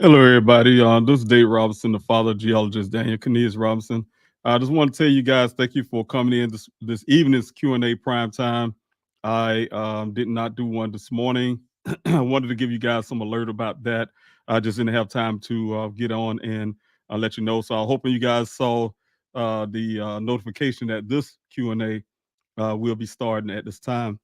Hello, everybody. This is Dave Robinson, the father of geologist Daniel C. Robinson. I just want to tell you guys thank you for coming in this evening's Q&A prime time. I did not do one this morning. I wanted to give you guys some alert about that. I just didn't have time to get on and let you know. So I'm hoping you guys saw the notification that this Q&A will be starting at this time.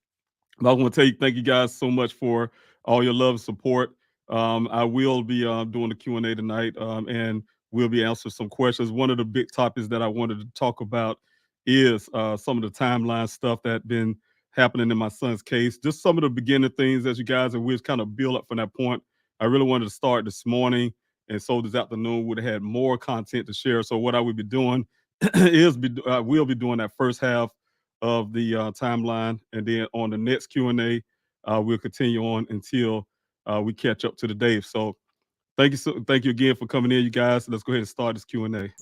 But I want to tell you, thank you guys so much for all your love and support. I will be doing the Q&A tonight, and we'll be answering some questions. One of the big topics that I wanted to talk about is some of the timeline stuff that been happening in my son's case. Just some of the beginning things as you guys, and we'll kind of build up from that point. I really wanted to start this morning, and so this afternoon would have had more content to share. So what I would be doing we'll be doing that first half of the timeline, and then on the next Q&A, we'll continue on until we catch up to the day. So thank you again for coming in, you guys. Let's go ahead and start this Q&A.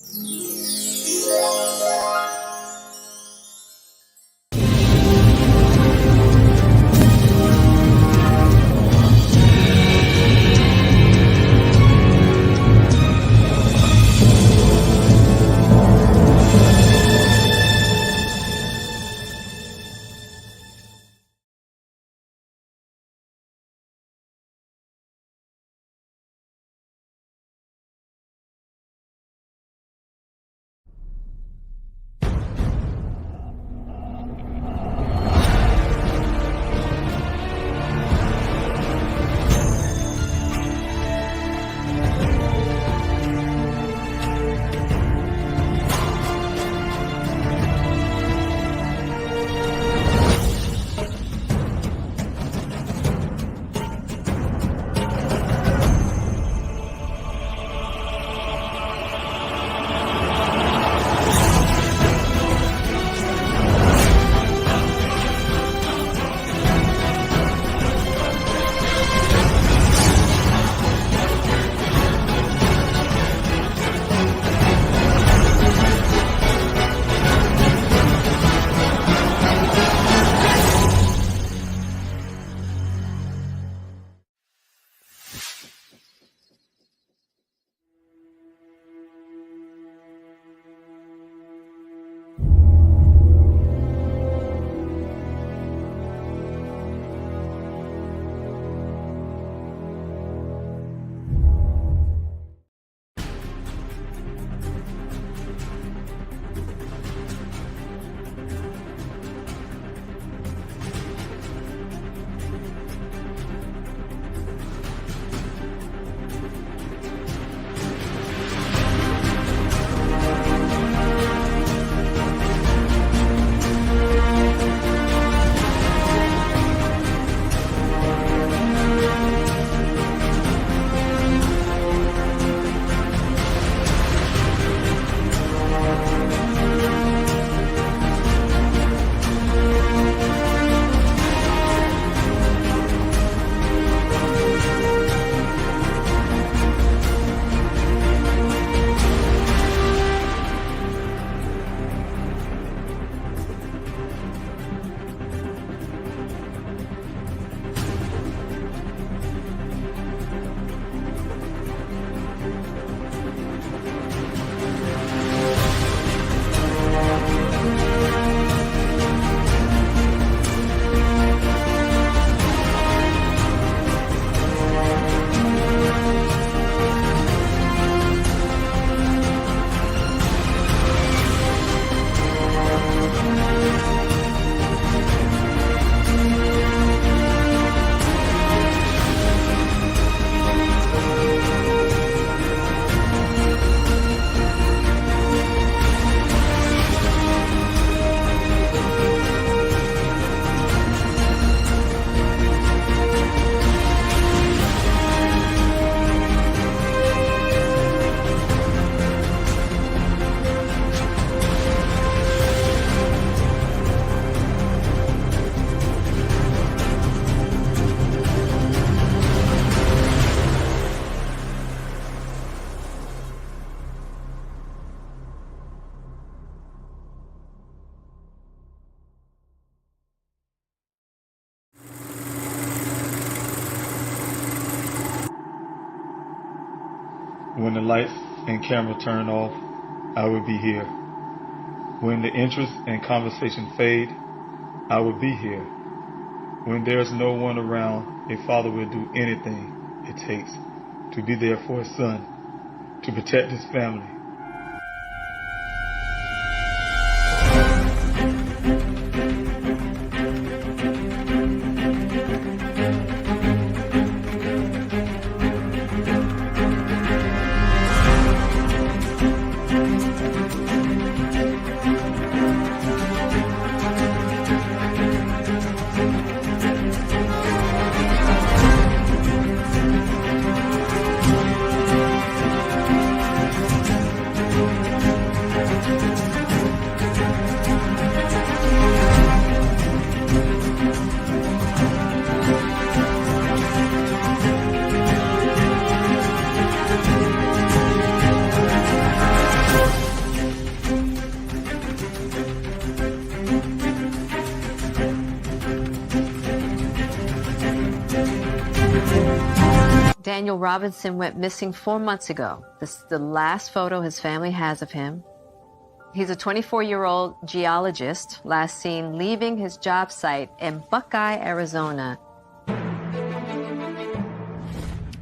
When the lights and camera turn off, I will be here. When the interest and conversation fade, I will be here. When there's no one around, a father will do anything it takes to be there for his son, to protect his family. Daniel Robinson went missing 4 months ago. This is the last photo his family has of him. He's a 24-year-old geologist, last seen leaving his job site in Buckeye, Arizona.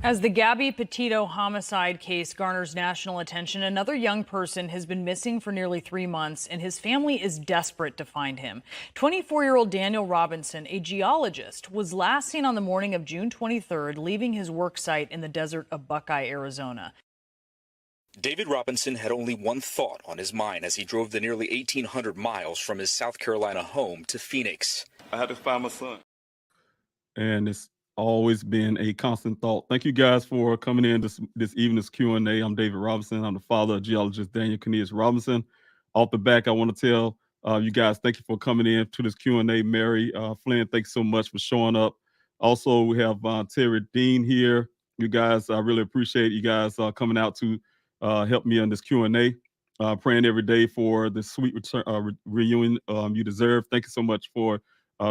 As the Gabby Petito homicide case garners national attention, another young person has been missing for nearly 3 months, and his family is desperate to find him. 24-year-old Daniel Robinson, a geologist, was last seen on the morning of June 23rd, leaving his work site in the desert of Buckeye, Arizona. David Robinson had only one thought on his mind as he drove the nearly 1,800 miles from his South Carolina home to Phoenix. I had to find my son. And it's always been a constant thought. Thank you guys for coming in this evening's Q&A. I'm David Robinson. I'm the father of geologist Daniel C. Robinson. Off the back, I want to tell you guys, thank you for coming in to this Q&A. Mary Flynn, thanks so much for showing up. Also, we have Terry Dean here. You guys, I really appreciate you guys coming out to help me on this Q&A. Praying every day for the sweet reunion you deserve. Thank you so much for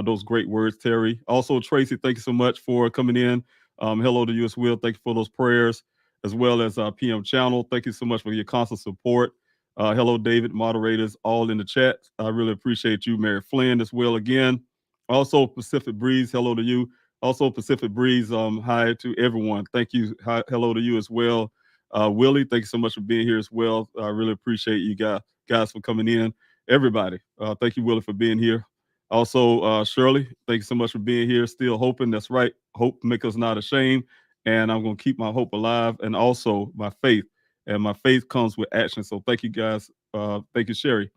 those great words, Terry. Also, Tracy, thank you so much for coming in. Hello to you as well. Thank you for those prayers, as well as PM Channel. Thank you so much for your constant support. Hello, David, moderators, all in the chat. I really appreciate you, Mary Flynn, as well again. Also, Pacific Breeze, hello to you. Also, Pacific Breeze, hi to everyone. Thank you. Hi, hello to you as well. Willie, thank you so much for being here as well. I really appreciate you guys for coming in. Everybody, thank you, Willie, for being here. Also, Shirley, thank you so much for being here. Still hoping, that's right. Hope make us not ashamed. And I'm going to keep my hope alive, and also my faith. And my faith comes with action. So thank you, guys. Thank you, Sherry.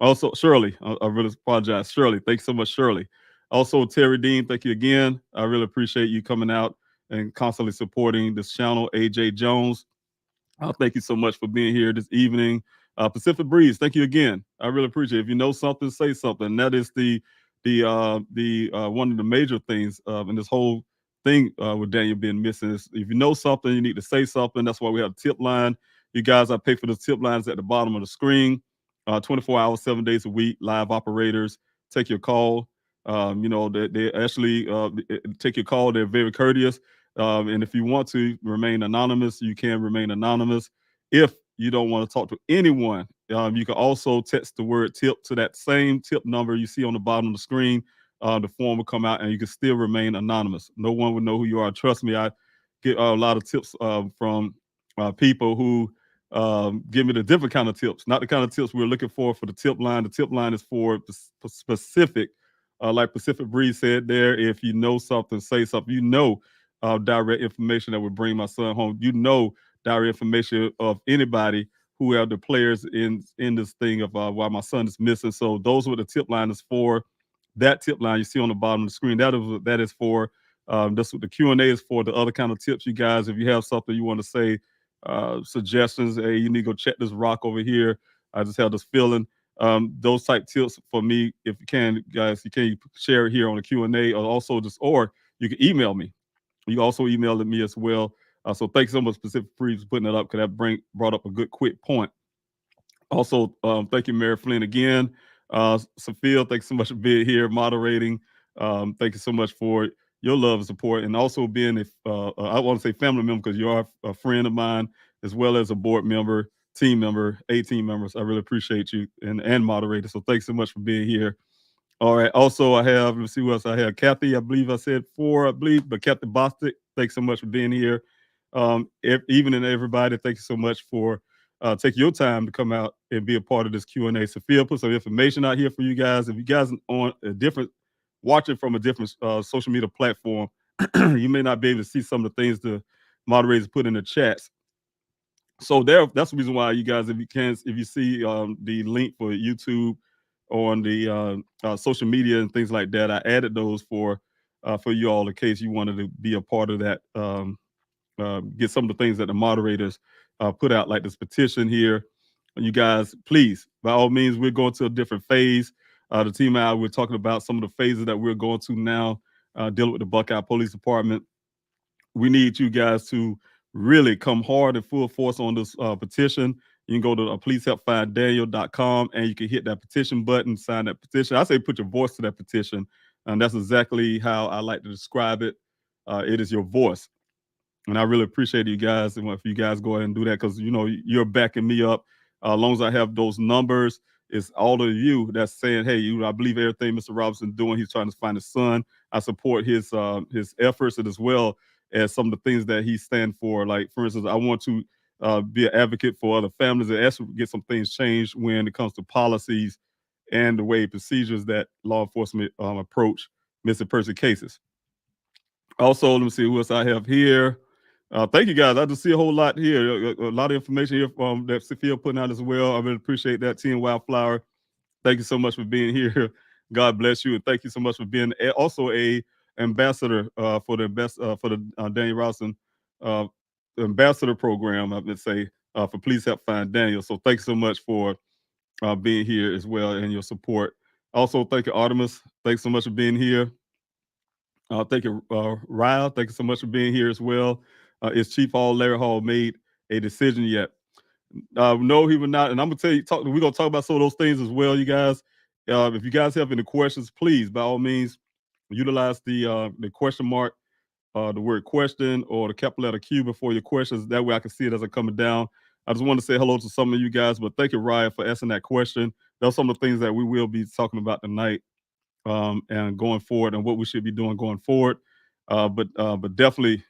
Also, Shirley, I really apologize. Shirley, thanks so much, Shirley. Also, Terry Dean, thank you again. I really appreciate you coming out and constantly supporting this channel. AJ Jones, thank you so much for being here this evening. Pacific Breeze, thank you again. I really appreciate it. If you know something, say something. That is the one of the major things in this whole thing with Daniel being missing. Is if you know something, you need to say something. That's why we have a tip line. You guys, I pay for the tip lines at the bottom of the screen. 24 hours, 7 days a week. Live operators take your call. They actually take your call. They're very courteous. And if you want to remain anonymous, you can remain anonymous. If you don't want to talk to anyone, you can also text the word tip to that same tip number you see on the bottom of the screen. The form will come out and you can still remain anonymous. No one will know who you are. Trust me, I get a lot of tips from people who give me the different kind of tips, not the kind of tips we're looking for the tip line. The tip line is for specific, like Pacific Breeze said there, if you know something, say something. You know direct information that would bring my son home. You know direct information of anybody who have the players in this thing of why my son is missing. So those are the tip line is for. That tip line you see on the bottom of the screen, that is for. That's what the Q&A is for. The other kind of tips, you guys, if you have something you want to say, suggestions, hey, you need to go check this rock over here. I just have this feeling. Those type tips for me, if you can, guys, you can share it here on the Q&A, or you can email me. You also emailed me as well. So thanks so much, Pacific Breeze, for putting that up, because that brought up a good, quick point. Also, thank you, Mary Flynn, again. Sophia, thanks so much for being here, moderating. Thank you so much for your love and support, and also being I want to say family member, because you are a friend of mine. as well as a board member, team member, 18 members. I really appreciate you and moderator. So thanks so much for being here. All right. Also, I have, let's see what else I have. Kathy, I believe I said 4, I believe, but Kathy Bostic, thanks so much for being here. Evening, everybody. Thank you so much for taking your time to come out and be a part of this Q&A. Sophia put some information out here for you guys. If you guys on a different, watching from a different social media platform, you may not be able to see some of the things the moderators put in the chats. So that's the reason why you guys, if you see the link for YouTube on the social media and things like that, I added those for you all in case you wanted to be a part of that. Get some of the things that the moderators put out, like this petition here. You guys, please, by all means, we're going to a different phase. The team and I, we're talking about some of the phases that we're going to now, dealing with the Buckeye Police Department. We need you guys to really come hard and full force on this petition. You can go to pleasehelpfinddaniel.com and you can hit that petition button, sign that petition. I say put your voice to that petition, and that's exactly how I like to describe it. It is your voice. And I really appreciate you guys. And if you guys go ahead and do that, because you're backing me up. As long as I have those numbers, it's all of you that's saying, "Hey, I believe everything Mr. Robinson doing. He's trying to find his son. I support his efforts, and as well as some of the things that he stands for. Like, for instance, I want to be an advocate for other families and actually get some things changed when it comes to policies and the way procedures that law enforcement approach missing person cases. Also, let me see who else I have here. Thank you guys. I just see a whole lot here, a lot of information here that Sophia putting out as well. I really appreciate that. Team Wildflower, thank you so much for being here. God bless you, and thank you so much for being also a ambassador for the Daniel Robinson ambassador program. I would say for Please Help Find Daniel. So thanks so much for being here as well and your support. Also, thank you, Artemis. Thanks so much for being here. Thank you, Ryle. Thank you so much for being here as well. Is Chief Hall Larry Hall made a decision yet? No, he would not. And I'm gonna tell you, we're gonna talk about some of those things as well, you guys. If you guys have any questions, please, by all means, utilize the question mark, the word question, or the capital letter Q before your questions. That way I can see it as I'm coming down. I just want to say hello to some of you guys, but thank you, Ryan, for asking that question. Those are some of the things that we will be talking about tonight, and going forward, and what we should be doing going forward. But definitely,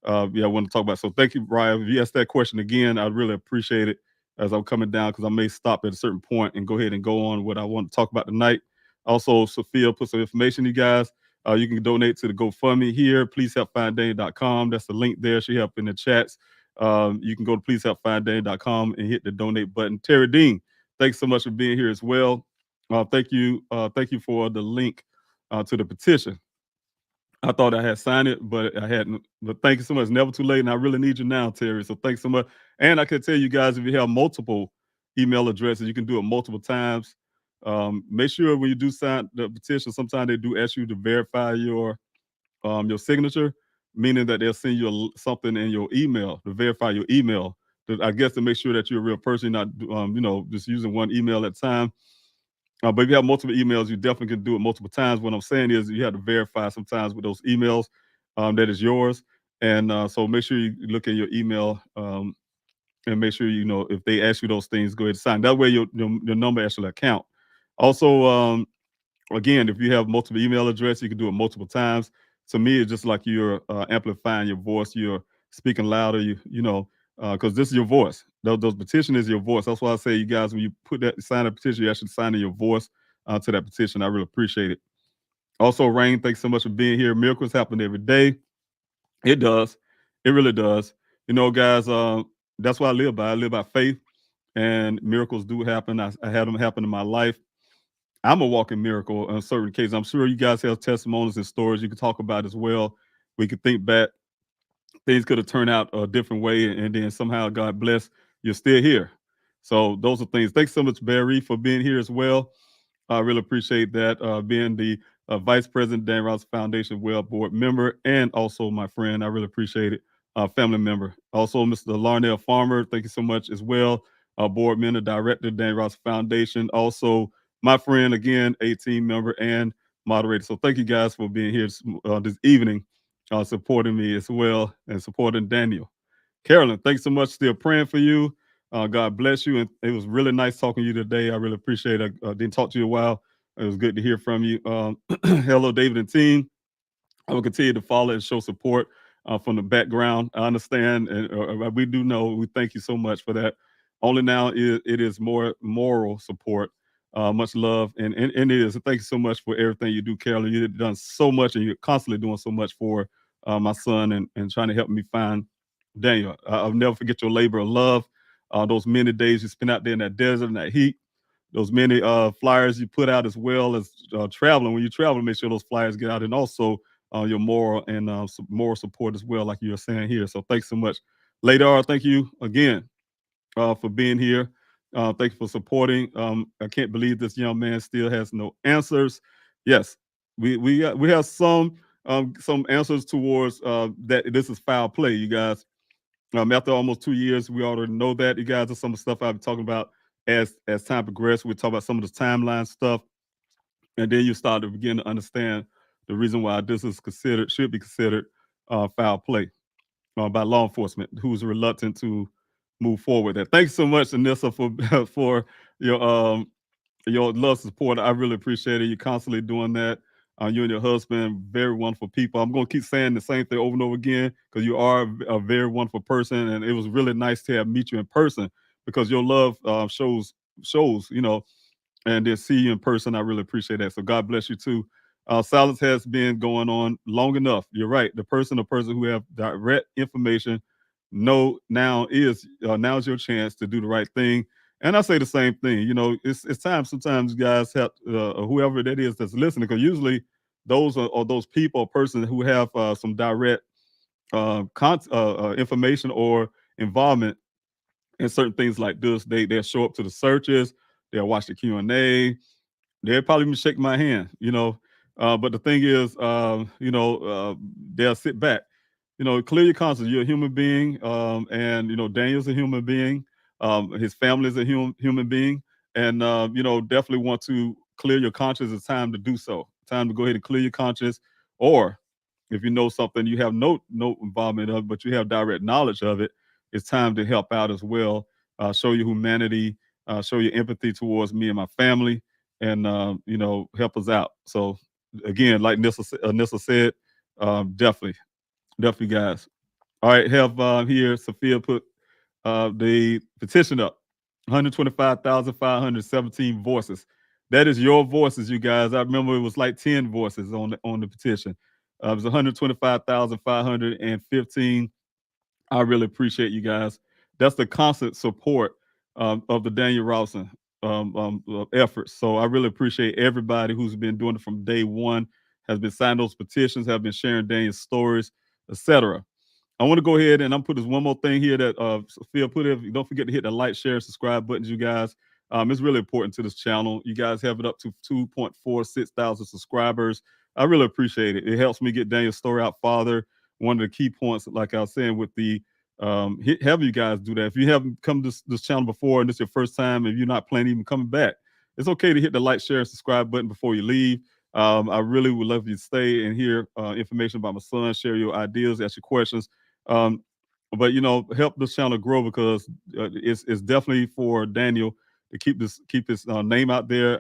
I want to talk about. So thank you, Brian. If you ask that question again, I'd really appreciate it as I'm coming down, because I may stop at a certain point and go ahead and go on what I want to talk about tonight. Also, Sophia put some information, you guys. You can donate to the GoFundMe here, pleasehelpfinddaniel.com. That's the link there. She helped in the chats. You can go to pleasehelpfinddaniel.com and hit the donate button. Terry Dean, thanks so much for being here as well. Thank you for the link to the petition. I thought I had signed it, but I hadn't. But thank you so much. Never too late, and I really need you now, Terry. So thanks so much. And I can tell you guys, if you have multiple email addresses, you can do it multiple times. Make sure when you do sign the petition, sometimes they do ask you to verify your signature, meaning that they'll send you something in your email to verify your email. I guess to make sure that you're a real person, not just using one email at a time. But if you have multiple emails, you definitely can do it multiple times. What I'm saying is you have to verify sometimes with those emails that is yours. And so make sure you look in your email and make sure, if they ask you those things, go ahead and sign. That way your number actually count. Also, again, if you have multiple email addresses, you can do it multiple times. To me, it's just like you're amplifying your voice. You're speaking louder, because this is your voice. Those petition is your voice. That's why I say, you guys, when you sign a petition, you actually sign in your voice to that petition. I really appreciate it. Also, Rain, thanks so much for being here. Miracles happen every day. It does. It really does. Guys, that's what I live by. I live by faith, and miracles do happen. I had them happen in my life. I'm a walking miracle in certain cases. I'm sure you guys have testimonies and stories you can talk about as well. We can think back. Things could have turned out a different way, and then somehow God bless, you're still here. So those are things. Thanks so much, Barry, for being here as well. I really appreciate that. Being the Vice President, Dan Ross Foundation Well Board member, and also my friend. I really appreciate it. Family member. Also, Mr. Larnell Farmer, thank you so much as well. Board member, Director, Dan Ross Foundation. Also, my friend, again, a team member and moderator. So thank you guys for being here this evening, supporting me as well and supporting Daniel. Carolyn, thanks so much. Still praying for you. God bless you. And it was really nice talking to you today. I really appreciate it. I didn't talk to you a while. It was good to hear from you. Hello, David and team. I will continue to follow and show support from the background. I understand, and we do know. We thank you so much for that. Only now it is more moral support. Much love, and it is. Thank you so much for everything you do, Carolyn. You've done so much, and you're constantly doing so much for my son and trying to help me find Daniel. I'll never forget your labor of love. Those many days you spent out there in that desert and that heat, those many flyers you put out, as well as traveling. When you travel, make sure those flyers get out, and also your moral and moral support as well, like you were saying here. So thanks so much. Later, thank you again for being here. Thank you for supporting. I can't believe this young man still has no answers. Yes, we have some answers towards that. This is foul play, you guys. After almost 2 years, we already know that. You guys, are some of the stuff I've been talking about as time progressed. We talk about some of the timeline stuff, and then you start to begin to understand the reason why this is should be considered foul play by law enforcement, who's reluctant to move forward. That. Thanks so much, Anissa, for for your your love support. I really appreciate it. You're constantly doing that. You and your husband, very wonderful people. I'm going to keep saying the same thing over and over again because you are a very wonderful person, and it was really nice to meet you in person because your love shows, and then see you in person. I really appreciate that. So God bless you too. Silence has been going on long enough. You're right. The person who have direct information, now's your chance to do the right thing. And I say the same thing. It's time. Sometimes you guys have whoever that is that's listening, because usually those are those people or person who have some direct information or involvement in certain things like this. They'll show up to the searches. They'll watch the Q&A. They'll probably even shake my hand. But the thing is, they'll sit back. Clear your conscience. You're a human being, and Daniel's a human being. His family is a human being, and definitely want to clear your conscience. It's time to do so. Time to go ahead and clear your conscience. Or if you know something you have no involvement of, but you have direct knowledge of it, it's time to help out as well. Show your humanity. Show your empathy towards me and my family, and help us out. So again, like Nissa said, definitely, guys. All right, have here Sophia put the petition up. 125,517 voices. That is your voices, you guys. I remember it was like 10 voices on the petition. It was 125,515. I really appreciate you guys. That's the constant support of the Daniel Rawson efforts. So I really appreciate everybody who's been doing it from day one, has been signing those petitions, have been sharing Daniel's stories, etc. I want to go ahead and I'm put this one more thing here that Sophia put in. Don't forget to hit the like, share, subscribe buttons, you guys. It's really important to this channel. You guys have it up to 2.46 thousand subscribers. I really appreciate it. It helps me get Daniel's story out farther. One of the key points, like I was saying, with the have you guys do that. If you haven't come to this channel before and this is your first time, if you're not planning even coming back, it's okay to hit the like, share, and subscribe button before you leave. I really would love you to stay and hear information about my son, share your ideas, ask your questions. But help this channel grow, because it's definitely for Daniel to keep his name out there.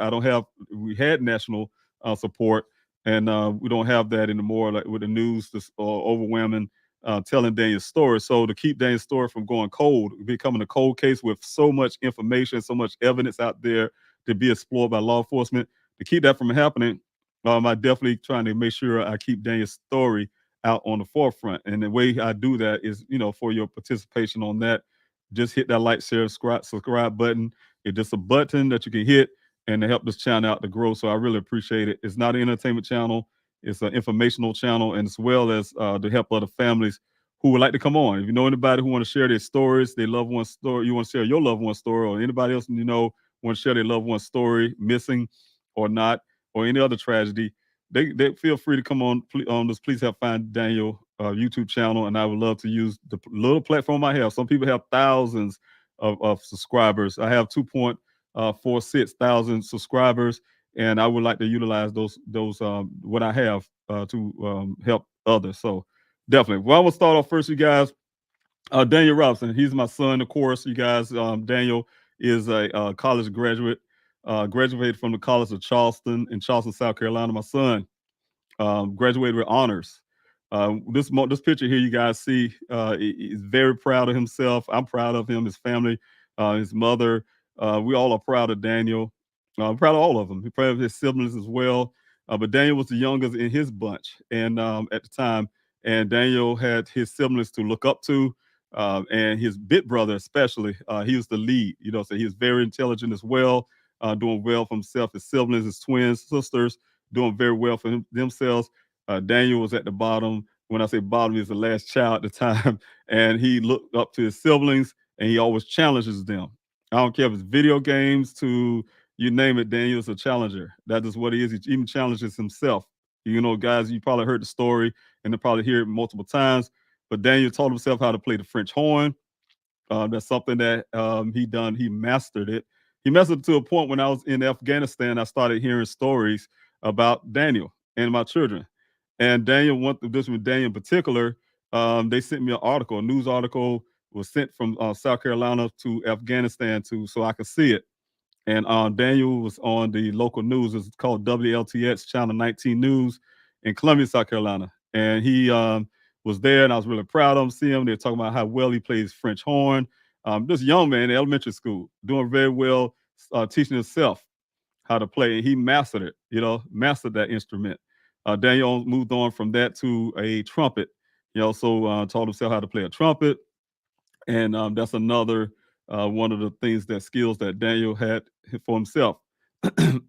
We had national support, and we don't have that anymore. Like with the news, this overwhelming telling Daniel's story. So to keep Daniel's story from going cold, becoming a cold case with so much information, so much evidence out there to be explored by law enforcement, to keep that from happening, I definitely trying to make sure I keep Daniel's story out on the forefront. And the way I do that is, for your participation on that, just hit that like, share, subscribe button. It's just a button that you can hit and to help this channel out to grow. So I really appreciate it. It's not an entertainment channel. It's an informational channel, and as well as to help other families who would like to come on. If you know anybody who want to share their stories, their loved one's story, you want to share your loved one's story, or anybody else want to share their loved one's story, missing or not, or any other tragedy, they feel free to come on this Please Help Find Daniel YouTube channel, and I would love to use the little platform I have. Some people have thousands of subscribers. I have 2.46 thousand subscribers, and I would like to utilize those what I have to help others. So definitely. Well, I'm gonna start off first, you guys. Daniel Robinson, he's my son, of course. You guys, Daniel is a college graduate, graduated from the College of Charleston in Charleston, South Carolina. My son graduated with honors. This picture here, you guys see, he's very proud of himself. I'm proud of him, his family, his mother. We all are proud of Daniel. I'm proud of all of them. We're proud of his siblings as well. But Daniel was the youngest in his bunch, and at the time, and Daniel had his siblings to look up to, and his big brother especially. He was the lead, so he was very intelligent as well, doing well for himself. His siblings, his twins, sisters, doing very well for themselves. Daniel was at the bottom. When I say bottom, he was the last child at the time, and he looked up to his siblings, and he always challenges them. I don't care if it's video games to you name it. Daniel's a challenger. That is what he is. He even challenges himself. Guys, you probably heard the story and they probably hear it multiple times. But Daniel taught himself how to play the French horn. That's something that he done. He mastered it. He mastered it to a point when I was in Afghanistan. I started hearing stories about Daniel and my children. And Daniel went through this with Daniel in particular. They sent me an article, a news article was sent from South Carolina to Afghanistan so I could see it. And Daniel was on the local news. It's called WLTX Channel 19 News in Columbia, South Carolina. And he was there, and I was really proud of him. Seeing him, they're talking about how well he plays French horn. This young man in elementary school, doing very well, teaching himself how to play. He mastered it, mastered that instrument. Daniel moved on from that to a trumpet. He also taught himself how to play a trumpet. And that's another one of the skills that Daniel had for himself.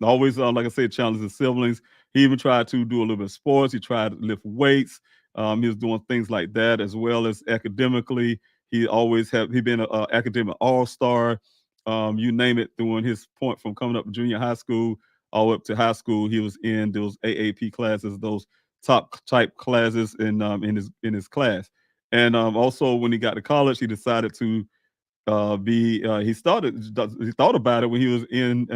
Always, like I said, challenge his siblings. He even tried to do a little bit of sports. He tried to lift weights. He was doing things like that, as well as academically. He been an academic all-star. You name it, during his point from coming up to junior high school all the way up to high school. He was in those AAP classes, those top type classes in his class. And also, when he got to college, he decided to he thought about it when he was in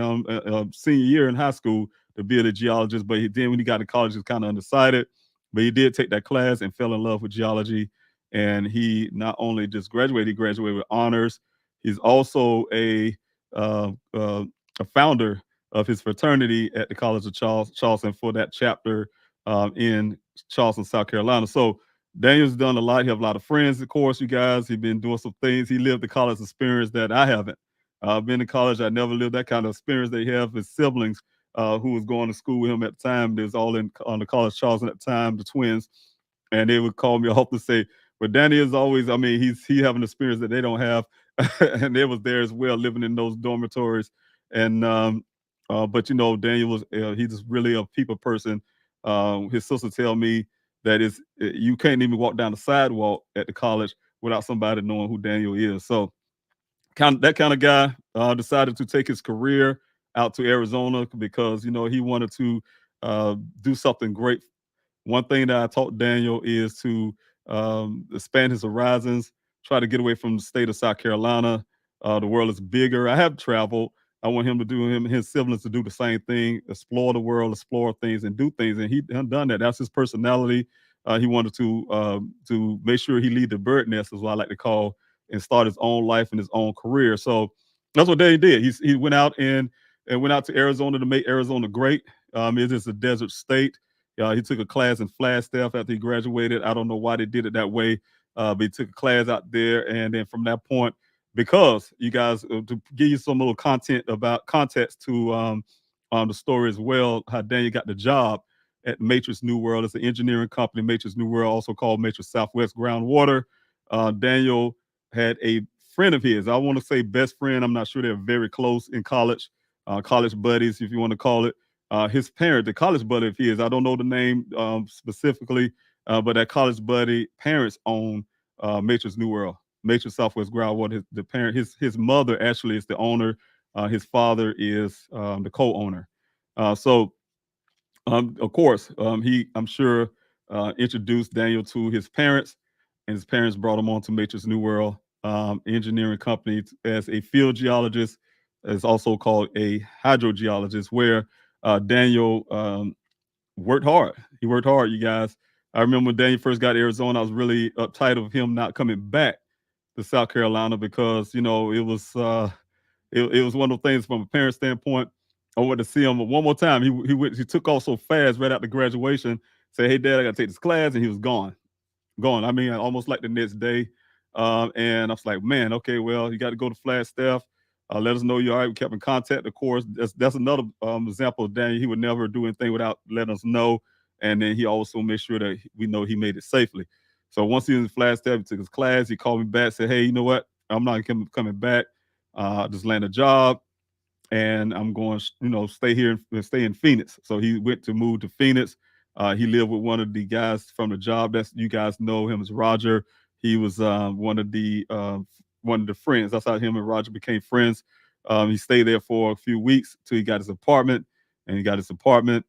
senior year in high school to be a geologist. But then when he got to college, he was kind of undecided. But he did take that class and fell in love with geology. And he not only just graduated, he graduated with honors. He's also a founder of his fraternity at the College of Charleston for that chapter in Charleston, South Carolina. So Daniel's done a lot. He has a lot of friends, of course, you guys. He's been doing some things. He lived the college experience that I haven't. I've been in college. I never lived that kind of experience they have. His siblings who was going to school with him at the time. They was all on the College of Charleston at the time, the twins. And they would call me up to say, but Danny is always, he having an experience that they don't have. And they was there as well, living in those dormitories. And but Daniel was he's just really a people person. His sister tell me that you can't even walk down the sidewalk at the college without somebody knowing who Daniel is. So that kind of guy decided to take his career out to Arizona because he wanted to do something great. One thing that I taught Daniel is to expand his horizons, try to get away from the state of South Carolina. The world is bigger. I have traveled. I want him and his siblings to do the same thing, explore the world, explore things, and do things. And he done that. That's his personality. He wanted to make sure he lead the bird nest, is what I like to call, and start his own life and his own career. So that's what Daniel did. He went out and went out to Arizona to make Arizona great. It is a desert state. He took a class in Flagstaff after he graduated. I don't know why they did it that way, but he took a class out there, and then from that point, because you guys to give you some little context to the story as well, how Daniel got the job at Matrix New World. It's an engineering company, Matrix New World, also called Matrix Southwest Groundwater. Daniel had a friend of his. I want to say best friend. I'm not sure they're very close in college, college buddies, if you want to call it. His parent, the college buddy of his, I don't know the name specifically, but that college buddy parents own Matrix New World, Matrix Southwest Groundwater. His mother actually is the owner. His father is the co-owner. So of course, I'm sure introduced Daniel to his parents, and his parents brought him on to Matrix New World engineering company as a field geologist. It's also called a hydrogeologist, where Daniel worked hard. He worked hard, you guys. I remember when Daniel first got to Arizona, I was really uptight of him not coming back South Carolina because it was it was one of those things from a parent standpoint. I went to see him one more time. He took off so fast right after graduation. Said, "Hey, Dad, I got to take this class," and he was gone. I mean, almost like the next day. And I was like, man, okay, well, you got to go to Flagstaff. Let us know you're all right. We kept in contact, of course. That's another example of Daniel. He would never do anything without letting us know. And then he also made sure that we know he made it safely. So once he was in Flagstaff, he took his class. He called me back, said, hey, you know what? I'm not coming back. Just land a job and I'm going, stay here and stay in Phoenix. So he went to move to Phoenix. He lived with one of the guys from the job. That's you guys know him as Roger. He was one of the friends. That's how him and Roger became friends. He stayed there for a few weeks till he got his apartment. And he got his apartment.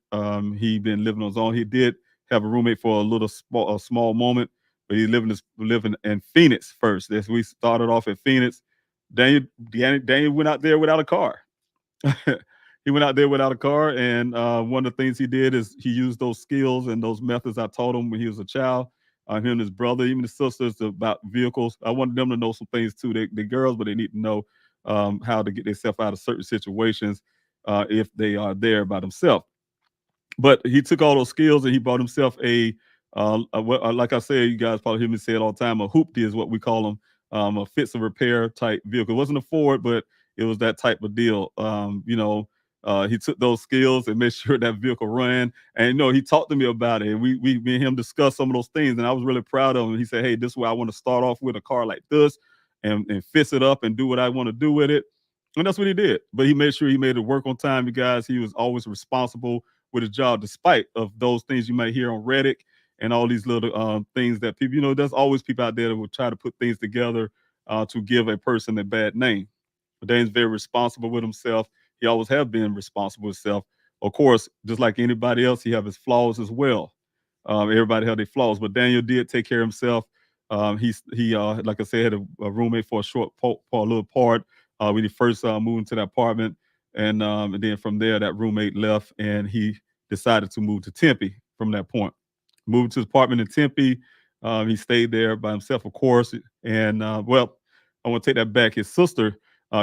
He been living on his own. He did have a roommate for a small moment, but he living in Phoenix first. As we started off at Phoenix, Daniel went out there without a car. He went out there without a car, and one of the things he did is he used those skills and those methods I taught him when he was a child. Him and his brother, even his sisters, about vehicles. I wanted them to know some things too. They're girls, but they need to know how to get themselves out of certain situations if they are there by themselves. But he took all those skills and he bought himself like I said, you guys probably hear me say it all the time, a Phfd is what we call them, a fix and repair type vehicle. It wasn't a Ford, but it was that type of deal. He took those skills and made sure that vehicle ran. And he talked to me about it. And me and him discussed some of those things. And I was really proud of him. He said, hey, this is where I want to start off with a car like this and fix it up and do what I want to do with it. And that's what he did. But he made sure he made it work on time, you guys. He was always responsible with his job, despite of those things you might hear on Reddit and all these little things that people, there's always people out there that will try to put things together to give a person a bad name. But Dane's very responsible with himself. He always have been responsible with himself. Of course, just like anybody else, he have his flaws as well. Everybody have their flaws, but Daniel did take care of himself. He like I said, had a roommate for a little part when he first moved into that apartment, and then from there, that roommate left, and he decided to move to Tempe from that point. Moved to his apartment in Tempe. He stayed there by himself, of course. And I want to take that back. His sister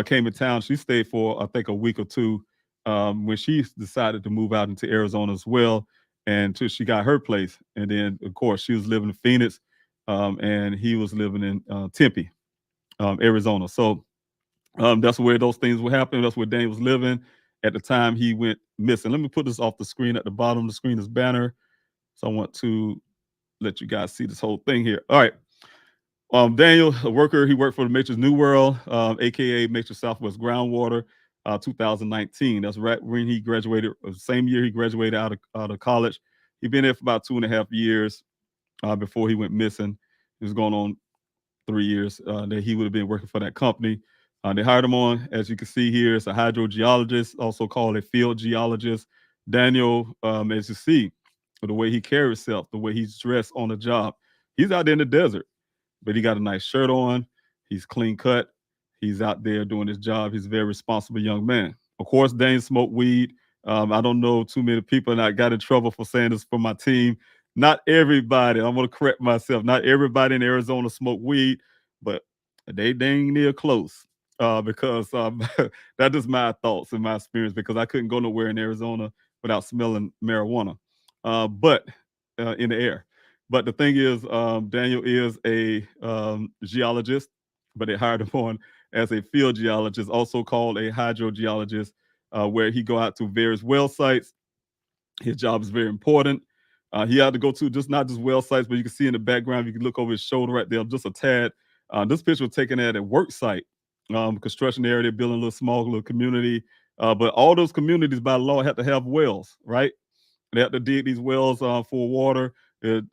came in town. She stayed for, I think, a week or two when she decided to move out into Arizona as well. And until she got her place. And then, of course, she was living in Phoenix and he was living in Tempe, Arizona. So that's where those things were happening. That's where Dane was living at the time he went missing. Let me put this off the screen. At the bottom of the screen is banner. So I want to let you guys see this whole thing here. All right. Daniel, a worker, he worked for the Matrix New World, aka Matrix Southwest Groundwater, 2019. That's right when he graduated. Same year he graduated out of college. He'd been there for about 2.5 years before he went missing. It was going on 3 years that he would have been working for that company. They hired him on, as you can see here, it's a hydrogeologist, also called a field geologist. Daniel, as you see, the way he carries himself, the way he's dressed on the job, he's out there in the desert, but he got a nice shirt on. He's clean cut. He's out there doing his job. He's a very responsible young man. Of course, Dane smoked weed. I don't know too many people, and I got in trouble for saying this for my team. Not everybody, I'm going to correct myself, not everybody in Arizona smoke weed, but they dang near close because that is my thoughts and my experience because I couldn't go nowhere in Arizona without smelling marijuana, but in the air. But the thing is, Daniel is a geologist, but they hired him on as a field geologist, also called a hydrogeologist, where he go out to various well sites. His job is very important. He had to go to not just well sites, but you can see in the background, you can look over his shoulder right there, just a tad. This picture was taken at a work site, construction area. They're building a small little community. But all those communities by law have to have wells, right? They have to dig these wells for water.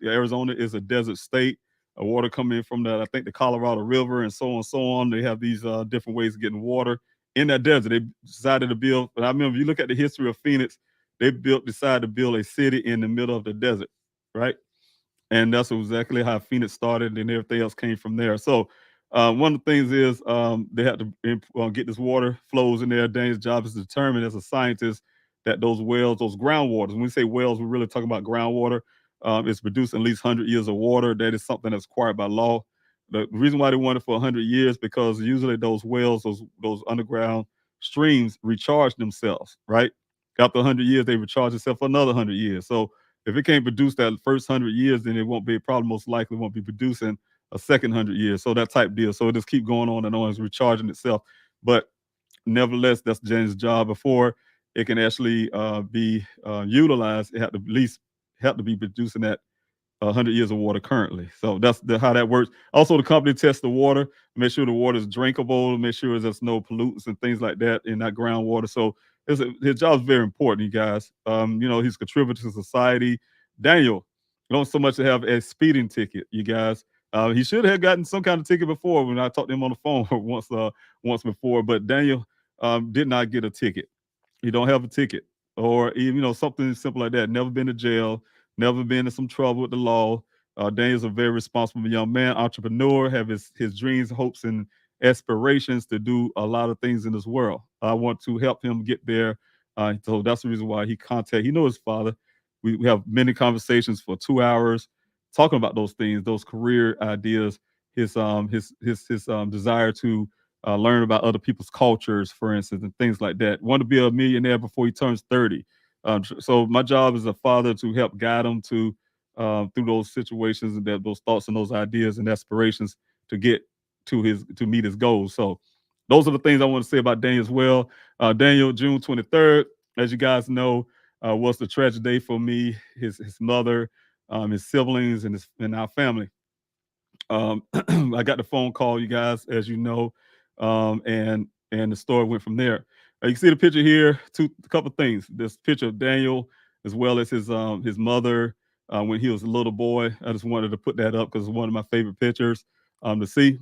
Arizona is a desert state. Water coming in from I think the Colorado River and so on and so on. They have these different ways of getting water in that desert. They decided to build. But I remember, if you look at the history of Phoenix, they decided to build a city in the middle of the desert, right? And that's exactly how Phoenix started, and everything else came from there. So one of the things is they had to get this water flows in there. Dane's job is to determine as a scientist that those wells, those groundwaters, when we say wells, we're really talking about groundwater. It's producing at least 100 years of water. That is something that's required by law. The reason why they want it for 100 years, because usually those wells, those underground streams recharge themselves, right? After 100 years, they recharge themselves for another 100 years. So if it can't produce that first 100 years, then it won't be a problem. Most likely won't be producing a second 100 years. So that type deal. So it just keep going on and on. It's recharging itself. But nevertheless, that's James' job. Before it can actually be utilized, it had to at least have to be producing that 100 years of water currently. So that's how that works. Also, the company tests the water, make sure the water is drinkable, make sure there's no pollutants and things like that in that groundwater. So his job is very important, you guys. He's contributing to society. Daniel, don't so much to have a speeding ticket, you guys. He should have gotten some kind of ticket before when I talked to him on the phone once before, but Daniel did not get a ticket. He don't have a ticket, or even something simple like that. Never been to jail, never been in some trouble with the law. Daniel's a very responsible young man, entrepreneur, have his dreams, hopes, and aspirations to do a lot of things in this world. I want to help him get there. So that's the reason why he knows his father. We have many conversations for 2 hours talking about those things, those career ideas, his desire to learn about other people's cultures, for instance, and things like that. Want to be a millionaire before he turns 30. So my job as a father to help guide him to through those situations and those thoughts and those ideas and aspirations to get to meet his goals. So those are the things I want to say about Daniel as well. Daniel, June 23rd, as you guys know, was the tragic day for me, his mother, his siblings, and our family. I got the phone call, you guys, as you know, and the story went from there. You can see the picture here. A couple things. This picture of Daniel, as well as his mother when he was a little boy. I just wanted to put that up because it's one of my favorite pictures to see.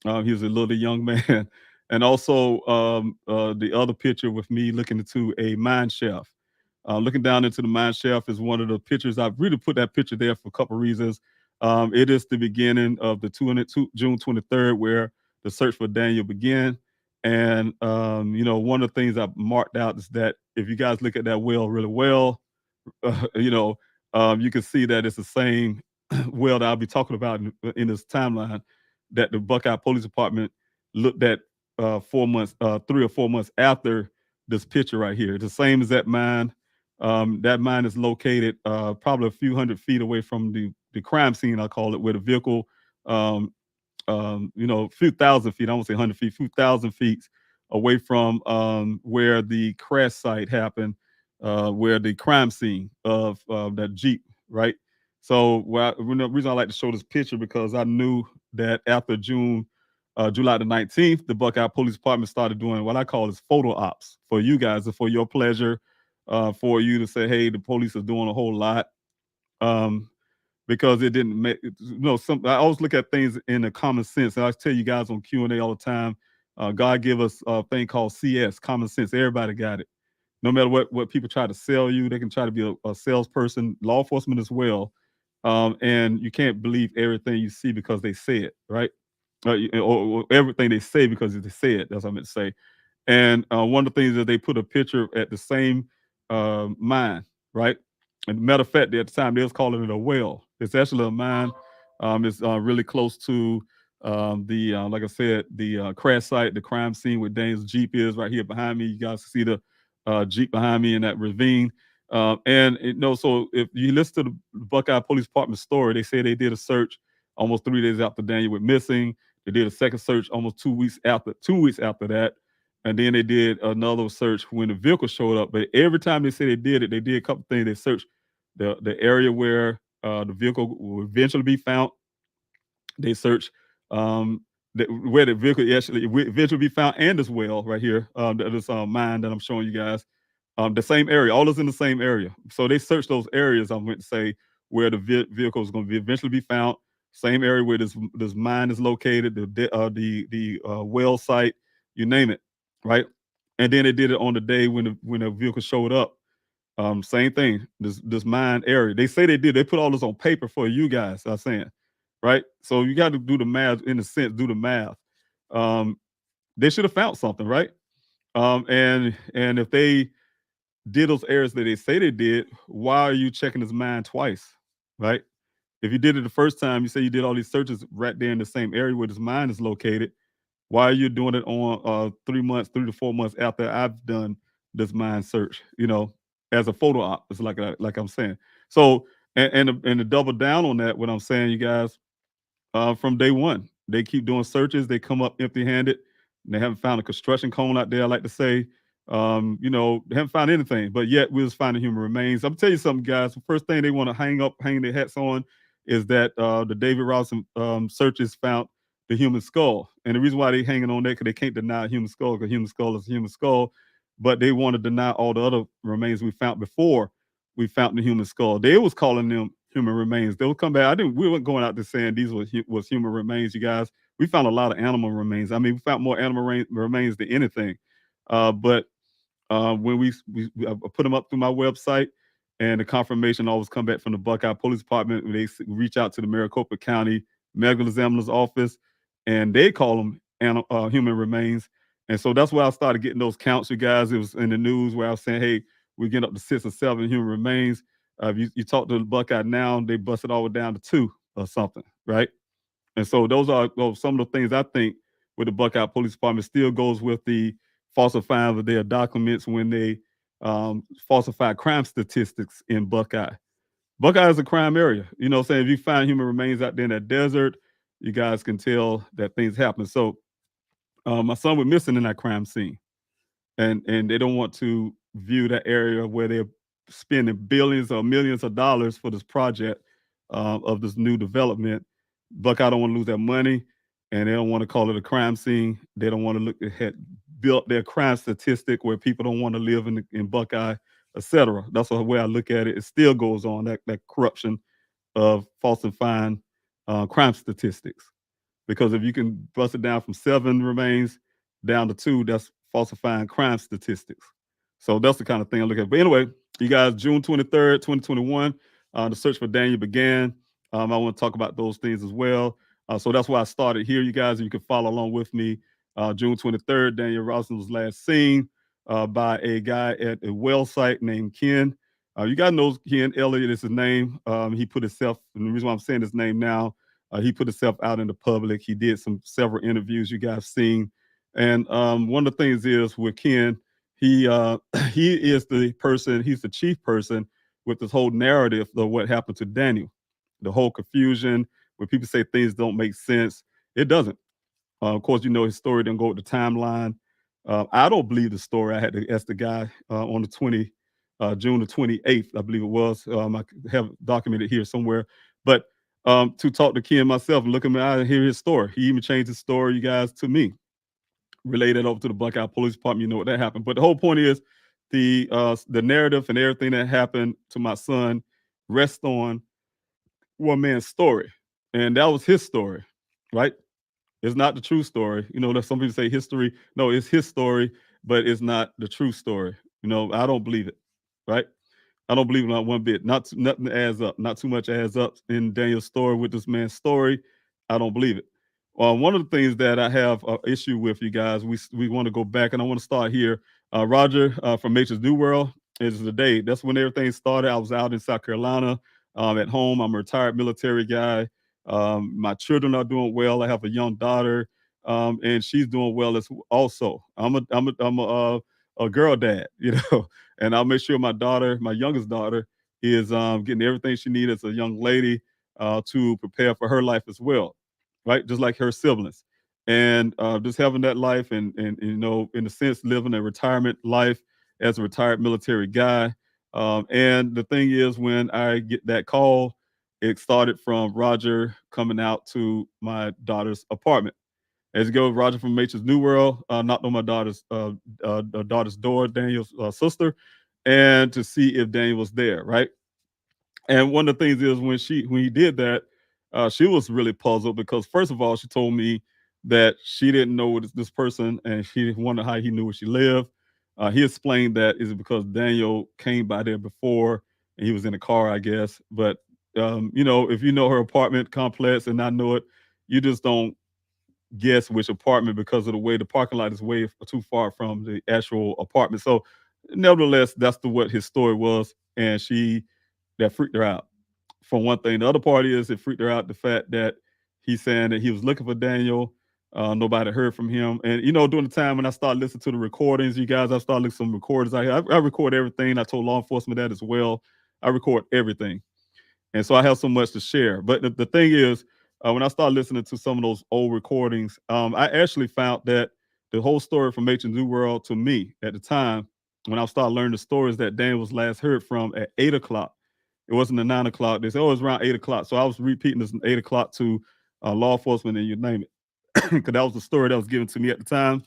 He was a little young man, and also the other picture with me looking into a mine shaft. Looking down into the mine shaft is one of the pictures. I've really put that picture there for a couple of reasons. It is the beginning of the June 23rd, where the search for Daniel began. And, one of the things I've marked out is that if you guys look at that well really well, you can see that it's the same well that I'll be talking about in this timeline that the Buckeye Police Department looked at 4 months, 3 or 4 months after this picture right here. It's the same as that mine. That mine is located probably a few hundred feet away from the crime scene, I call it, where the vehicle, a few thousand feet, I won't say 100 feet, few thousand feet away from where the crash site happened, where the crime scene of that Jeep, right? So the reason I like to show this picture, because I knew that after July the 19th, the Buckeye Police Department started doing what I call is photo ops for you guys and for your pleasure, for you to say, hey, the police are doing a whole lot. Because it didn't make I always look at things in a common sense. And I tell you guys on Q&A all the time, God give us a thing called CS, common sense. Everybody got it. No matter what people try to sell you, they can try to be a salesperson, law enforcement as well. And you can't believe everything you see because they say it, right? Or everything they say because they say it. That's what I meant to say. And one of the things that they put a picture at the same mine, right? And matter of fact, at the time they was calling it a well. It's actually a mine. It's really close to like I said, the crash site, the crime scene where Dane's Jeep is right here behind me. You guys see the Jeep behind me in that ravine. So if you listen to the Buckeye Police Department story, they say they did a search almost 3 days after Daniel went missing. They did a second search almost 2 weeks after that. And then they did another search when the vehicle showed up. But every time they say they did it, they did a couple things. They searched the area where the vehicle will eventually be found. They searched where the vehicle actually will eventually be found, and as well right here, this mine that I'm showing you guys. The same area, all is in the same area. So they searched those areas, I'm going to say, where the vehicle is going to eventually be found. Same area where this mine is located, the well site, you name it, right? And then they did it on the day when the vehicle showed up. Same thing, this mine area. They say they did. They put all this on paper for you guys, I'm saying, right? So you got to do the math, in a sense, do the math. They should have found something, right? And if they did those areas that they say they did, why are you checking his mine twice, right? If you did it the first time, you say you did all these searches right there in the same area where this mine is located. Why are you doing it on 3 to 4 months after I've done this mine search? As a photo op, it's like I'm saying. So and to double down on that, what I'm saying, you guys, from day one. They keep doing searches. They come up empty-handed. They haven't found a construction cone out there. I like to say, they haven't found anything. But yet we're just finding human remains. I'm tell you something, guys. The first thing they want to hang their hats on, is that the David Robinson searches found the human skull. And the reason why they hanging on that, because they can't deny a human skull, because human skull is a human skull. But they want to deny all the other remains we found before we found the human skull. They was calling them human remains. They'll come back. We weren't going out there saying these was human remains, you guys. We found a lot of animal remains. I mean, we found more animal remains than anything. But when I put them up through my website, and the confirmation always come back from the Buckeye Police Department. When they reach out to the Maricopa County Medical Examiner's Office, and they call them human remains. And so that's why I started getting those counts, you guys. It was in the news where I was saying, hey, we're getting up to 6 or 7 human remains. If you talk to the Buckeye now, they bust it all the way down to 2 or something, right? And so those are some of the things I think with the Buckeye Police Department still goes with the falsifying of their documents when they falsify crime statistics in Buckeye. Buckeye is a crime area. You know what I'm saying? If you find human remains out there in that desert, you guys can tell that things happen. So my son was missing in that crime scene. And they don't want to view that area where they're spending billions or millions of dollars for this project of this new development. Buckeye don't want to lose that money, and they don't want to call it a crime scene. They don't want to look at built their crime statistic where people don't want to live in Buckeye, etc. That's the way I look at it. It still goes on, that corruption of falsifying crime statistics. Because if you can bust it down from 7 remains down to 2, that's falsifying crime statistics. So that's the kind of thing I look at. But anyway, you guys, June 23rd, 2021, the search for Daniel began. I want to talk about those things as well. So that's why I started here, you guys. You can follow along with me. June 23rd, Daniel Robinson was last seen by a guy at a well site named Ken. You guys know Ken Elliott is his name. He put himself, and the reason why I'm saying his name now, he put himself out in the public. He did several interviews you guys seen. And one of the things is with Ken, he he is the person, he's the chief person with this whole narrative of what happened to Daniel. The whole confusion, when people say things don't make sense, it doesn't. Of course, his story didn't go with the timeline. I don't believe the story. I had to ask the guy on the June the 28th, I believe it was. I have it documented here somewhere. But to talk to Ken myself and look at me, I hear his story. He even changed his story, you guys, to me. Relayed it over to the Buckeye Police Department. You know what that happened. But the whole point is the narrative and everything that happened to my son rests on one man's story. And that was his story, right? It's not the true story. That some people say history. No, it's his story, but it's not the true story. I don't believe it, right? I don't believe it not one bit. Nothing adds up. Not too much adds up in Daniel's story with this man's story. I don't believe it. One of the things that I have an issue with, you guys, we want to go back, and I want to start here. Roger from Nature's New World is the day. That's when everything started. I was out in South Carolina at home. I'm a retired military guy. My children are doing well. I have a young daughter, and she's doing well as also. I'm a girl dad, and I'll make sure my daughter, my youngest daughter, is getting everything she needs as a young lady to prepare for her life as well, right? Just like her siblings, and just having that life, and in a sense, living a retirement life as a retired military guy. And the thing is, when I get that call, it started from Roger coming out to my daughter's apartment. As you go, Roger from Nature's New World knocked on my daughter's door, Daniel's sister, and to see if Daniel was there, right? And one of the things is when he did that, she was really puzzled because first of all, she told me that she didn't know this person, and she wondered how he knew where she lived. He explained that is because Daniel came by there before, and he was in a car, I guess. But if you know her apartment complex and I know it, you just don't guess which apartment because of the way the parking lot is way too far from the actual apartment. So, nevertheless, that's what his story was, and that freaked her out. for one thing. The other part is it freaked her out the fact that he's saying that he was looking for Daniel. Nobody heard from him. And, during the time when I started listening to the recordings, you guys, I started listening to some recordings. I record everything. I told law enforcement that as well. I record everything. And so I have so much to share. But the thing is, when I started listening to some of those old recordings, I actually found that the whole story from Ancient New World to me at the time, when I started learning the stories that Daniel was last heard from at 8 o'clock, it wasn't at 9 o'clock. They said, oh, it was around 8 o'clock. So I was repeating this at 8 o'clock to law enforcement and you name it. Because that was the story that was given to me at the time.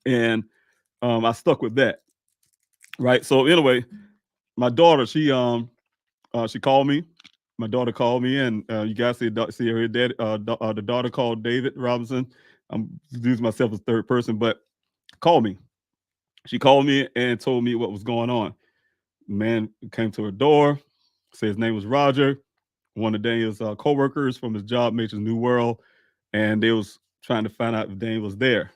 And I stuck with that. Right. So anyway, my daughter, she called me. My daughter called me, and you guys see her dad. The daughter called David Robinson. I'm using myself as third person, but called me. She called me and told me what was going on. Man came to her door, said his name was Roger, one of Daniel's co-workers from his job, Nature's New World, and they was trying to find out if Daniel was there.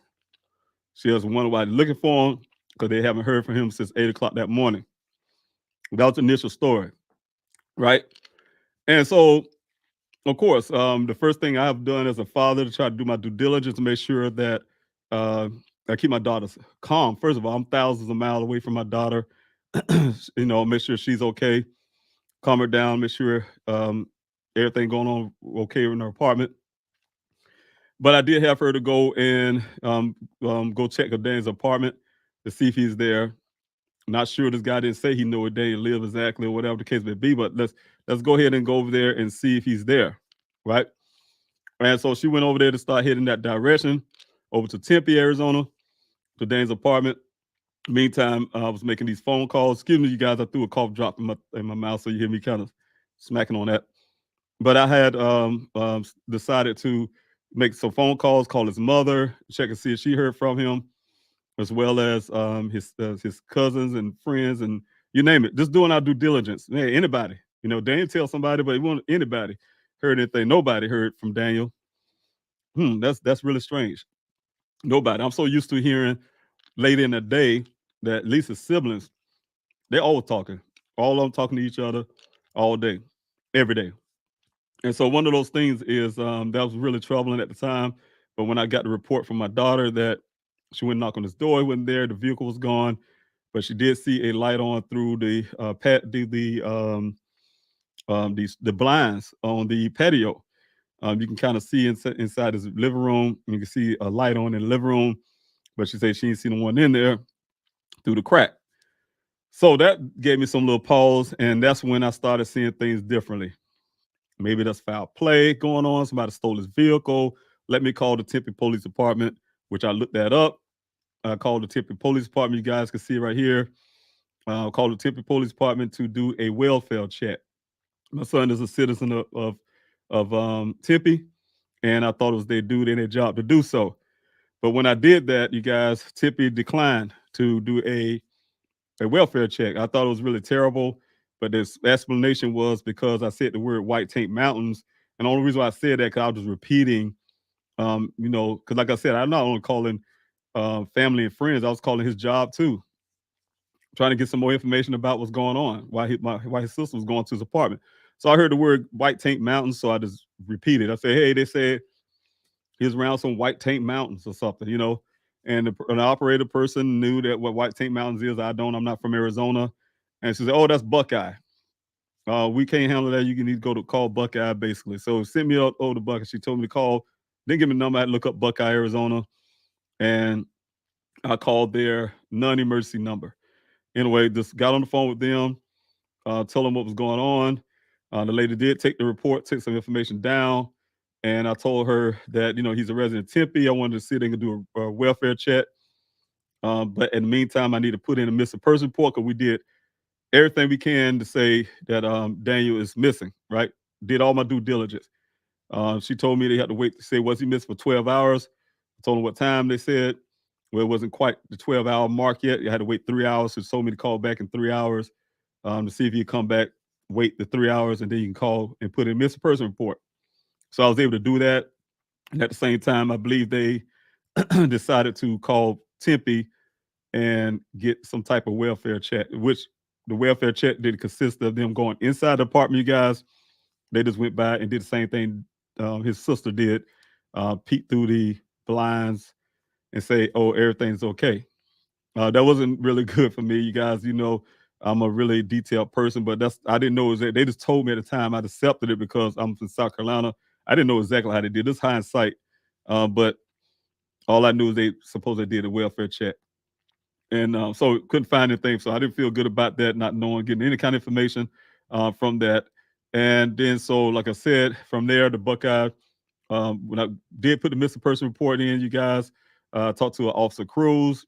She was wondering why they're looking for him because they haven't heard from him since 8 o'clock that morning. That was the initial story, right? And so, of course, the first thing I've done as a father to try to do my due diligence to make sure that I keep my daughter calm. First of all, I'm thousands of miles away from my daughter. Make sure she's okay, calm her down, make sure everything going on okay in her apartment. But I did have her to go and go check Daniel's apartment to see if he's there. Not sure this guy didn't say he knew where Daniel lived exactly or whatever the case may be, but let's go ahead and go over there and see if he's there, right? And so she went over there to start heading that direction, over to Tempe, Arizona, to Daniel's apartment. Meantime, I was making these phone calls. Excuse me, you guys, I threw a cough drop in my mouth, so you hear me kind of smacking on that. But I had decided to make some phone calls, call his mother, check and see if she heard from him, as well as his cousins and friends and you name it. Just doing our due diligence. Man, anybody, Daniel tell somebody, but he wanted anybody heard anything. Nobody heard from Daniel. That's really strange. Nobody. I'm so used to hearing later in the day that at least his siblings, they're always talking. All of them talking to each other all day, every day. And so one of those things is that was really troubling at the time. But when I got the report from my daughter that she went and knocked on his door, he wasn't there, the vehicle was gone, but she did see a light on through the blinds on the patio. You can kind of see inside his living room. You can see a light on in the living room, but she said she didn't see no one in there through the crack. So that gave me some little pause, and that's when I started seeing things differently. Maybe that's foul play going on. Somebody stole his vehicle. Let me call the Tempe Police Department, which I looked that up. I called the Tempe Police Department. You guys can see right here. I called the Tempe Police Department to do a welfare check. My son is a citizen of Tempe, and I thought it was their duty and their job to do so. But when I did that, you guys, Tempe declined to do a welfare check. I thought it was really terrible. But this explanation was because I said the word White Tank Mountains. And the only reason why I said that, because I was just repeating, because like I said, I'm not only calling family and friends, I was calling his job too, trying to get some more information about what's going on, why his sister was going to his apartment. So I heard the word White Tank Mountains, so I just repeated. I said, hey, they said he was around some White Tank Mountains or something, And an operator person knew that what White Tank Mountains is. I'm not from Arizona. And she said, oh, that's Buckeye. We can't handle that. You can need to go to call Buckeye, basically. So send me over to Buckeye. She told me to call. Didn't give me a number. I had to look up Buckeye, Arizona. And I called their non-emergency number. Anyway, just got on the phone with them, told them what was going on. The lady did take the report, took some information down. And I told her that, he's a resident of Tempe. I wanted to see if they could do a welfare check. But in the meantime, I need to put in a missing person report because we did everything we can to say that Daniel is missing, right? Did all my due diligence. She told me they had to wait to say, was he missing for 12 hours? I told them what time they said. Well, it wasn't quite the 12-hour mark yet. You had to wait 3 hours. So she told me to call back in 3 hours to see if he'd come back, wait the 3 hours, and then you can call and put in a missing person report. So I was able to do that. And at the same time, I believe they decided to call Tempe and get some type of welfare check, which the welfare check did consist of them going inside the apartment, you guys, They just went by and did the same thing his sister did, peek through the blinds and say, "Oh, everything's okay." That wasn't really good for me, you guys. You know, I'm a really detailed person, but I didn't know that they just told me at the time. I accepted it because I'm from South Carolina. I didn't know exactly how they did this hindsight, but all I knew is they suppose they did a welfare check, and so couldn't find anything. So I didn't feel good about that, not knowing, getting any kind of information from that. And then, so like I said, from there, the Buckeye, when I did put the missing person report in, you guys, talked to Officer Cruz.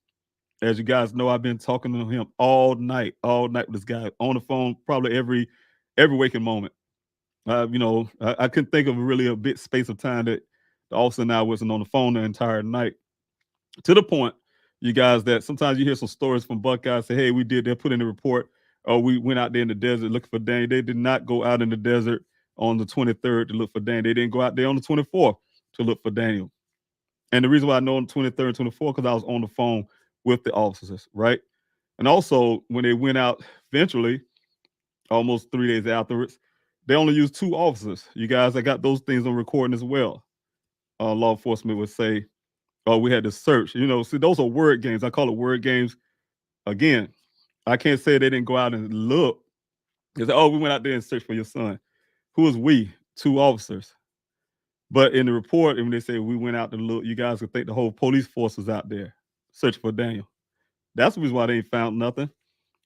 As you guys know, I've been talking to him all night with this guy on the phone, probably every waking moment. I couldn't think of really a bit space of time that the officer and I wasn't on the phone the entire night. To the point, you guys, that sometimes you hear some stories from Buckeye say, "Hey, we did that, put in the report, or we went out there in the desert looking for Daniel." They did not go out in the desert on the 23rd to look for Daniel. They didn't go out there on the 24th to look for Daniel. And the reason why I know on the 23rd and 24th, because I was on the phone with the officers, right? And also, when they went out eventually, almost 3 days afterwards, they only used 2 officers. You guys, I got those things on recording as well. Law enforcement would say, "Oh, we had to search." You know, see, those are word games. I call it word games. Again, I can't say they didn't go out and look. They say, "Oh, we went out there and searched for your son." Who is we? 2 officers. But in the report, when they say we went out to look, you guys would think the whole police force was out there searching for Daniel. That's the reason why they ain't found nothing.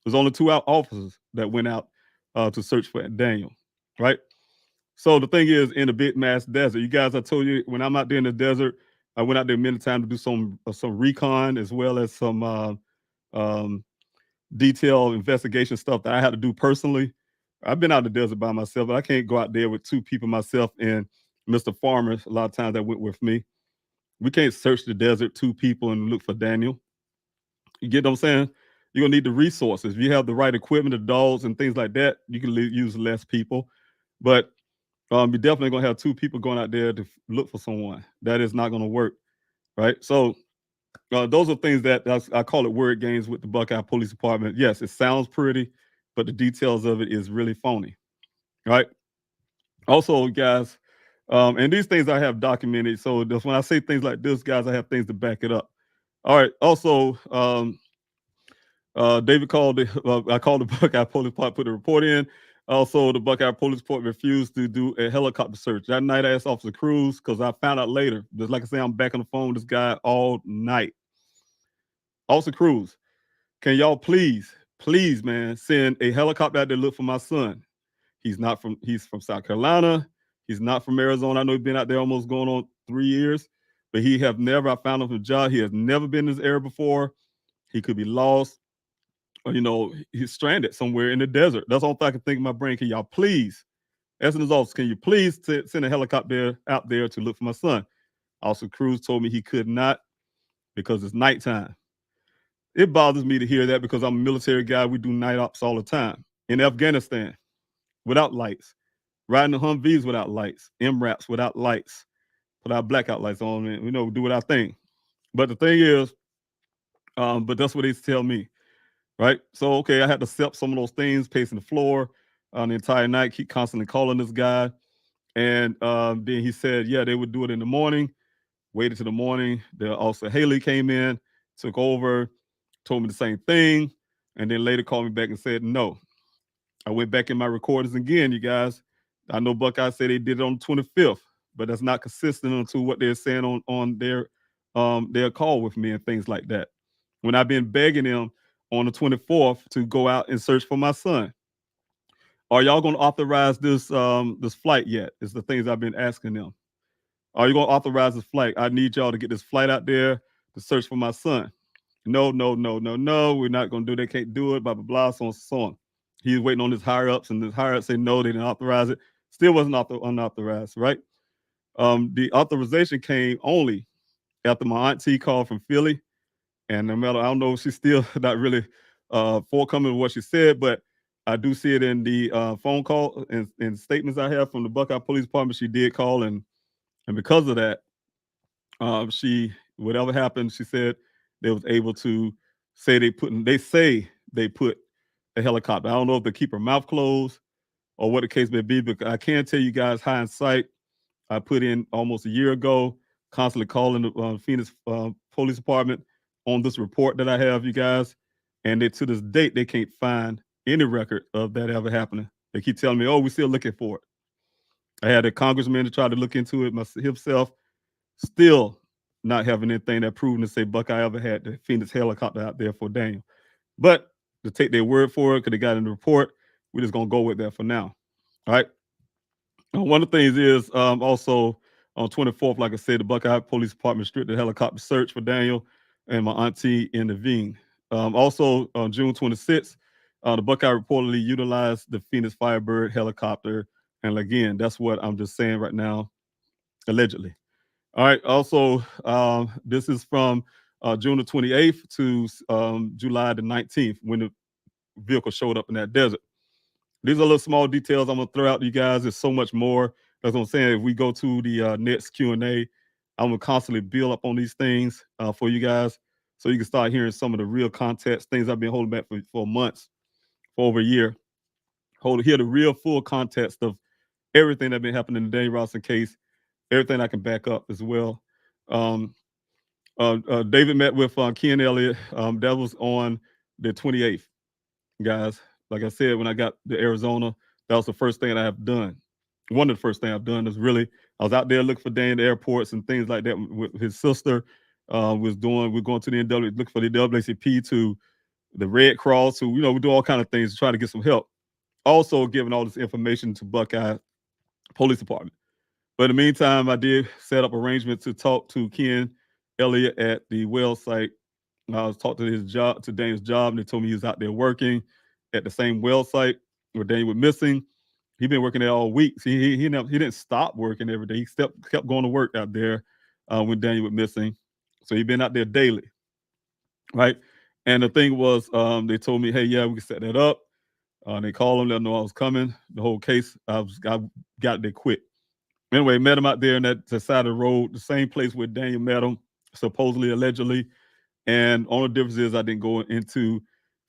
There's only 2 officers that went out to search for Daniel, right? So the thing is, in the big mass desert, you guys, I told you, when I'm out there in the desert, I went out there many times to do some recon, as well as some um, detailed investigation stuff that I had to do personally. I've been out in the desert by myself, but I can't go out there with 2 people, myself and Mr. Farmer. A lot of times that went with me. We can't search the desert, 2 people, and look for Daniel. You get what I'm saying? You're gonna need the resources. If you have the right equipment, the dogs and things like that, you can use less people. But you're definitely gonna have 2 people going out there to look for someone. That is not gonna work, right? So those are things that I call it word games with the Buckeye Police Department. Yes, it sounds pretty, but the details of it is really phony, right? Also, guys, and these things I have documented. So that's when I say things like this, guys, I have things to back it up. All right. Also, David called. I called the Buckeye Police Department, put a report in. Also, the Buckeye Police Department refused to do a helicopter search. That night, I asked Officer Cruz, because I found out later. Just like I say, I'm back on the phone with this guy all night. Officer Cruz, can y'all please, man, send a helicopter out there to look for my son? He's from South Carolina. He's not from Arizona. I know he's been out there almost going on 3 years, but I found him from a job. He has never been in this area before. He could be lost, or, he's stranded somewhere in the desert. That's all I can think in my brain. Can y'all please, as an officer, can you please send a helicopter out there to look for my son? Officer Cruz told me he could not, because it's nighttime. It bothers me to hear that, because I'm a military guy. We do night ops all the time. In Afghanistan, without lights, riding the Humvees without lights, MRAPs without lights, put our blackout lights on, and we do our thing. But the thing is, but that's what they tell me, right? So, okay, I had to accept some of those things, pacing the floor the entire night, keep constantly calling this guy. And then he said, yeah, they would do it in the morning. Waited till the morning. The Officer Haley came in, took over, told me the same thing, and then later called me back and said no. I went back in my recordings again, you guys. I know Buckeye said they did it on the 25th, but that's not consistent unto what they're saying on their call with me and things like that. When I've been begging them on the 24th to go out and search for my son. Are y'all going to authorize this flight yet? Is the things I've been asking them. Are you going to authorize this flight? I need y'all to get this flight out there to search for my son. No. We're not going to do that. Can't do it. Blah, blah, blah, so on, so on. He's waiting on his higher ups, and his higher ups say no, they didn't authorize it. Still wasn't unauthorized, right? The authorization came only after my auntie called from Philly. And no matter, I don't know if she's still not really forthcoming with what she said, but I do see it in the phone call and statements I have from the Buckeye Police Department. She did call, and because of that, whatever happened, she said they was able to say they put a helicopter. I don't know if they keep her mouth closed or what the case may be. But I can tell you guys, hindsight, I put in almost a year ago, constantly calling the Phoenix Police Department on this report that I have, you guys. And to this date, they can't find any record of that ever happening. They keep telling me, oh, we're still looking for it. I had a congressman to try to look into it himself, still not having anything that proven to say Buckeye ever had the Phoenix helicopter out there for Daniel. But to take their word for it, because they got in the report, we're just going to go with that for now. All right. One of the things is also on 24th, like I said, the Buckeye Police Department restricted helicopter search for Daniel and my auntie intervened. Also on June 26th, the Buckeye reportedly utilized the Phoenix Firebird helicopter. And again, that's what I'm just saying right now, allegedly. All right. Also, this is from June the 28th to July the 19th when the vehicle showed up in that desert. These are little small details I'm going to throw out to you guys. There's so much more. That's what I'm saying. If we go to the next Q&A, I'm going to constantly build up on these things for you guys so you can start hearing some of the real context, things I've been holding back for months, for over a year. Hear the real full context of everything that's been happening in the Daniel Robinson case, everything I can back up as well. David met with Ken Elliott. That was on the 28th, guys. Like I said, when I got to Arizona, that was the first thing that I have done. One of the first things I've done is really, I was out there looking for Dan at the airports and things like that. With his sister we're going to the NW, looking for the NAACP, to the Red Cross, who, we do all kind of things to try to get some help. Also giving all this information to Buckeye Police Department. But in the meantime, I did set up arrangements to talk to Ken Elliott at the well site. I was talking to Daniel's job, and they told me he was out there working at the same well site where Daniel was missing. He'd been working there all week. See, he didn't stop working every day. He kept going to work out there when Daniel was missing. So he'd been out there daily, right? And the thing was, they told me, hey, yeah, we can set that up. They called him, let him know I was coming. The whole case, I got there quick. Anyway, met him out there in that side of the road, the same place where Daniel met him, supposedly, allegedly. And only difference is I didn't go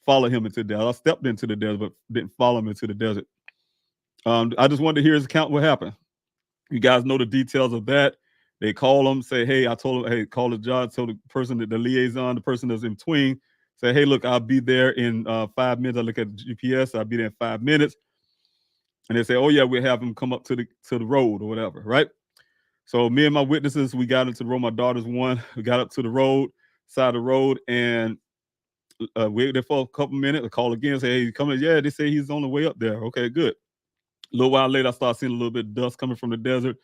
follow him into the desert. I stepped into the desert, but didn't follow him into the desert. I just wanted to hear his account what happened. You guys know the details of that. They call him, say, hey, I told him, hey, call the judge, tell the person, the liaison, the person that's in between, say, hey, look, I'll be there in 5 minutes. I look at the GPS, I'll be there in 5 minutes. And they say, oh, yeah, we'll have him come up to the road or whatever, right? So me and my witnesses, we got into the road. My daughter's one. We got up to the road, side of the road, and waited there for a couple minutes. I call again, say, hey, he's coming. Yeah, they say he's on the way up there. Okay, good. A little while later, I started seeing a little bit of dust coming from the desert.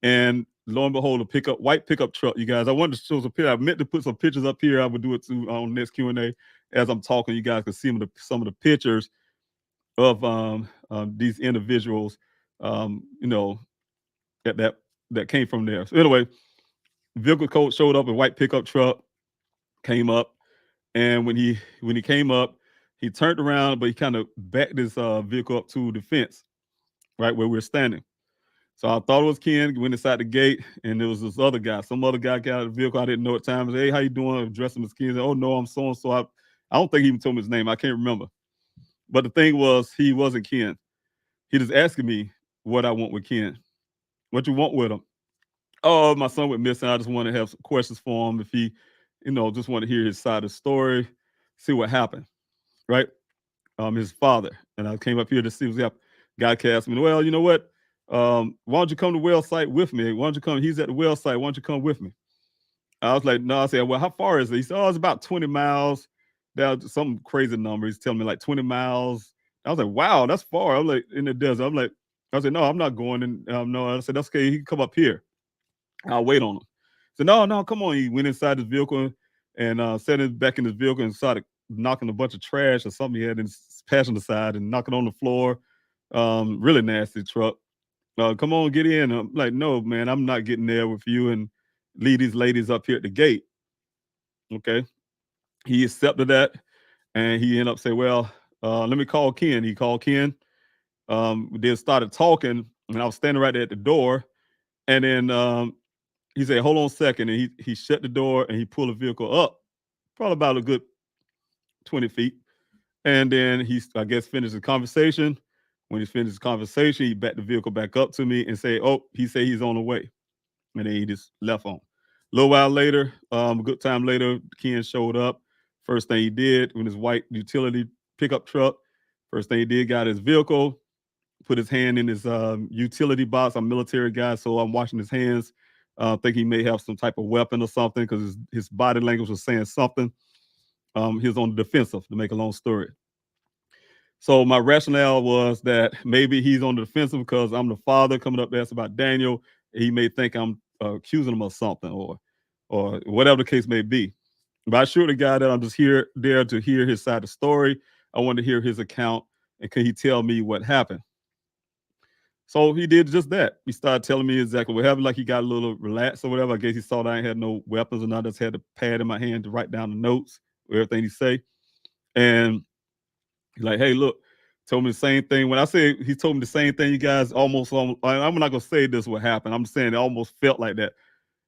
And lo and behold, white pickup truck, you guys. I wanted to show some pictures. I meant to put some pictures up here. I would do it too on next Q&A. As I'm talking, you guys can see some of the pictures of these individuals, that came from there. So anyway, vehicle coach showed up, a white pickup truck came up, and when he came up, he turned around, but he kind of backed his vehicle up to the fence, right where we're standing. So I thought it was Ken. Went inside the gate, and there was this other guy. Some other guy got out of the vehicle. I didn't know at times. Hey, how you doing? I dressed him as Ken. Said, oh no, I'm so and so. I don't think he even told me his name. I can't remember. But the thing was, he wasn't Ken. He just asking me what I want with Ken. What you want with him? Oh, my son went missing. I just want to have some questions for him. If he, just want to hear his side of the story, see what happened, right? His father. And I came up here to see what's happening. Guy asked me, well, you know what? Why don't you come to the well site with me? Why don't you come? He's at the well site. Why don't you come with me? I was like, no. I said, well, how far is it? He said, oh, it's about 20 miles. That's some crazy number. He's telling me like 20 miles. I was like, wow, that's far. I'm like, in the desert. I said, no, I'm not going. And no, I said, that's okay. He can come up here. I'll wait on him. So no, come on. He went inside his vehicle and set it back in his vehicle and started knocking a bunch of trash or something he had in his passenger side and knocking on the floor. Really nasty truck. Come on, get in. I'm like, no, man, I'm not getting there with you and leave these ladies up here at the gate. Okay. He accepted that, and he ended up saying, well, let me call Ken. He called Ken. They started talking, and I was standing right there at the door. And then he said, hold on a second. And he shut the door, and he pulled the vehicle up, probably about a good 20 feet. And then he, I guess, finished the conversation. When he finished the conversation, he backed the vehicle back up to me and said, "Oh, he said he's on the way," and then he just left on. A little while later, a good time later, Ken showed up. First thing he did when his white utility pickup truck. First thing he did, got his vehicle, put his hand in his utility box. I'm a military guy, so I'm watching his hands. Think he may have some type of weapon or something because his body language was saying something. He was on the defensive, to make a long story. So my rationale was that maybe he's on the defensive because I'm the father coming up to ask about Daniel. He may think I'm accusing him of something or whatever the case may be. But I assured the guy that I'm just there to hear his side of the story. I wanted to hear his account, and can he tell me what happened? So he did just that. He started telling me exactly what happened, like he got a little relaxed or whatever. I guess he saw that I ain't had no weapons and I just had a pad in my hand to write down the notes, everything he say. And he's like, hey, look, told me the same thing. When I say he told me the same thing, you guys I'm not gonna say this what happened. I'm saying it almost felt like that.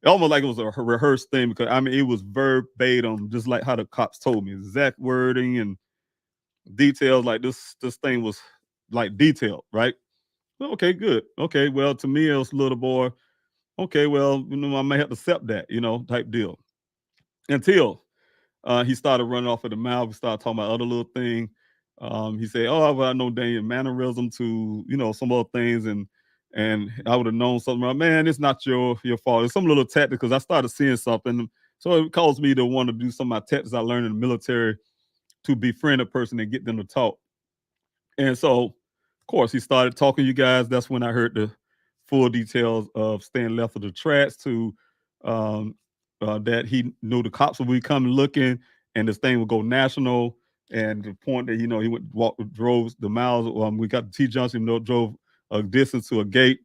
Almost like it was a rehearsed thing because I mean it was verbatim, just like how the cops told me, exact wording and details. Like this thing was like detailed, right? Well, okay, good. Okay, well, to me as a little boy, okay, well, I may have to accept that, type deal. Until he started running off at the mouth. We started talking about other little thing. He said, "Oh, well, I know Daniel mannerism to some other things, and I would have known something. Like, man, it's not your fault. It's some little tactic because I started seeing something, so it caused me to want to do some of my tactics I learned in the military to befriend a person and get them to talk. And so, of course, he started talking to you guys. That's when I heard the full details of staying left of the tracks to um, that he knew the cops would be coming looking and this thing would go national. And the point that, he drove the miles. We got to T Junction, drove a distance to a gate,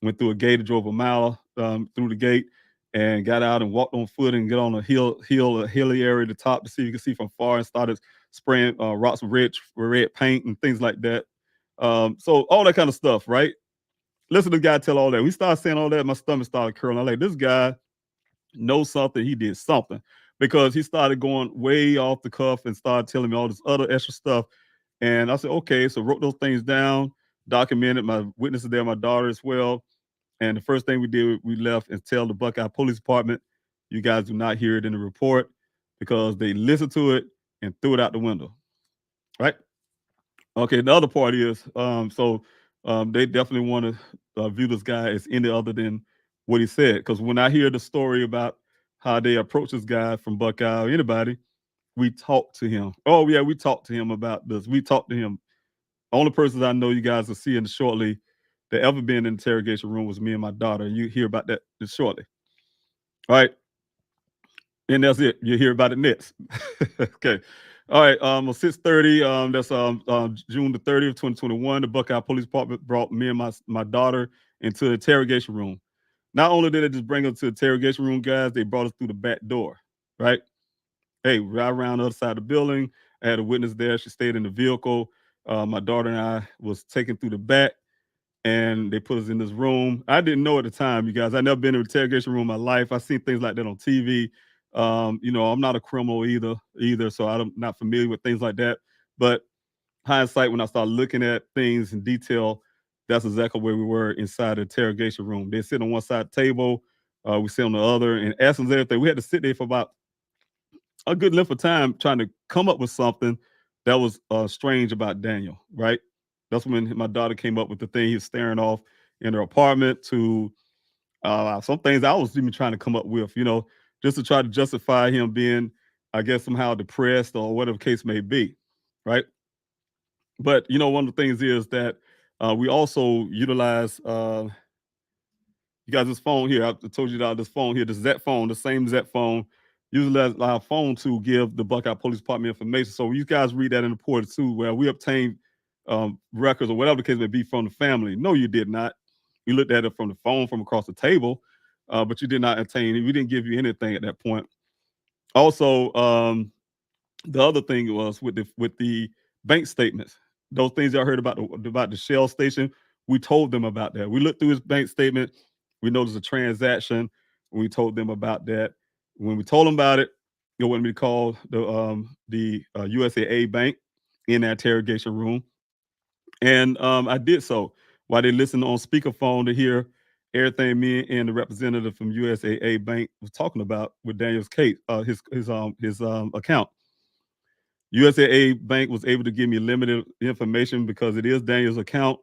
went through a gate and drove a mile through the gate and got out and walked on foot and get on a hilly area at the top to see you can see from far and started spraying rocks with red paint and things like that. So all that kind of stuff, right? Listen to the guy tell all that. We started saying all that, my stomach started curling. I'm like, this guy knows something. He did something because he started going way off the cuff and started telling me all this other extra stuff. And I said, okay, so wrote those things down, documented. My witnesses there, my daughter as well. And the first thing we did, we left and tell the Buckeye Police Department, you guys do not hear it in the report because they listened to it and threw it out the window. Right? Okay, the other part is, they definitely want to view this guy as any other than what he said. Because when I hear the story about how they approach this guy from Buckeye or anybody, we talked to him. Oh, yeah, we talked to him about this. We talked to him. Only persons I know you guys are seeing shortly that ever been in the interrogation room was me and my daughter. You hear about that shortly. All right. And that's it. You hear about it next. Okay. All right. 6:30. That's June the 30th, 2021. The Buckeye Police Department brought me and my daughter into the interrogation room. Not only did they just bring us to the interrogation room, guys, they brought us through the back door. Right. Hey, right around the other side of the building. I had a witness there. She stayed in the vehicle. My daughter and I was taken through the back. And they put us in this room. I didn't know at the time, you guys. I never been in an interrogation room in my life. I seen things like that on TV. I'm not a criminal either, so I'm not familiar with things like that. But hindsight, when I started looking at things in detail, that's exactly where we were inside the interrogation room. They sit on one side of the table, we sit on the other, and essence everything. We had to sit there for about a good length of time trying to come up with something that was strange about Daniel, right? That's when my daughter came up with the thing he was staring off in her apartment to some things I was even trying to come up with, just to try to justify him being, I guess, somehow depressed or whatever the case may be, right? But, one of the things is that we also utilize, you guys, this phone here, I told you about this phone here, this Z phone, the same Z phone, utilize our phone to give the Buckeye Police Department information. So you guys read that in the report too, where we obtained records or whatever the case may be from the family. No, you did not. We looked at it from the phone from across the table, but you did not obtain it. We didn't give you anything at that point. Also, the other thing was with the bank statements. Those things I heard about the Shell station. We told them about that. We looked through his bank statement. We noticed a transaction. We told them about that. When we told them about it, it wouldn't be called the USAA Bank in that interrogation room. And I did so while they listened on speakerphone to hear everything me and the representative from USAA Bank was talking about with Daniel's case, his account. USAA Bank was able to give me limited information because it is Daniel's account,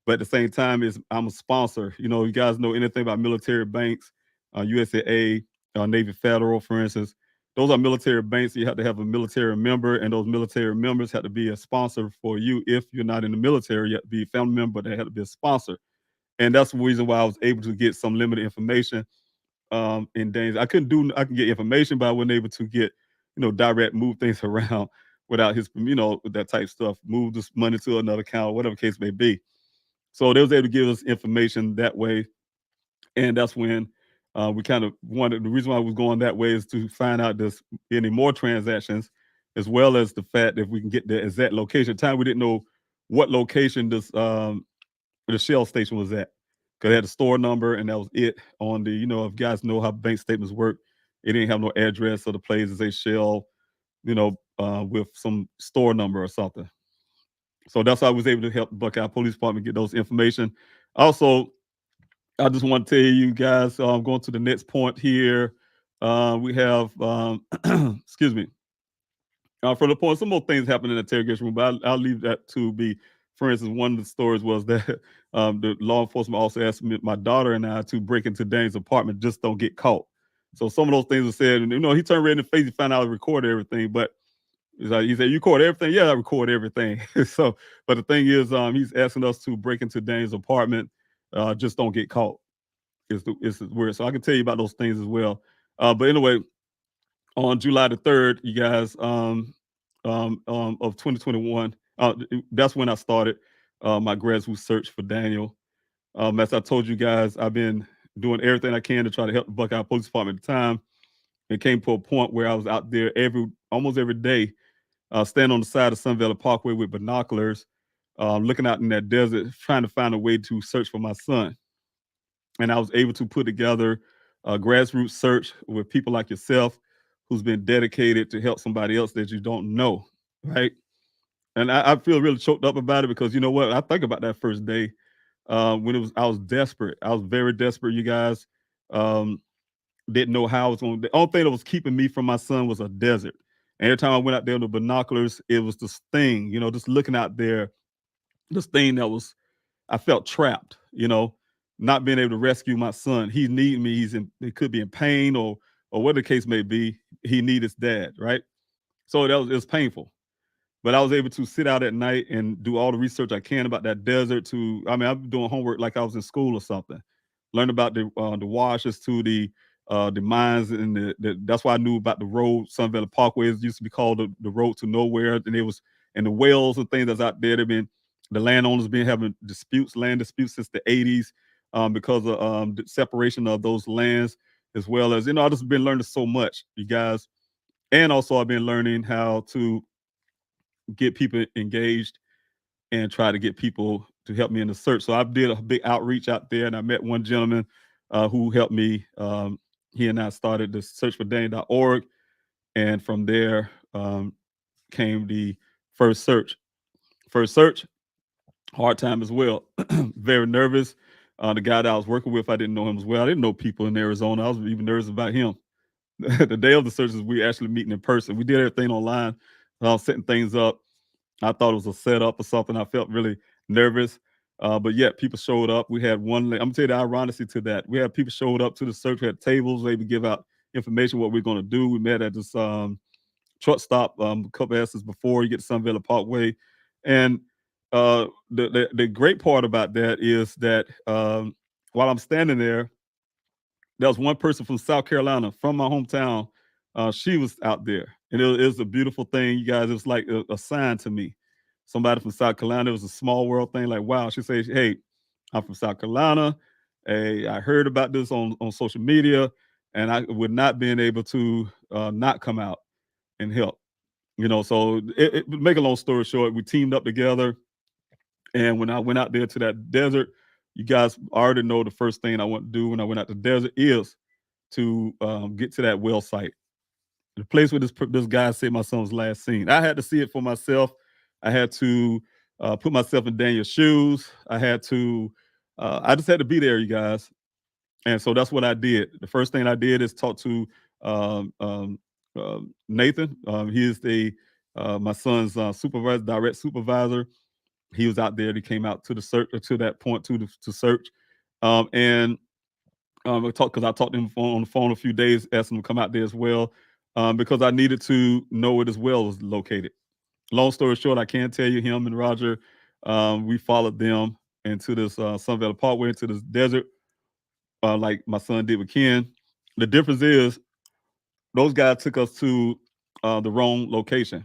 but at the same time, I'm a sponsor. You know, you guys know anything about military banks, USAA, Navy Federal, for instance. Those are military banks. You have to have a military member, and those military members have to be a sponsor for you. If you're not in the military, you have to be a family member, but they have to be a sponsor. And that's the reason why I was able to get some limited information in Daniels. I can get information, but I wasn't able to get, direct move things around without his, with that type stuff, move this money to another account, whatever case may be. So they was able to give us information that way. And that's when we kind of wanted, the reason why I was going that way is to find out there's any more transactions, as well as the fact if we can get the exact location. At the time we didn't know what location the Shell station was at, because it had a store number and that was it. On the, if you guys know how bank statements work, it didn't have no address of the place. It say Shell, with some store number or something. So that's how I was able to help the Buckeye Police Department get those information. Also, I just want to tell you guys, going to the next point here. We have, excuse me, for the point, some more things happened in the interrogation room, but I'll leave that to be. For instance, one of the stories was that the law enforcement also asked my daughter and I to break into Dane's apartment, just don't get caught. So some of those things were said, and he turned red in the face. He found out I recorded everything, but he said, "You record everything?" Yeah, I record everything. So, but the thing is, he's asking us to break into Dane's apartment, just don't get caught. It's weird. So I can tell you about those things as well. But anyway, on July the 3rd, you guys, of 2021, that's when I started my grassroots search for Daniel. As I told you guys, I've been doing everything I can to try to help the Buckeye Police Department at the time. It came to a point where I was out there almost every day, standing on the side of Sun Valley Parkway with binoculars, looking out in that desert, trying to find a way to search for my son. And I was able to put together a grassroots search with people like yourself, who's been dedicated to help somebody else that you don't know, right? And I feel really choked up about it because you know what? I think about that first day when I was desperate. I was very desperate. You guys didn't know how I was going. The only thing that was keeping me from my son was a desert. And every time I went out there with the binoculars, it was this thing, just looking out there, this thing that was, I felt trapped, not being able to rescue my son. He needed me. He could be in pain or whatever the case may be. He needed his dad, right? So it was painful. But I was able to sit out at night and do all the research I can about that desert. I'm doing homework like I was in school or something. Learn about the washes to the mines, and that's why I knew about the road. Sun Valley Parkway used to be called the road to nowhere, and the wells and things that's out there. The landowners been having land disputes since the 80s because of the separation of those lands, as well as I just been learning so much, you guys, and also I've been learning how to get people engaged and try to get people to help me in the search. So I did a big outreach out there, and I met one gentleman who helped me. He and I started the searchfordane.org, and from there came the first search. Hard time as well. Very nervous. The guy that I was working with, I didn't know him as well. I didn't know people in Arizona. I was even nervous about him. The day of the searches, we actually meeting in person. We did everything online, setting things up. I thought it was a setup or something. I felt really nervous. But yet people showed up. We had one, I'm gonna tell you the ironicity to that. We had people showed up to the search, we had tables, they would give out information, what we're gonna do. We met at this truck stop a couple hours before you get to Sun Valley Parkway. And the great part about that is that while I'm standing there was one person from South Carolina, from my hometown. She was out there, and it was a beautiful thing, you guys. It was like a sign to me. Somebody from South Carolina. It was a small world thing. Like, wow. She says, "Hey, I'm from South Carolina. Hey, I heard about this on social media, and I would not been able to not come out and help." So make a long story short, we teamed up together, and when I went out there to that desert, you guys already know the first thing I want to do when I went out to the desert is to get to that well site, the place where this guy said my son was last seen. I had to see it for myself. I had to put myself in Daniel's shoes. I just had to be there, you guys. And so that's what I did. The first thing I did is talk to Nathan. He is my son's direct supervisor. He was out there. He came out to the search to that point to search, and I talked to him on the phone a few days, asked him to come out there as well, because I needed to know where this well was located. Long story short, I can tell you, him and Roger, we followed them into this Sunvale Parkway, into this desert, like my son did with Ken. The difference is those guys took us to the wrong location.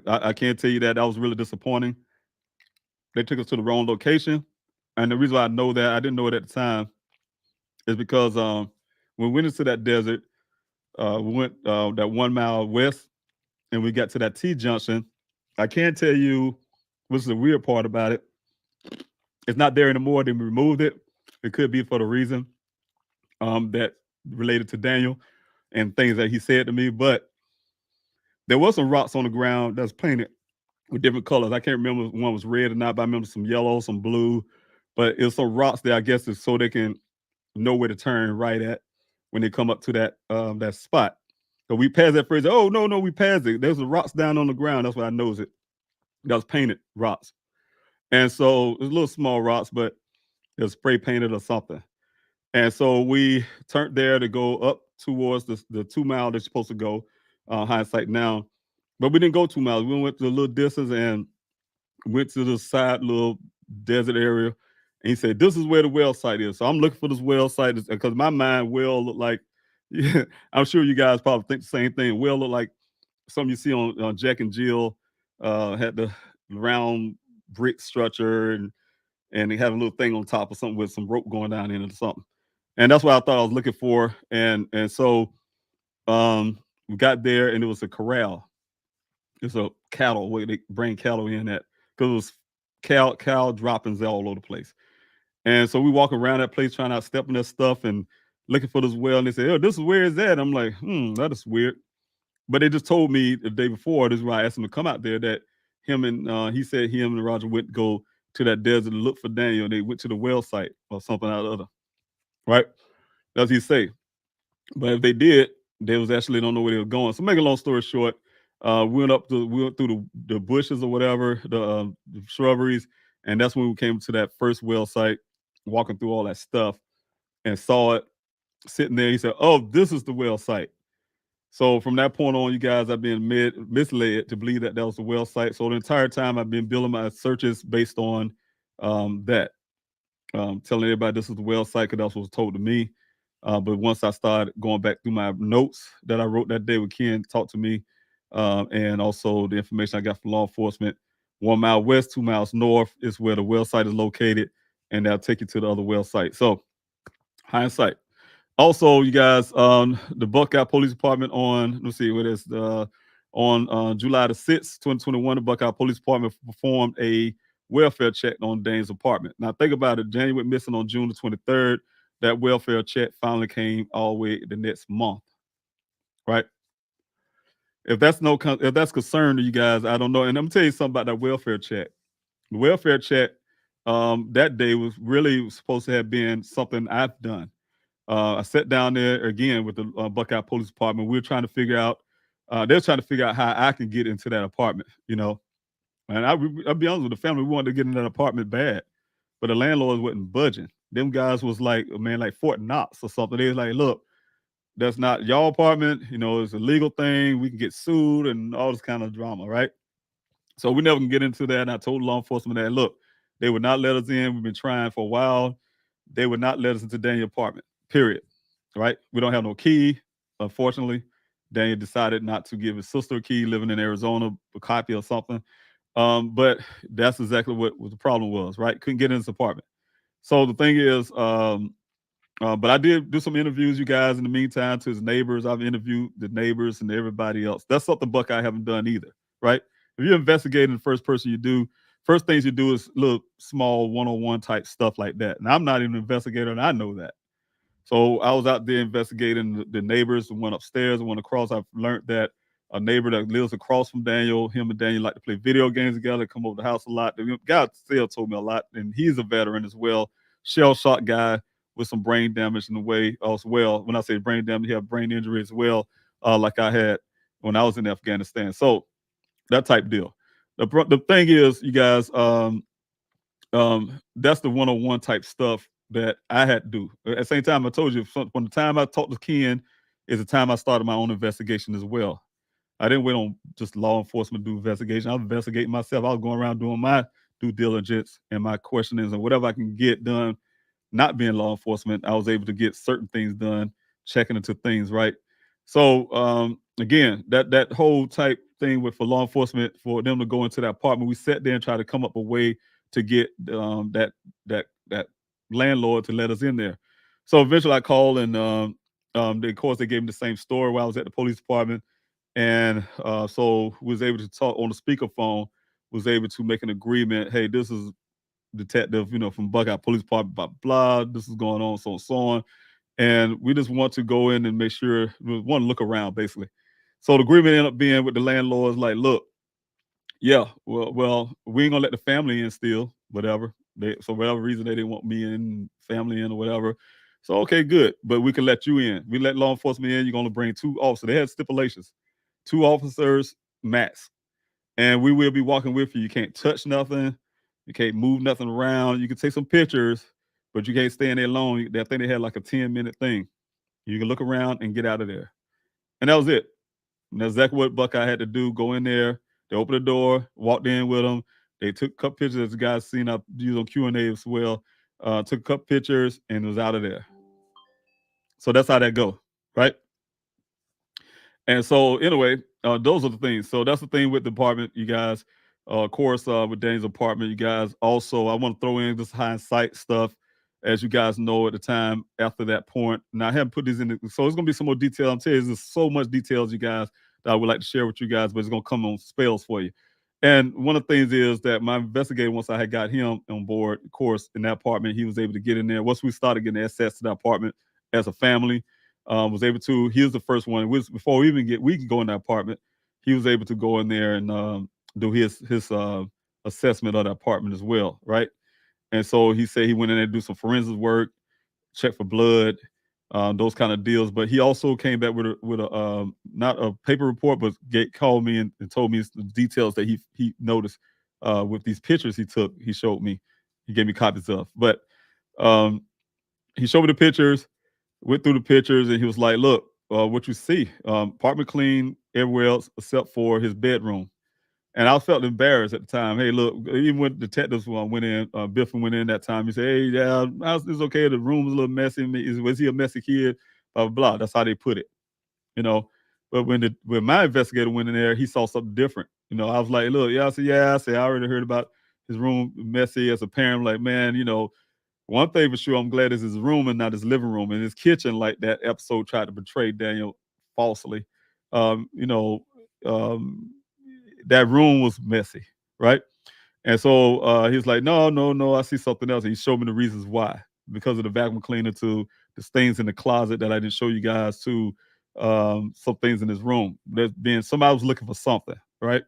I can't tell you that. That was really disappointing. They took us to the wrong location. And the reason why I know that, I didn't know it at the time, is because when we went into that desert, we went that 1 mile west, and we got to that T-junction. I can't tell you what's the weird part about it. It's not there anymore. They removed it. It could be for the reason that related to Daniel and things that he said to me. But there was some rocks on the ground that's painted with different colors. I can't remember if one was red or not, but I remember some yellow, some blue. But it's some rocks there, I guess, is so they can know where to turn right at when they come up to that spot. So we passed that phrase. Oh, no, we passed it. There's the rocks down on the ground. That's what I knows it. That was painted rocks. And so it was little small rocks, but it was spray painted or something. And so we turned there to go up towards the 2 mile that's supposed to go, hindsight now. But we didn't go 2 miles. We went to a little distance and went to the side little desert area. And he said, this is where the well site is. So I'm looking for this well site because my mind well looked like, yeah, I'm sure you guys probably think the same thing. Well looked like something you see on Jack and Jill, had the round brick structure and they had a little thing on top of something with some rope going down in it or something. And that's what I thought I was looking for. And so we got there and it was a corral. It's a cattle where they bring cattle in at, because it was cow droppings all over the place. And so we walk around that place trying to step in that stuff and looking for this well. And they say, oh, this is where is that? I'm like, that is weird. But they just told me the day before, this is why I asked him to come out there, that he said him and Roger went to go to that desert to look for Daniel. They went to the well site or something or other. Right? That's what he say. But if they did, they was actually don't know where they were going. So make a long story short, we went through the bushes or whatever, the shrubberies, and that's when we came to that first well site, walking through all that stuff, and saw it sitting there. He said, oh, this is the well site. So from that point on, you guys, I've been misled to believe that was the well site. So the entire time I've been building my searches based on that. Telling everybody this is the well site, because that's what was told to me. But once I started going back through my notes that I wrote that day with Ken, talked to me, and also the information I got from law enforcement, 1 mile west, 2 miles north is where the well site is located, and they'll take you to the other well site. So hindsight. Also, you guys, the Buckeye Police Department on July the 6th, 2021, the Buckeye Police Department performed a welfare check on Dane's apartment. Now, think about it. Dane went missing on June the 23rd. That welfare check finally came all the way the next month, right? If that's concern to you guys, I don't know. And I'm telling you something about that welfare check. The welfare check that day was really supposed to have been something I've done. I sat down there again with the Buckeye Police Department. We were trying to figure out, they're trying to figure out how I can get into that apartment, And I'll be honest with the family, we wanted to get in that apartment bad, but the landlords wasn't budging. Them guys was like, like Fort Knox or something. They was like, look, that's not your apartment. It's a legal thing. We can get sued and all this kind of drama, right? So we never can get into that. And I told law enforcement that, look, they would not let us in. We've been trying for a while. They would not let us into Daniel's apartment, period, right? We don't have no key, unfortunately. Daniel decided not to give his sister a key, living in Arizona, a copy or something. But that's exactly what the problem was, right? Couldn't get in his apartment. So the thing is, but I did do some interviews, you guys, in the meantime, to his neighbors. I've interviewed the neighbors and everybody else. That's something Buckeye haven't done either, right? If you're investigating the first things you do is little small one-on-one type stuff like that. And I'm not even an investigator, and I know that. So I was out there investigating the neighbors, and went upstairs and went across. I've learned that a neighbor that lives across from Daniel. Him and Daniel like to play video games together, come over the house a lot. The guy still told me a lot, and he's a veteran as well. Shell shock guy with some brain damage in the way as well. When I say brain damage, he had brain injury as well, like I had when I was in Afghanistan. So that type deal. The thing is, you guys, that's the one-on-one type stuff that I had to do. At the same time, I told you, from the time I talked to Ken is the time I started my own investigation as well. I didn't wait on just law enforcement to do investigation. I was investigating myself. I was going around doing my due diligence and my questionings and whatever I can get done. Not being law enforcement, I was able to get certain things done, checking into things, right? So again, that whole type thing with for law enforcement, for them to go into that apartment, we sat there and tried to come up a way to get that landlord to let us in there. So eventually I called and of course they gave me the same story while I was at the police department. And so was able to talk on the speakerphone, was able to make an agreement. Hey, this is detective, from Buckeye Police Department, blah, blah, this is going on, so and so on. And we just want to go in and make sure, we want to look around, basically. So the agreement ended up being with the landlords, like, look, yeah, well, we ain't gonna let the family in still, whatever. For whatever reason, they didn't want me in, family in, or whatever. So, okay, good, but we can let you in. We let law enforcement in, you're gonna bring 2 officers. They had stipulations, 2 officers max. And we will be walking with you. You can't touch nothing. You can't move nothing around. You can take some pictures, but you can't stay in there long. I think they had like a 10-minute thing. You can look around and get out of there. And that was it. And that's exactly what Buckeye had to do. Go in there. They opened the door, walked in with them. They took a couple pictures, as the guys seen I used on Q&A as well. Took a couple pictures and was out of there. So that's how that go, right? And so anyway, those are the things. So that's the thing with the department, you guys. Of course, with Dane's apartment, you guys. Also, I want to throw in this hindsight stuff, as you guys know at the time after that point. Now I haven't put these in, so it's gonna be some more detail. I'm telling you, there's so much details, you guys, that I would like to share with you guys, but it's gonna come on spells for you. And one of the things is that my investigator, once I had got him on board, of course, in that apartment, he was able to get in there. Once we started getting access to that apartment as a family, was able to. He was the first one. Before we could go in that apartment. He was able to go in there and do his assessment of the apartment as well, right? And so he said he went in there to do some forensic work, check for blood, those kind of deals. But he also came back with a not a paper report, but called me and told me the details that he noticed with these pictures he took. He showed me. He gave me copies of. But he showed me the pictures. Went through the pictures and he was like, look, what you see, apartment clean everywhere else except for his bedroom. And I felt embarrassed at the time. Hey, look, even when detectives went in, Biffin went in that time, he said, hey, yeah, it's okay. The room was a little messy. Was he a messy kid? Blah, blah, blah. That's how they put it, you know. But when my investigator went in there, he saw something different. I was like, look, yeah, I said, I already heard about his room messy as a parent. Like, man, one thing for sure, I'm glad is his room and not his living room and his kitchen, like that episode tried to portray Daniel falsely. Um, you know, um, that room was messy, right? And so he was like, no, I see something else. And he showed me the reasons why, because of the vacuum cleaner, to the stains in the closet that I didn't show you guys, to some things in his room. There's being somebody was looking for something, right?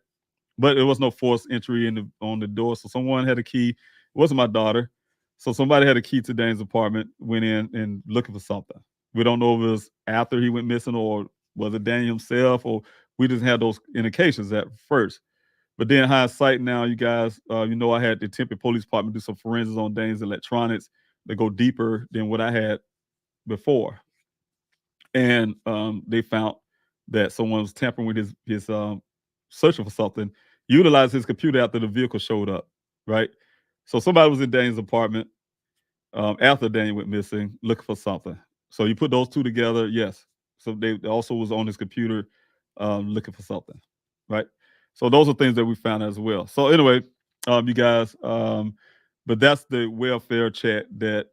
But there was no forced entry on the door. So someone had a key. It wasn't my daughter. So somebody had a key to Dane's apartment, went in and looking for something. We don't know if it was after he went missing or was it Daniel himself, or we just had those indications at first. But then hindsight now, you guys, I had the Tempe Police Department do some forensics on Dane's electronics that go deeper than what I had before. And they found that someone was tampering with his searching for something, utilized his computer after the vehicle showed up, right? So somebody was in Dane's apartment after Daniel went missing, looking for something. So you put those two together, yes. So they also was on his computer looking for something, right? So those are things that we found as well. So anyway, you guys, but that's the welfare chat that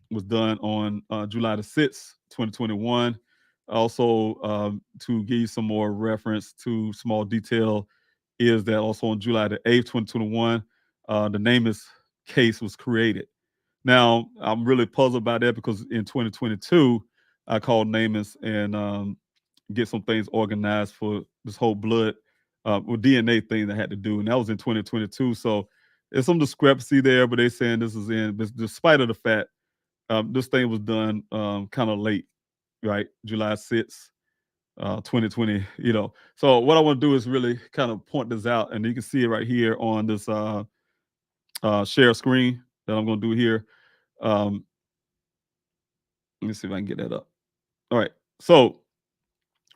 was done on July the 6th, 2021. Also, to give you some more reference to small detail, is that also on July the 8th, 2021, the Namus case was created. Now, I'm really puzzled by that because in 2022, I called Namus and get some things organized for this whole blood or DNA thing that I had to do, and that was in 2022. So there's some discrepancy there, but they're saying this is in, but despite of the fact this thing was done kind of late, right? July 6th, 2020, So what I want to do is really kind of point this out, and you can see it right here on this share screen that I'm going to do here. Let me see if I can get that up. All right. So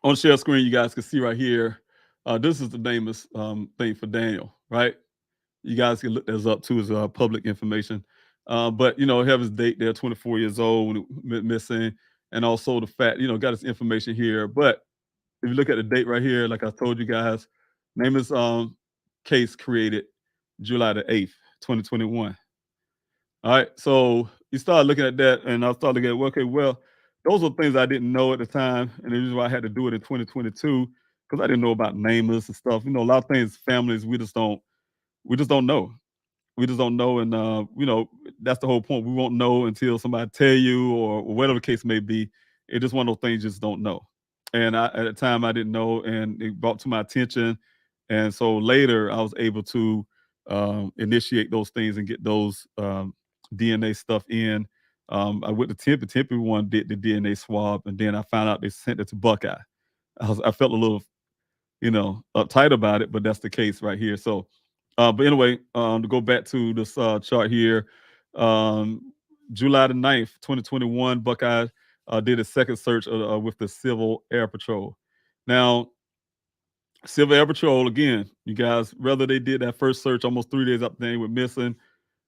on the share screen, you guys can see right here, this is the nameless thing for Daniel, right? You guys can look this up too as public information. But, have his date there, 24 years old, when he went missing, and also the fact, got his information here. But if you look at the date right here, like I told you guys, nameless case created July the 8th, 2021. All right, so you start looking at that, and I started looking at, okay, well, those are things I didn't know at the time, and the reason why I had to do it in 2022, because I didn't know about nameless and stuff. A lot of things, families, we just don't know. We just don't know, and that's the whole point. We won't know until somebody tell you, or whatever the case may be. It's just one of those things you just don't know. And at the time, I didn't know, and it brought to my attention, and so later I was able to initiate those things and get those DNA stuff in. I went to Tempe. Tempe one did the DNA swab, and then I found out they sent it to Buckeye. I felt a little, uptight about it, but that's the case right here. So, but anyway, to go back to this chart here, July the 9th, 2021, Buckeye did a second search with the Civil Air Patrol. Now, Civil Air Patrol, again, you guys, whether they did that first search almost 3 days after they were missing,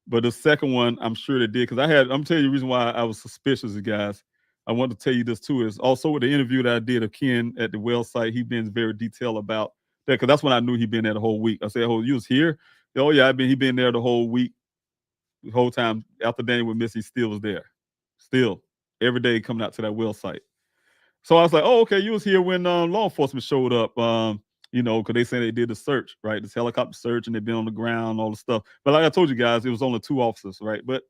but the second one, I'm sure they did, because I'm telling you the reason why I was suspicious, you guys. I want to tell you this too, is also with the interview that I did of Ken at the well site, he been very detailed about that, because that's when I knew he'd been there the whole week. I said, oh, you was here? Oh, yeah, he been there the whole week, the whole time. After Daniel was missing, he still was there. Still, every day coming out to that well site. So I was like, oh, okay, you was here when law enforcement showed up, because they said they did the search, right? This helicopter search, and they've been on the ground, all the stuff. But like I told you guys, it was only 2 officers, right? But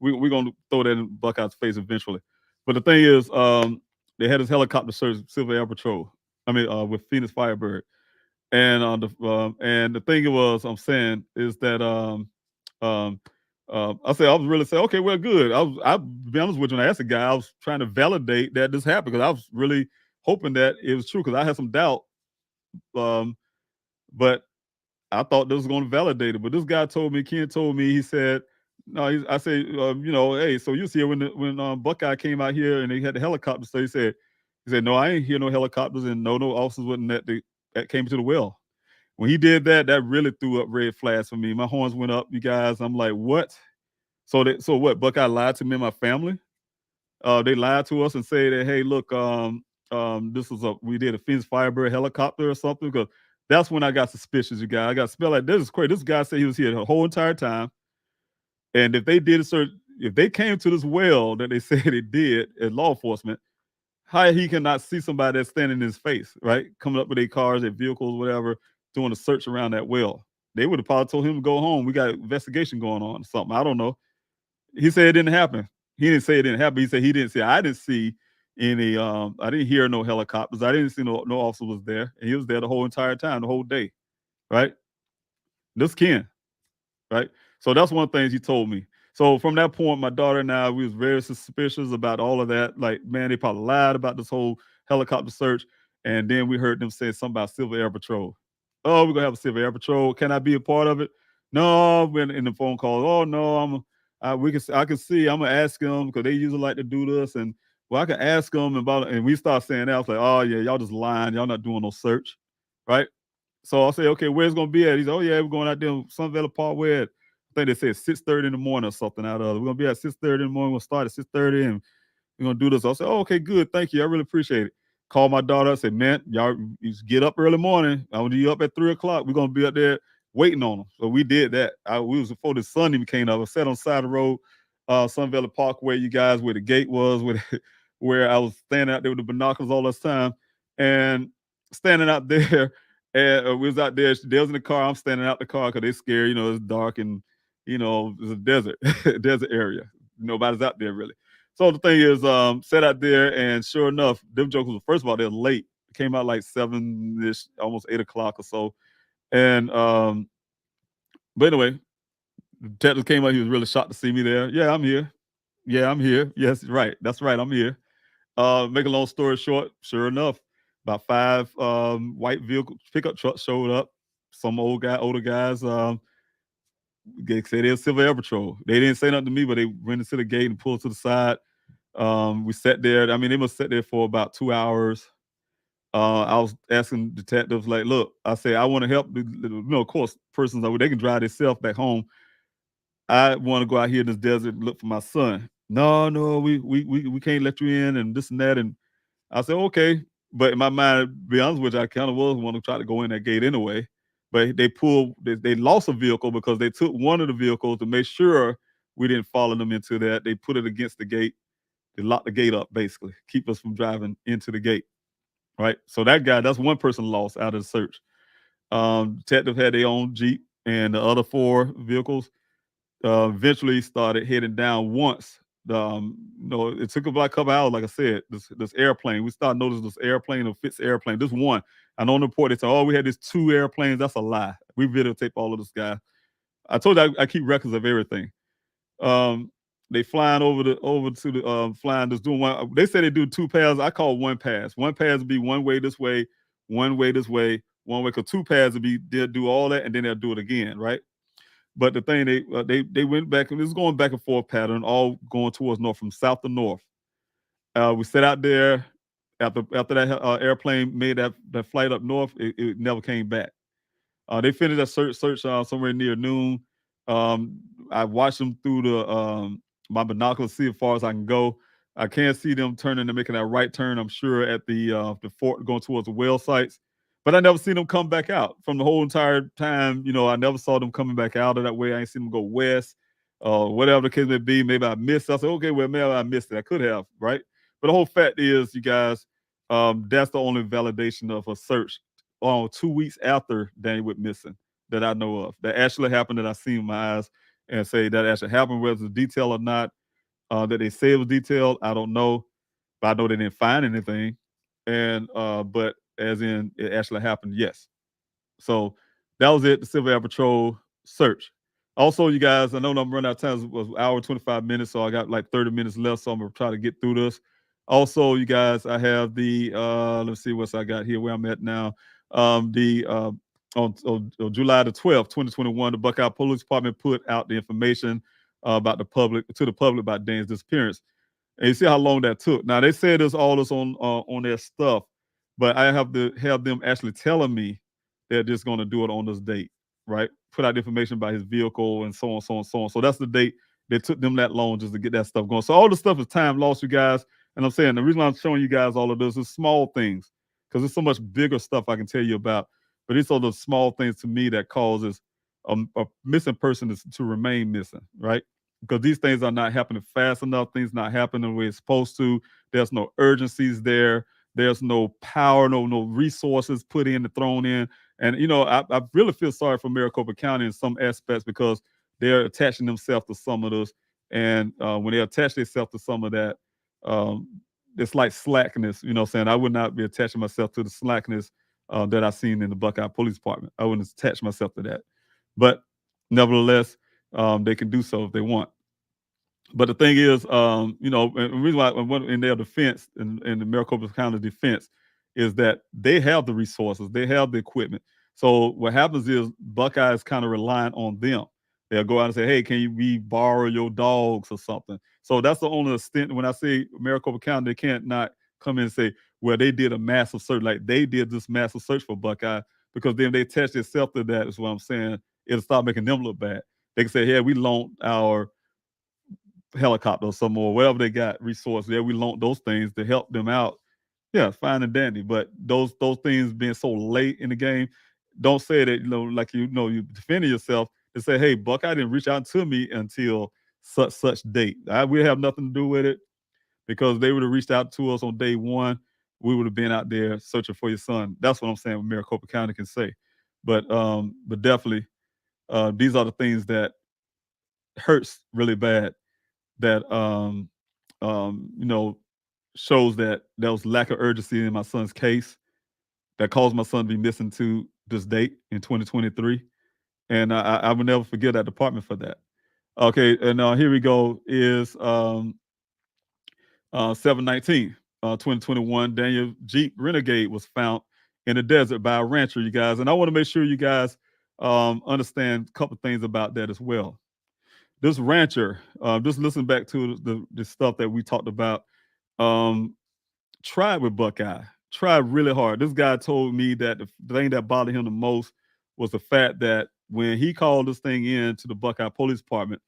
we're going to throw that in Buckeye's face eventually. But the thing is, they had this helicopter search, Civil Air Patrol, with Phoenix Firebird. And the thing I'm saying is that I was really saying, okay, well, good. I'll be honest with you, when I asked the guy, I was trying to validate that this happened, because I was really hoping that it was true, because I had some doubt. But I thought this was going to validate it. But this guy Ken told me, he said, no, I said, hey, so you was here when Buckeye came out here and they had the helicopter. So he said, no, I ain't hear no helicopters, and no officers wasn't that came to the well. When he did that, that really threw up red flags for me. My horns went up, you guys. I'm like, what? So what? Buckeye lied to me and my family? They lied to us and say that, hey, look, we did a Phoenix Firebird helicopter or something, because that's when I got suspicious, you guys. I got smelled like, this is crazy. This guy said he was here the whole entire time. And if they did a search, if they came to this well that they said they did as law enforcement, how he cannot see somebody that's standing in his face, right? Coming up with their cars, their vehicles, whatever, doing a search around that well. They would have probably told him to go home. We got an investigation going on or something. I don't know. He said it didn't happen. He didn't say it didn't happen. He said he didn't see. I didn't see any. I didn't hear no helicopters. I didn't see no officer was there, and he was there the whole entire time, the whole day, right? This Ken, right? So that's one of the things he told me. So from that point, my daughter and I, we was very suspicious about all of that. Like, man, they probably lied about this whole helicopter search. And then we heard them say something about Civil Air Patrol. Oh, we're gonna have a Civil Air Patrol. Can I be a part of it? No. When in the phone call, oh no, I can see. I'm gonna ask them, because they usually like to do this, and well, I can ask them about it. And we start saying that. I was like, oh yeah, y'all just lying. Y'all not doing no search, right? So I'll say, okay, where's it gonna be at? He's, oh yeah, we're going out there in Sun Valley Parkway at, I think they said 6:30 in the morning or something out of it. We're gonna be at 6:30 in the morning. We'll start at 6:30, and we're gonna do this. I'll say, oh, okay, good, thank you. I really appreciate it. Call my daughter. I said, man, y'all get up early morning. I want you up at 3:00. We're gonna be up there waiting on them. So we did that. We was before the sun even came up. I sat on the side of the road, Sun Valley Parkway, you guys, where the gate was, where I was standing out there with the binoculars all this time, and standing out there. And we was out there. They was in the car. I'm standing out the car because they scared. It's dark, and it's a desert, desert area. Nobody's out there really. So the thing is, sat out there, and sure enough, them jokers, first of all, they're late came out like 7-ish, almost 8 o'clock or so. And but anyway, the detective came out. He was really shocked to see me there. Yeah, I'm here. Yeah, I'm here. Yes, right. That's right. I'm here. Make a long story short, sure enough, about 5 white vehicle pickup trucks showed up. Some older guys. They said they're Civil Air Patrol. They didn't say nothing to me, but they went into the gate and pulled to the side. We sat there. I mean, they must sit there for about 2 hours. I was asking detectives, like, look, I say, I want to help. Of course, persons, they can drive themselves back home. I want to go out here in this desert and look for my son. No, we can't let you in and this and that. And I said, okay. But in my mind, to be honest with you, I kind of was want to try to go in that gate anyway. But they lost a vehicle because they took one of the vehicles to make sure we didn't follow them into that. They put it against the gate. They locked the gate up, basically, keep us from driving into the gate. Right. So that's one person lost out of the search. Detective had their own Jeep, and the other 4 vehicles eventually started heading down once. It took about a couple hours, like I said, this airplane. We started noticing this airplane, a Fitz airplane. This one, I know on the report, they said, oh, we had these 2 airplanes. That's a lie. We videotaped all of this guy. I told you I keep records of everything. They flying over to the flying, just doing one. They said they do 2 paths. I call one pass. One pass would be one way this way, one way this way, one way. Because 2 paths would be they'll do all that and then they'll do it again, right? But the thing they went back, and it was going back and forth pattern, all going towards north, from south to north. We set out there after that airplane made that flight up north. It never came back. They finished that search somewhere near noon. I watched them through my binoculars, see as far as I can go. I can't see them turning and making that right turn, I'm sure, at the fort going towards the well sites. But I never seen them come back out from the whole entire time. I never saw them coming back out of that way. I ain't seen them go west, whatever the case may be. Maybe I missed it. I said, okay, well, maybe I missed it. I could have, right? But the whole fact is, you guys, that's the only validation of a search 2 weeks after Daniel went missing that I know of. That actually happened, that I seen with my eyes, and say that actually happened, whether it's detailed or not. That they say it was detailed, I don't know. But I know they didn't find anything. And but as in it actually happened, yes. So that was it, the Civil Air Patrol search. Also, you guys, I know I'm running out of time. It was an hour, 25 minutes, so I got like 30 minutes left, so I'm going to try to get through this. Also, you guys, I have the, let's see what I got here, where I'm at now. On July the 12th, 2021, the Buckeye Police Department put out the information about the public about Dan's disappearance. And you see how long that took. Now, they said there's all this on their stuff, but I have to have them actually telling me they're just going to do it on this date, right? Put out information about his vehicle and so on, so on, so on. So that's the date. They took them that long just to get that stuff going. So all the stuff is time lost, you guys. And I'm saying the reason I'm showing you guys all of this is small things, because there's so much bigger stuff I can tell you about. But these are the small things to me that causes a missing person to remain missing, right? Because these things are not happening fast enough. Things not happening the way it's supposed to. There's no urgencies there. There's no power, no resources put in and thrown in. And, I really feel sorry for Maricopa County in some aspects, because they're attaching themselves to some of this. And when they attach themselves to some of that, it's like slackness. You know what I'm saying? I would not be attaching myself to the slackness that I've seen in the Buckeye Police Department. I wouldn't attach myself to that. But nevertheless, they can do so if they want. But the thing is, and the reason why in their defense, in the Maricopa County defense, is that they have the resources, they have the equipment. So what happens is Buckeye is kind of relying on them. They'll go out and say, hey, can we borrow your dogs or something? So that's the only extent. When I say Maricopa County, they can't not come in and say, well, they did a massive search, like they did this massive search for Buckeye, because then they attach themselves to that, is what I'm saying. It'll start making them look bad. They can say, yeah, we loaned our helicopter or some more, whatever they got resources. Yeah, we loaned those things to help them out. Yeah, fine and dandy. But those things being so late in the game, don't say that, like you defending yourself, to say, hey, Buckeye didn't reach out to me until such date. We have nothing to do with it, because they would have reached out to us on day one. We would have been out there searching for your son. That's what I'm saying, what Maricopa County can say. But definitely, these are the things that hurts really bad, that shows that there was lack of urgency in my son's case. that caused my son to be missing to this date in 2023. And I will never forget that department for that. Okay, and here we go is 7/19, 2021. Daniel Jeep Renegade was found in the desert by a rancher, you guys. And I want to make sure you guys understand a couple things about that as well. This rancher, just listen back to the stuff that we talked about, tried with Buckeye, tried really hard. This guy told me that the thing that bothered him the most was the fact that when he called this thing in to the Buckeye Police Department,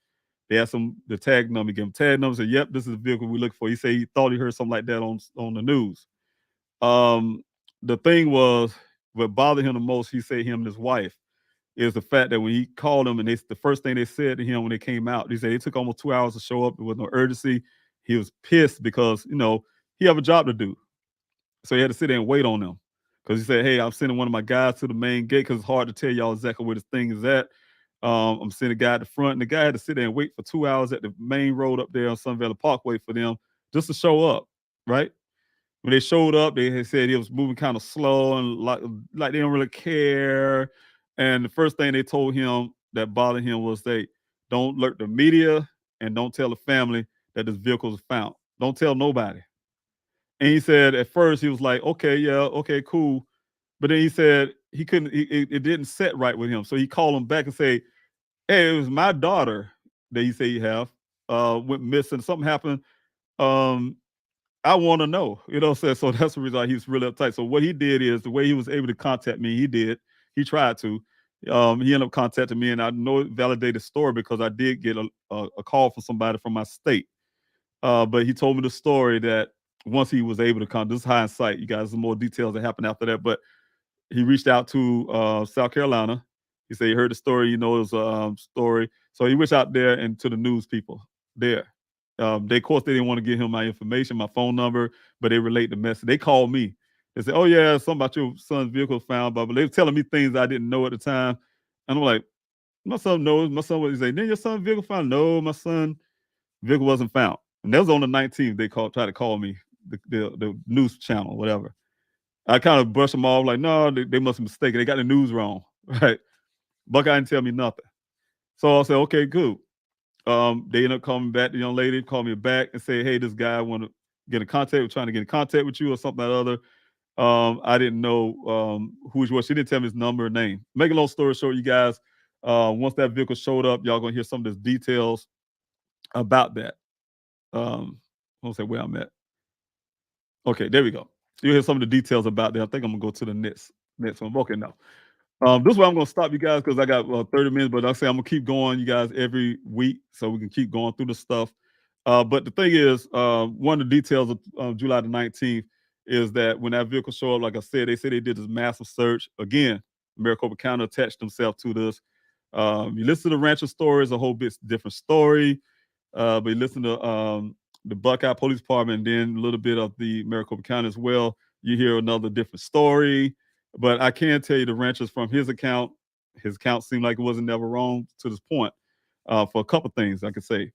they asked him the tag number, gave him tag number, said, "Yep, this is the vehicle we look for." He said he thought he heard something like that on the news. The thing was, what bothered him the most, he said, him and his wife, is the fact that when he called them and the first thing they said to him when they came out, he said it took almost 2 hours to show up. There was no urgency. He was pissed because he have a job to do, so he had to sit there and wait on them. Because he said, "Hey, I'm sending one of my guys to the main gate because it's hard to tell y'all exactly where this thing is at. I'm sending a guy at the front," and the guy had to sit there and wait for 2 hours at the main road up there on Sun Valley Parkway for them just to show up, right? When they showed up, they had said he was moving kind of slow and like they don't really care. And the first thing they told him that bothered him was they don't alert the media and don't tell the family that this vehicle was found. Don't tell nobody. And he said at first he was like, "Okay, yeah, okay, cool." But then he said he couldn't, it didn't set right with him. So he called him back and say, "Hey, it was my daughter that you say you have went missing. Something happened. Um, I want to know." So that's the reason why he was really uptight. So what he did is the way he was able to contact me, he tried to. He ended up contacting me, and I know it validated the story because I did get a call from somebody from my state. But he told me the story that once he was able to come, this is hindsight, you guys, some more details that happened after that. But he reached out to South Carolina. He said he heard the story, it was a story. So he reached out there and to the news people there. Of course, they didn't want to give him my information, my phone number, but they relayed the message. They called me. They said, "Oh, yeah, something about your son's vehicle found," but they were telling me things I didn't know at the time. And I'm like, "My son knows." My son was saying, "Then your son's vehicle found?" "No, my son's vehicle wasn't found." And that was on the 19th. They tried to call me, the news channel, whatever. I kind of brushed them off like, "No, they must have mistaken. They got the news wrong." Right? Buckeye didn't tell me nothing. So I said, "Okay, good." They ended up coming back. The young lady called me back and said, "Hey, this guy want to get in contact. We're trying to get in contact with you or something or other." I didn't know who he was. She didn't tell me his number or name. Make a long story short, you guys, once that vehicle showed up, y'all gonna hear some of the details about that. I'll say where I'm at. Okay, there we go. You'll hear some of the details about that. I think I'm gonna go to the next one. Okay, now. This is where I'm going to stop you guys because I got 30 minutes, but I say I'm going to keep going, you guys, every week so we can keep going through the stuff. But the thing is, one of the details of July the 19th is that when that vehicle showed up, like I said, they said they did this massive search. Again, Maricopa County attached themselves to this. You listen to the rancher story, it's a whole bit different story. But you listen to the Buckeye Police Department and then a little bit of the Maricopa County as well, you hear another different story. But I can tell you the ranchers from his account seemed like it wasn't never wrong to this point for a couple things I could say.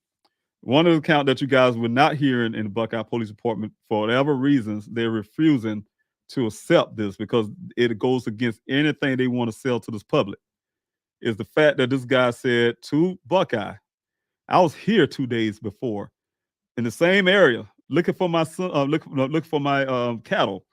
One of the account that you guys were not hearing in the Buckeye Police Department, for whatever reasons, they're refusing to accept this because it goes against anything they want to sell to this public, is the fact that this guy said to Buckeye, "I was here 2 days before in the same area looking for my son, looking for my cattle."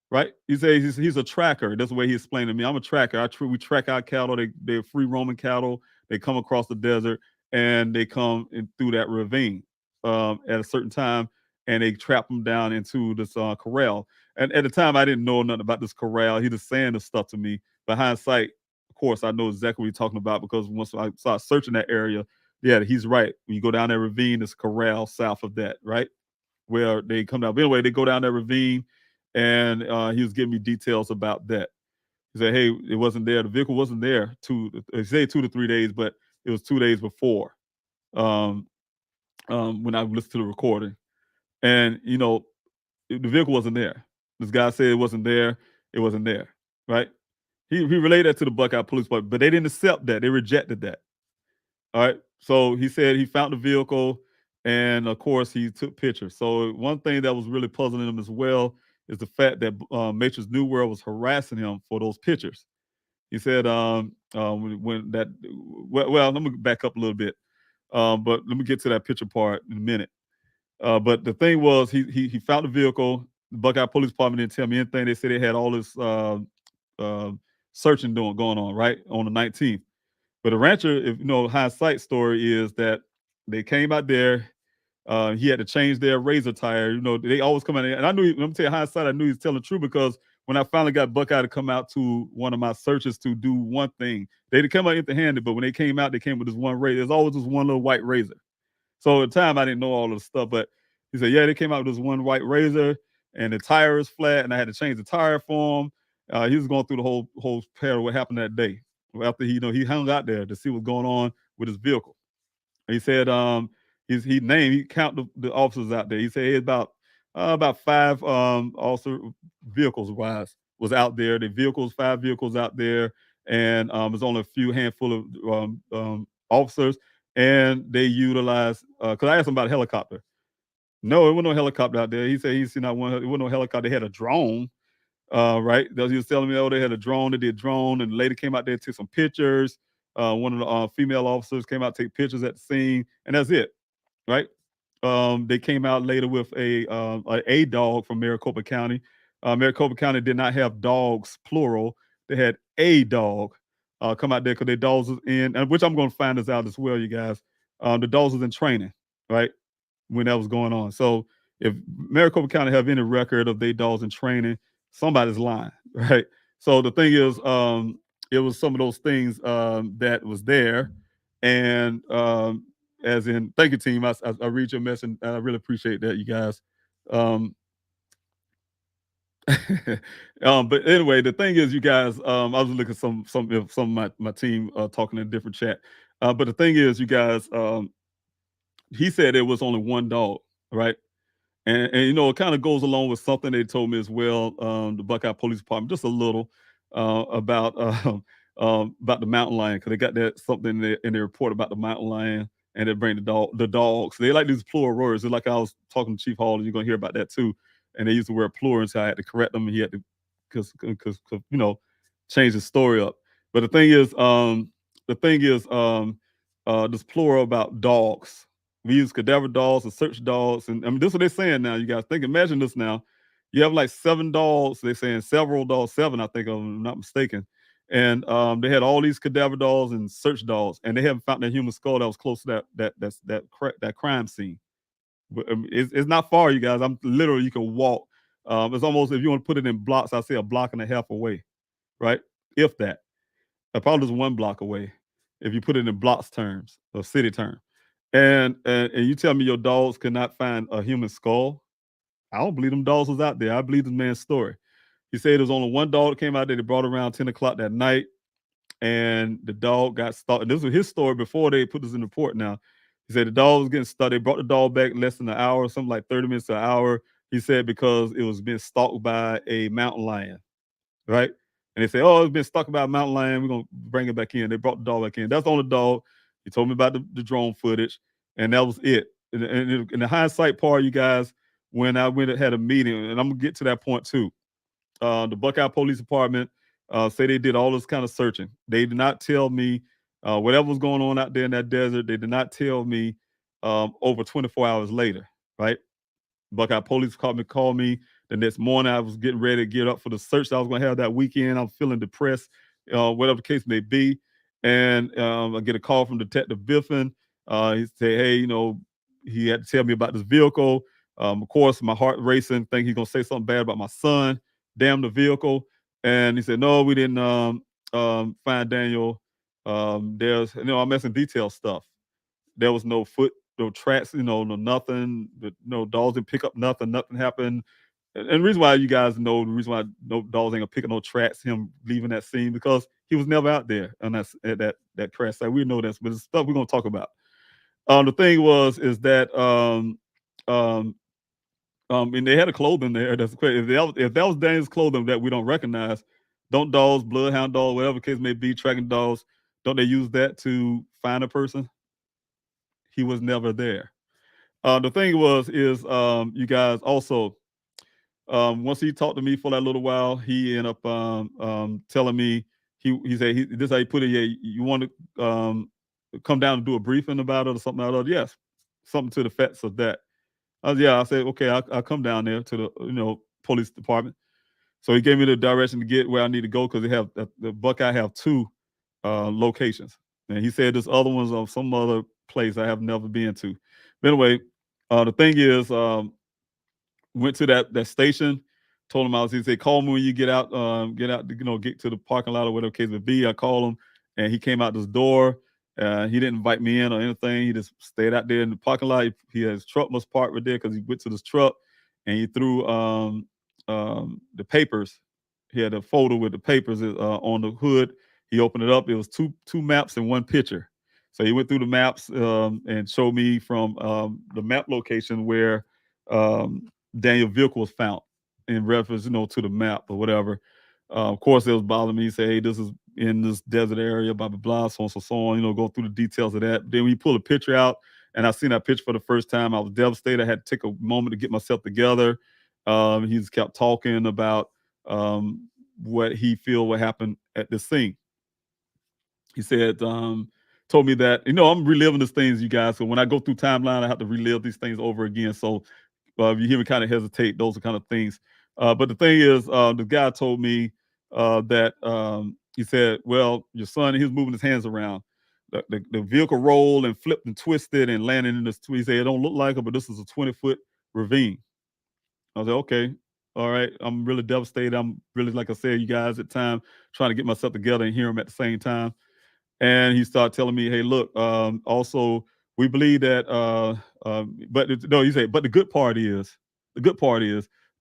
Right? He says he's a tracker. That's the way he explained to me. "I'm a tracker. We track our cattle. They're free roaming cattle. They come across the desert and they come in through that ravine at a certain time, and they trap them down into this corral." And at the time, I didn't know nothing about this corral. He just saying this stuff to me. But hindsight, of course, I know exactly what he's talking about because once I started searching that area, yeah, he's right. When you go down that ravine, there's a corral south of that, right? Where they come down. But anyway, they go down that ravine, and he was giving me details about that. He said, "Hey, it wasn't there. The vehicle wasn't there. He said 2 to 3 days, but it was 2 days before when I listened to the recording. And the vehicle wasn't there. This guy said it wasn't there. It wasn't there, right? He relayed that to the Buckeye Police Department, but they didn't accept that. They rejected that. All right. So he said he found the vehicle, and of course he took pictures. So one thing that was really puzzling him as well is the fact that Matrix New World was harassing him for those pictures. He said when that well, let me back up a little bit, but let me get to that picture part in a minute. But the thing was, he found the vehicle. The Buckeye Police Department didn't tell me anything. They said they had all this searching going on right on the 19th. But the rancher, if you know, hindsight story is that they came out there. He had to change their razor tire. You know, they always come out there. And I knew, let me tell you, hindsight, I knew he was telling the truth because when I finally got Buckeye to come out to one of my searches to do one thing, they didn't come out empty-handed, but when they came out, they came with this one razor. There's always this one little white razor. So at the time, I didn't know all of the stuff, but he said, yeah, they came out with this one white razor and the tire is flat and I had to change the tire for him. He was going through the whole pair of what happened that day. After he hung out there to see what's going on with his vehicle. He said he counted the officers out there. He said he had about 5 officer vehicles wise was out there. The 5 vehicles out there, and there's only a handful of officers, and they utilized because I asked him about a helicopter. No, it wasn't no helicopter out there. He said he's seen not one. It wasn't no helicopter. They had a drone. Right. He was telling me, oh, they had a drone. They did drone, and the lady came out there, took some pictures. One of the female officers came out to take pictures at the scene, and that's it. Right. They came out later with a dog from Maricopa County. Maricopa County did not have dogs, plural. They had a dog come out there because their dogs was in, and which I'm going to find this out as well, you guys. The dogs was in training, right, when that was going on. So if Maricopa County have any record of their dogs in training, somebody's lying, right? So the thing is, it was some of those things that was there, and as in, thank you, team. I read your message, and I really appreciate that, you guys. But anyway, the thing is, you guys, I was looking at some of my team talking in a different chat. But the thing is, you guys, he said there was only one dog, right? And you know, it kind of goes along with something they told me as well, the Buckeye Police Department, just a little about the mountain lion, because they got that something in their report about the mountain lion, and they bring the dogs. They like these plural words. It's like I was talking to Chief Hall, and you're gonna hear about that too. And they used the word plural, and so I had to correct them, and he had to because you know, change the story up. But the thing is, this plural about dogs. We use cadaver dogs and search dogs. And I mean, this is what they're saying now, you guys. Imagine this now. You have like 7 dogs. They're saying several dogs, 7, I think, if I'm not mistaken. And they had all these cadaver dogs and search dogs, and they haven't found that human skull that was close to that crime scene. But it's not far, you guys. I'm literally, you can walk. It's almost, if you want to put it in blocks, I say a block and a half away, right? If that. Probably just 1 block away, if you put it in blocks terms or city terms. And you tell me your dogs could not find a human skull? I don't believe them dogs was out there. I believe this man's story. He said there's only 1 dog that came out there. They brought around 10 o'clock that night, and the dog got stuck. And this was his story before they put this in the report now. He said the dog was getting stuck. They brought the dog back less than an hour, something like 30 minutes to an hour. He said because it was being stalked by a mountain lion, right? And they say, oh, it's been stalked by a mountain lion. We're going to bring it back in. They brought the dog back in. That's the only dog. He told me about the drone footage, and that was it. And in the hindsight part, you guys, when I went and had a meeting, and I'm going to get to that point too. The Buckeye Police Department say they did all this kind of searching. They did not tell me whatever was going on out there in that desert. They did not tell me over 24 hours later, right? Buckeye Police Department called me the next morning. I was getting ready to get up for the search that I was going to have that weekend. I'm feeling depressed, whatever the case may be. And I get a call from Detective Biffin. He said, hey, you know, he had to tell me about this vehicle. Of course, my heart racing, think he's going to say something bad about my son. Damn the vehicle. And he said, no, we didn't find Daniel. There's, you know, I'm messing detail stuff. There was no no tracks, you know, no nothing. No dogs didn't pick up nothing. Nothing happened. And the reason why you guys know, the reason why no dogs ain't gonna pick up no tracks, him leaving that scene, because he was never out there on that crash site. We know that, but it's stuff we're gonna talk about. The thing is that and they had a clothing there. That's crazy. If that was Daniel's clothing that we don't recognize, don't dogs, bloodhound dogs, whatever the case may be, tracking dogs, don't they use that to find a person? He was never there. The thing is, you guys, also, once he talked to me for that little while, he ended up telling me he said this is how he put it. Yeah, you want to come down and do a briefing about it or something like that? Yes, something to the effects of that. Yeah, I said okay, I'll come down there to the police department. So he gave me the direction to get where I need to go because they have the Buckeye have two locations, and he said this other one's on some other place I have never been to. But anyway, the thing is, went to that station, told him he said, call me when you get out, get to the parking lot or whatever case may be. I called him and he came out this door. He didn't invite me in or anything. He just stayed out there in the parking lot. He had his truck was parked right there because he went to this truck and he threw the papers. He had a folder with the papers on the hood. He opened it up. It was two maps and one picture. So he went through the maps and showed me from the map location where Daniel's vehicle was found in reference, to the map or whatever. Of course, it was bothering me. He said, hey, this is in this desert area, blah, blah, blah, so on, so on, go through the details of that. Then we pulled a picture out, and I seen that picture for the first time. I was devastated. I had to take a moment to get myself together. He just kept talking about what he feel what happened at this scene. He said, told me that, I'm reliving these things, you guys. So when I go through timeline, I have to relive these things over again. So if you hear me kind of hesitate, those are kind of things. But the thing is, the guy told me that he said, well, your son, he was moving his hands around. The vehicle rolled and flipped and twisted and landed in this. He said, it don't look like it, but this is a 20-foot ravine. I was like, okay, all right. I'm really devastated. I'm really, like I said, you guys at time trying to get myself together and hear him at the same time. And he started telling me, hey, look, also, we believe that, he said, but the good part is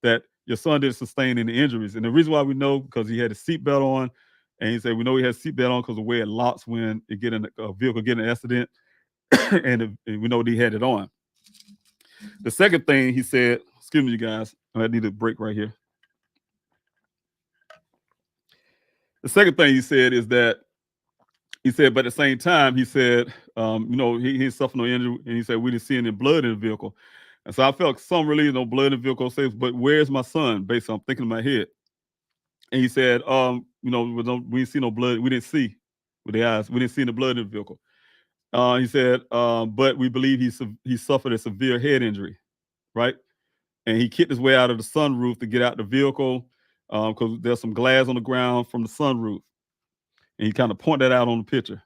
that your son didn't sustain any injuries. And the reason why we know, because he had a seatbelt on, and he said, we know he had a seatbelt on because of the way it locks when it get in a vehicle get in an accident, and we know that he had it on. The second thing he said, excuse me, you guys, I need a break right here. The second thing he said is that, he said, but at the same time, he said, he suffered no injury, and he said, we didn't see any blood in the vehicle. And so I felt some relief, no blood in the vehicle. Says, but where's my son? Basically, I'm thinking in my head. And he said, we didn't see no blood. We didn't see with the eyes. We didn't see any blood in the vehicle. He said, but we believe he suffered a severe head injury, right? And he kicked his way out of the sunroof to get out the vehicle because there's some glass on the ground from the sunroof. And he kind of pointed that out on the picture.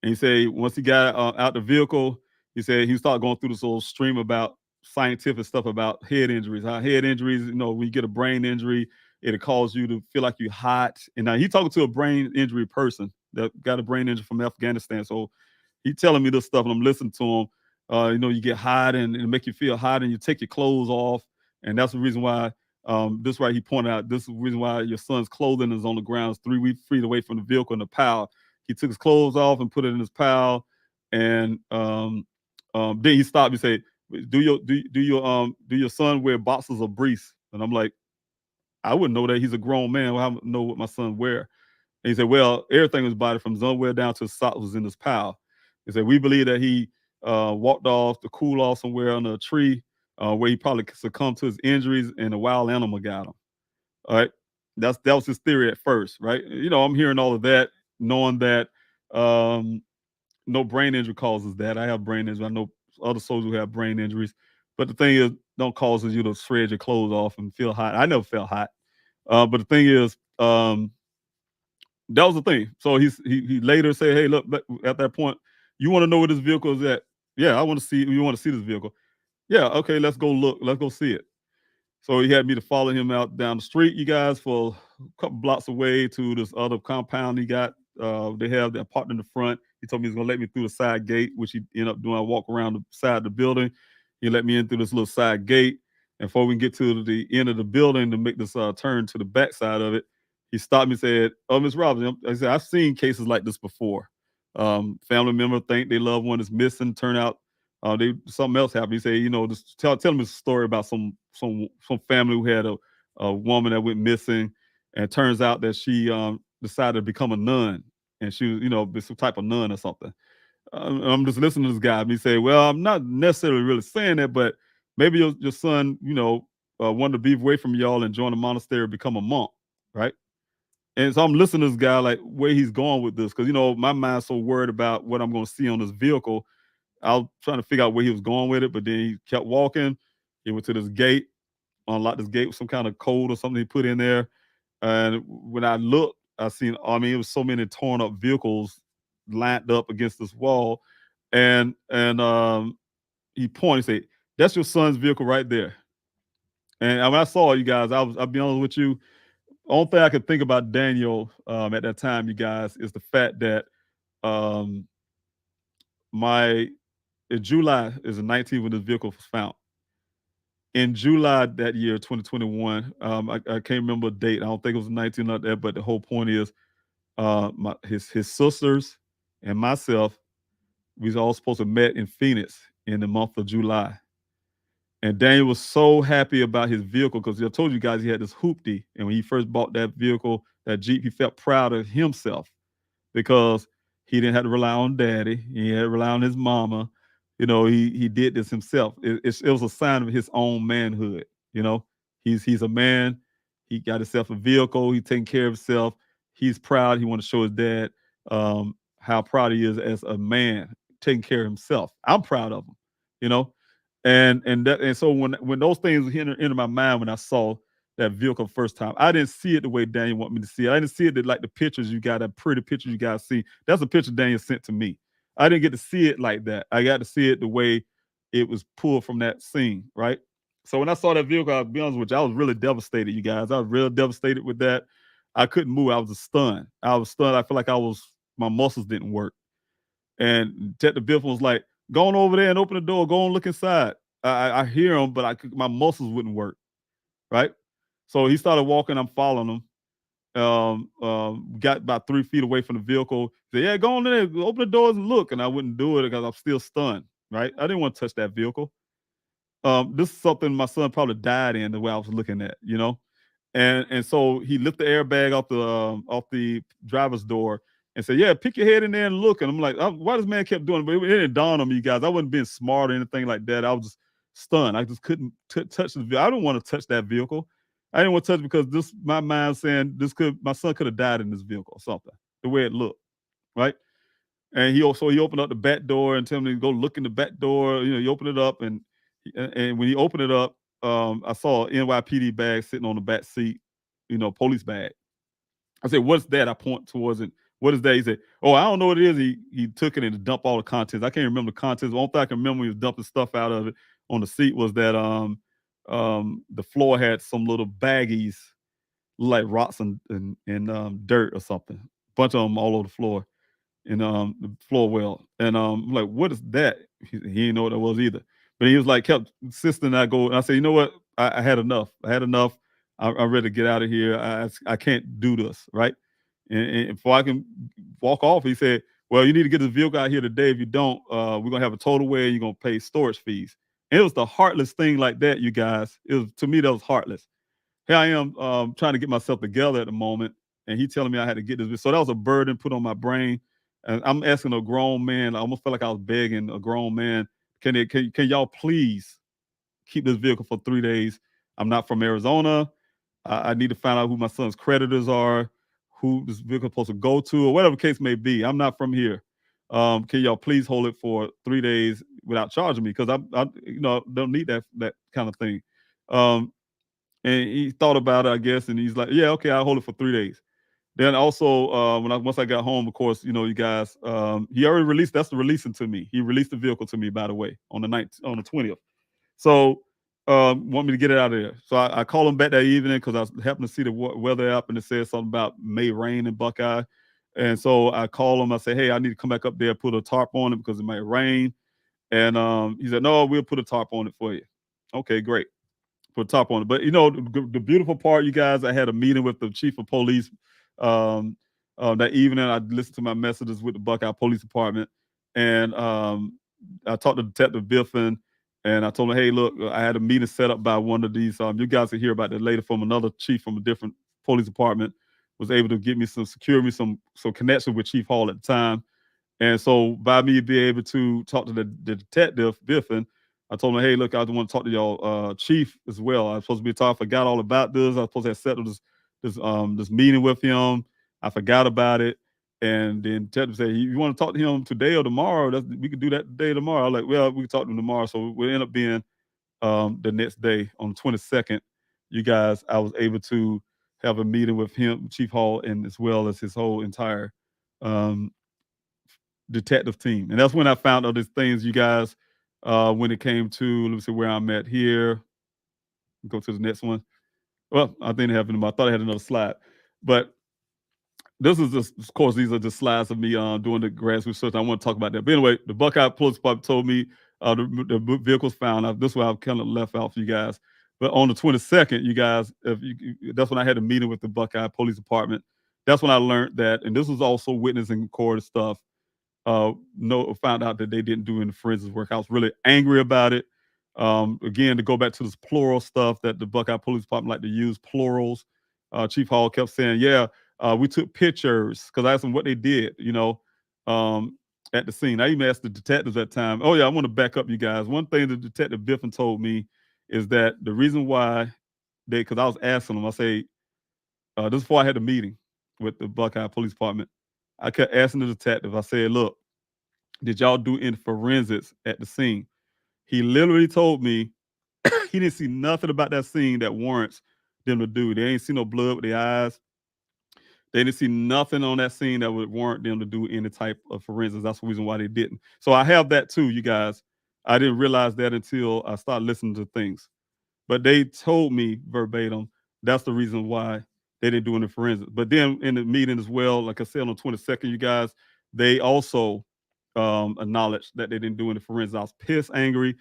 And he said once he got out the vehicle, he said he started going through this little stream about scientific stuff about head injuries. How head injuries, when you get a brain injury, it'll cause you to feel like you're hot. And now he's talking to a brain injury person that got a brain injury from Afghanistan. So he's telling me this stuff, and I'm listening to him. You get hot and it make you feel hot, and you take your clothes off. And that's the reason why this right he pointed out, this is the reason why your son's clothing is on the ground 3 feet away from the vehicle in the pile. He took his clothes off and put it in his pile, and then he stopped and said, do your son wear boxers or briefs? And I'm like, I wouldn't know that. He's a grown man. Well, I don't know what my son wear. And he said, well, everything was body from his underwear down to his socks was in his pile. He said, we believe that he walked off to cool off somewhere under a tree where he probably succumbed to his injuries and a wild animal got him. All right. That was his theory at first, right? I'm hearing all of that, knowing that no brain injury causes that. I have brain injury. I know other soldiers who have brain injuries. But the thing is, don't cause you to shred your clothes off and feel hot. I never felt hot. But the thing is, that was the thing. So he later said, hey, look, at that point, you want to know where this vehicle is at? Yeah, I want to see. You want to see this vehicle? Yeah, okay, let's go look. Let's go see it. So he had me to follow him out down the street, you guys, for a couple blocks away to this other compound he got. They have their partner in the front. He told me he was going to let me through the side gate, which he ended up doing. I walk around the side of the building. He let me in through this little side gate. And before we can get to the end of the building to make this turn to the back side of it, he stopped me and said, oh, Ms. Robinson, I said, I've seen cases like this before. Family member think their loved one is missing, turn out something else happened. He said, just tell him a story about some family who had a woman that went missing, and it turns out that she decided to become a nun, and she was, some type of nun or something. I'm just listening to this guy, and he said, well, I'm not necessarily really saying that, but maybe your son, wanted to be away from y'all and join the monastery, become a monk, right? And so I'm listening to this guy, like, where he's going with this, because, you know, my mind's so worried about what I'm going to see on this vehicle. I was trying to figure out where he was going with it, but then he kept walking. He went to this gate, unlocked this gate with some kind of code or something he put in there. And when I looked, it was so many torn up vehicles lined up against this wall. And he pointed and said, "That's your son's vehicle right there." And when I saw it, you guys, I'll be honest with you, only thing I could think about Daniel at that time, you guys, is the fact that um, in July is the 19th when this vehicle was found. In July that year, 2021, I can't remember the date. I don't think it was 19 like that, but the whole point is his sisters and myself, we was all supposed to met in Phoenix in the month of July. And Daniel was so happy about his vehicle because I told you guys he had this Phfd. And when he first bought that vehicle, that Jeep, he felt proud of himself because he didn't have to rely on daddy. He had to rely on his mama. You know, he did this himself. It was a sign of his own manhood. You know, he's a man. He got himself a vehicle. He's taking care of himself. He's proud. He want to show his dad how proud he is as a man taking care of himself. I'm proud of him. You know, and so when those things entered my mind when I saw that vehicle first time, I didn't see it the way Daniel wanted me to see it. I didn't see it like the pictures you got, that pretty picture you guys see. That's a picture Daniel sent to me. I didn't get to see it like that. I got to see it the way it was pulled from that scene, right? So when I saw that vehicle, I'll be honest with you, I was really devastated, you guys. I was real devastated with that. I couldn't move. I was just stunned. I was stunned. I feel like my muscles didn't work. And Detective Biffle was like, "Go on over there and open the door. Go and look inside." I hear him, but my muscles wouldn't work, right? So he started walking. I'm following him. Got about 3 feet away from the vehicle. Said, "Yeah, go on there, open the doors and look." And I wouldn't do it because I'm still stunned, right? I didn't want to touch that vehicle. This is something my son probably died in the way I was looking at, you know? And so he lifted the airbag off the driver's door and said, "Yeah, pick your head in there and look." And I'm like, why this man kept doing it? But it didn't dawn on me, you guys. I wasn't being smart or anything like that. I was just stunned. I just couldn't touch the vehicle. I don't want to touch that vehicle. I didn't want to touch it because my mind saying my son could have died in this vehicle or something, the way it looked, right? And he opened up the back door and told me to go look in the back door. You know, he opened it up and when he opened it up, I saw an NYPD bag sitting on the back seat, you know, police bag. I said, "What's that?" I point towards it. "What is that?" He said, "Oh, I don't know what it is." He took it and dumped all the contents. I can't remember the contents. The only thing I can remember when he was dumping stuff out of it on the seat was that the floor had some little baggies, like rocks and dirt or something. A bunch of them all over the floor in the floor well. And I'm like, "What is that?" He didn't know what that was either. But he was like, kept insisting I go. And I said, "You know what? I had enough. I had enough. I'm ready to get out of here. I can't do this, right?" And before I can walk off, he said, "Well, you need to get this vehicle out here today. If you don't, we're gonna have a total wear and you're gonna pay storage fees." And it was the heartless thing like that, you guys. It was, to me, that was heartless. Here I am trying to get myself together at the moment, and he telling me I had to get this. So that was a burden put on my brain. And I'm asking a grown man. I almost felt like I was begging a grown man, can y'all please keep this vehicle for 3 days? I'm not from Arizona. I need to find out who my son's creditors are, who this vehicle is supposed to go to, or whatever the case may be. I'm not from here. Can y'all please hold it for 3 days without charging me? Because I don't need that kind of thing. And he thought about it, I guess, and he's like, "Yeah, okay, I'll hold it for 3 days." Then also, once I got home, of course, you know, you guys, he already released. That's the releasing to me. He released the vehicle to me, by the way, on the 20th. So, want me to get it out of there. So I called him back that evening because I happened to see the weather app and it said something about may rain in Buckeye. And so I called him. I said, "Hey, I need to come back up there, put a tarp on it because it might rain." And he said, "No, we'll put a tarp on it for you." Okay, great. Put a tarp on it. But you know, the beautiful part, you guys, I had a meeting with the chief of police that evening. I listened to my messages with the Buckeye Police Department, and I talked to Detective Biffin, and I told him, "Hey, look, I had a meeting set up by one of these. You guys will hear about that later from another chief from a different police department. Was able to get me some connection with Chief Hall at the time, and so by me being able to talk to the Detective Biffin, I told him, hey, look, I want to talk to y'all chief as well. I was supposed to be talking. I forgot all about this. I was supposed to have set up this meeting with him. I forgot about it. And then detective said, you want to talk to him today or tomorrow? We could do that today or tomorrow. I was like, well, we can talk to him tomorrow. So we end up being the next day on the 22nd. You guys, I was able to have a meeting with him, Chief Hall, and as well as his whole entire detective team. And that's when I found out these things, you guys, when it came to, let me see where I'm at here. Go to the next one. Well, I didn't have them. I thought I had another slide. But this is just, of course, these are just slides of me doing the grassroots research. I want to talk about that. But anyway, the Buckeye Police Department told me the vehicle's found. This is why I've kind of left out for you guys. But on the 22nd, you guys, that's when I had a meeting with the Buckeye Police Department. That's when I learned that, and this was also witness and recorded stuff. Found out that they didn't do any forensics work. I was really angry about it. Again, to go back to this plural stuff that the Buckeye Police Department like to use, plurals. Chief Hall kept saying, yeah, we took pictures, because I asked them what they did, at the scene. I even asked the detectives at the time. Oh, yeah, I want to back up you guys. One thing the Detective Biffin told me is that the reason why because I was asking them, I say, this is before I had the meeting with the Buckeye Police Department. I kept asking the detective, I said, look, did y'all do any forensics at the scene? He literally told me he didn't see nothing about that scene that warrants them to do. They ain't see no blood with their eyes. They didn't see nothing on that scene that would warrant them to do any type of forensics. That's the reason why they didn't. So I have that too, you guys. I didn't realize that until I started listening to things. But they told me verbatim that's the reason why they didn't do any forensics. But then in the meeting as well, like I said, on the 22nd, you guys, they also acknowledged that they didn't do any forensics. I was pissed, angry.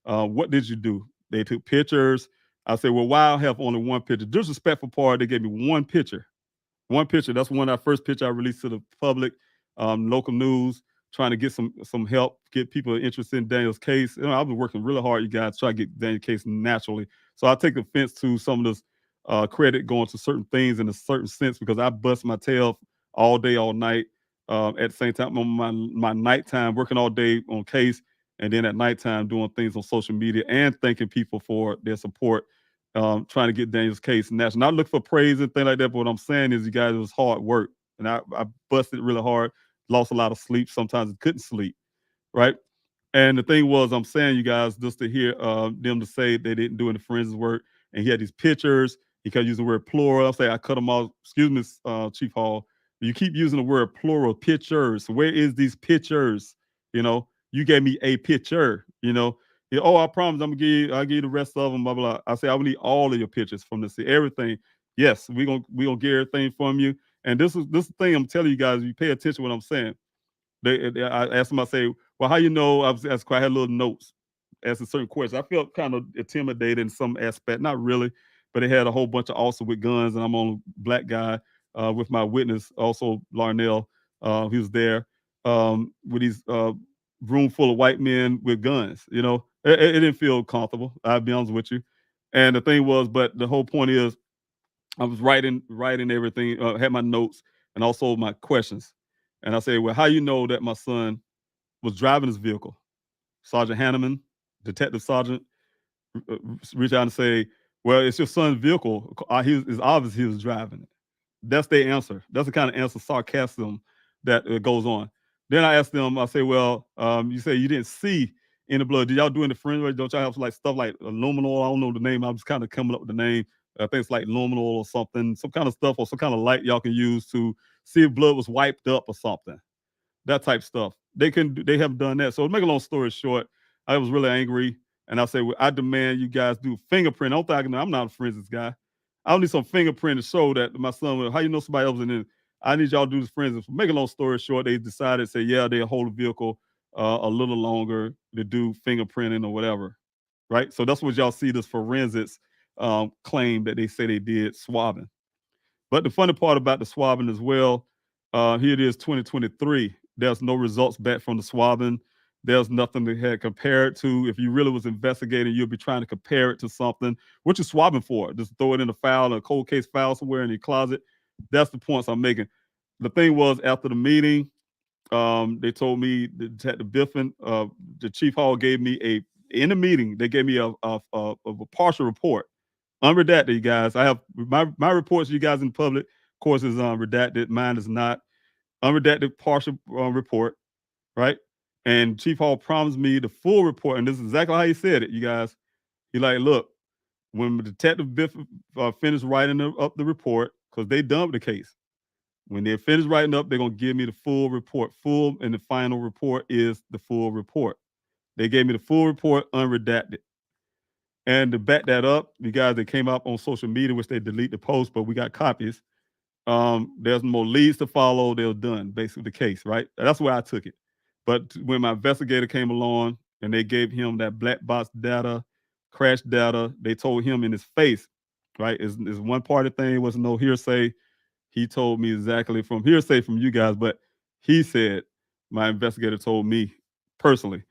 What did you do? They took pictures. I said, well, why I have only one picture? Disrespectful part, they gave me one picture. One picture. That's first picture I released to the public, local news, trying to get some help, get people interested in Daniel's case. I've been working really hard, you guys, to try to get Daniel's case naturally. So I take offense to some of this credit going to certain things in a certain sense, because I bust my tail all day, all night. At the same time, on my nighttime, working all day on case, and then at nighttime doing things on social media and thanking people for their support, trying to get Daniel's case national. Not look for praise and things like that, but what I'm saying is, you guys, it was hard work. And I busted really hard, lost a lot of sleep. Sometimes I couldn't sleep, right? And the thing was, I'm saying, you guys, just to hear them to say they didn't do any forensics work, and he had these pictures, he kept using the word plural. I'll say I cut them off. Excuse me, Chief Hall. You keep using the word plural, pictures. Where is these pictures? You gave me a picture, Yeah, oh, I promise I'll give you the rest of them, blah, blah, blah. I say, I will need all of your pictures from this, everything. Yes, we're gonna get everything from you. And this is the thing I'm telling you guys, you pay attention to what I'm saying. I asked them, I say, well, how you know? I had little notes, asking certain questions. I felt kind of intimidated in some aspect, not really, but it had a whole bunch of officers with guns, and I'm on a black guy with my witness, also Larnell, he was there, with these room full of white men with guns. It didn't feel comfortable. I'll be honest with you. And the thing was, but the whole point is, I was writing everything, had my notes and also my questions. And I say, well, how you know that my son was driving his vehicle? Sergeant Hanneman, Detective Sergeant, reach out and say, well, it's your son's vehicle. It's obvious he was driving it. That's their answer. That's the kind of answer, sarcasm, that goes on. Then I asked them, I say, well, you say you didn't see any blood. Did y'all do any forensic? Don't y'all have like stuff like luminol? I don't know the name. I'm just kind of coming up with the name. I think it's like luminol or something, some kind of stuff or some kind of light y'all can use to see if blood was wiped up or something. That type stuff. They haven't done that. So to make a long story short, I was really angry, and I said, well, I demand you guys do fingerprint. I don't think I can. I'm not a forensics guy. I don't need some fingerprint to show that my son. How you know somebody else? And then I need y'all to do this forensics. Make a long story short, they decided to say, yeah, they'll hold the vehicle a little longer to do fingerprinting or whatever, right? So that's what y'all see this forensics claim that they say they did swabbing. But the funny part about the swabbing as well, here it is, 2023. There's no results back from the swabbing. There's nothing to had compared to. If you really was investigating, you'll be trying to compare it to something. What you swabbing for? Just throw it in a file, a cold case file somewhere in your closet. That's the points I'm making. The thing was, after the meeting, they told me, the Detective Biffin, the Chief Hall gave me in the meeting, they gave me a partial report, unredacted, you guys. I have my reports, you guys in public, of course, is redacted. Mine is not. Unredacted partial report, right? And Chief Hall promised me the full report, and this is exactly how he said it, you guys. He like, look, when Detective Biff finished writing up the report, because they done with the case. When they finish writing up, they're gonna give me the full report, and the final report is the full report. They gave me the full report, unredacted. And to back that up, you guys, they came up on social media, which they delete the post, but we got copies. There's more leads to follow. They're done, basically the case, right? That's where I took it. But when my investigator came along and they gave him that black box data, crash data, they told him in his face, right? It's one part of the thing, it wasn't no hearsay. He told me exactly from hearsay from you guys, but he said, my investigator told me personally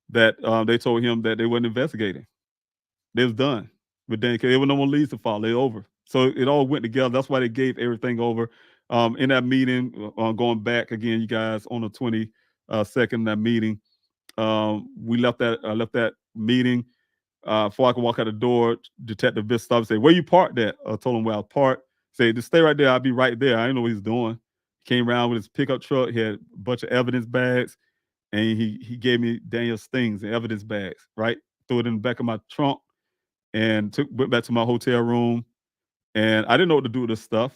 that they told him that they weren't investigating. They was done with Daniel K. There were no more leads to follow. They over. So it all went together. That's why they gave everything over. In that meeting, going back again, you guys, on the 22nd, that meeting, we left that meeting. Before I could walk out the door, Detective Biss stopped and said, "Where you parked at?" I told him where I parked. Say, "Just stay right there. I'll be right there." I didn't know what he's doing. He came around with his pickup truck. He had a bunch of evidence bags, and he gave me Daniel's things and evidence bags, right? Threw it in the back of my trunk and went back to my hotel room. And I didn't know what to do with this stuff.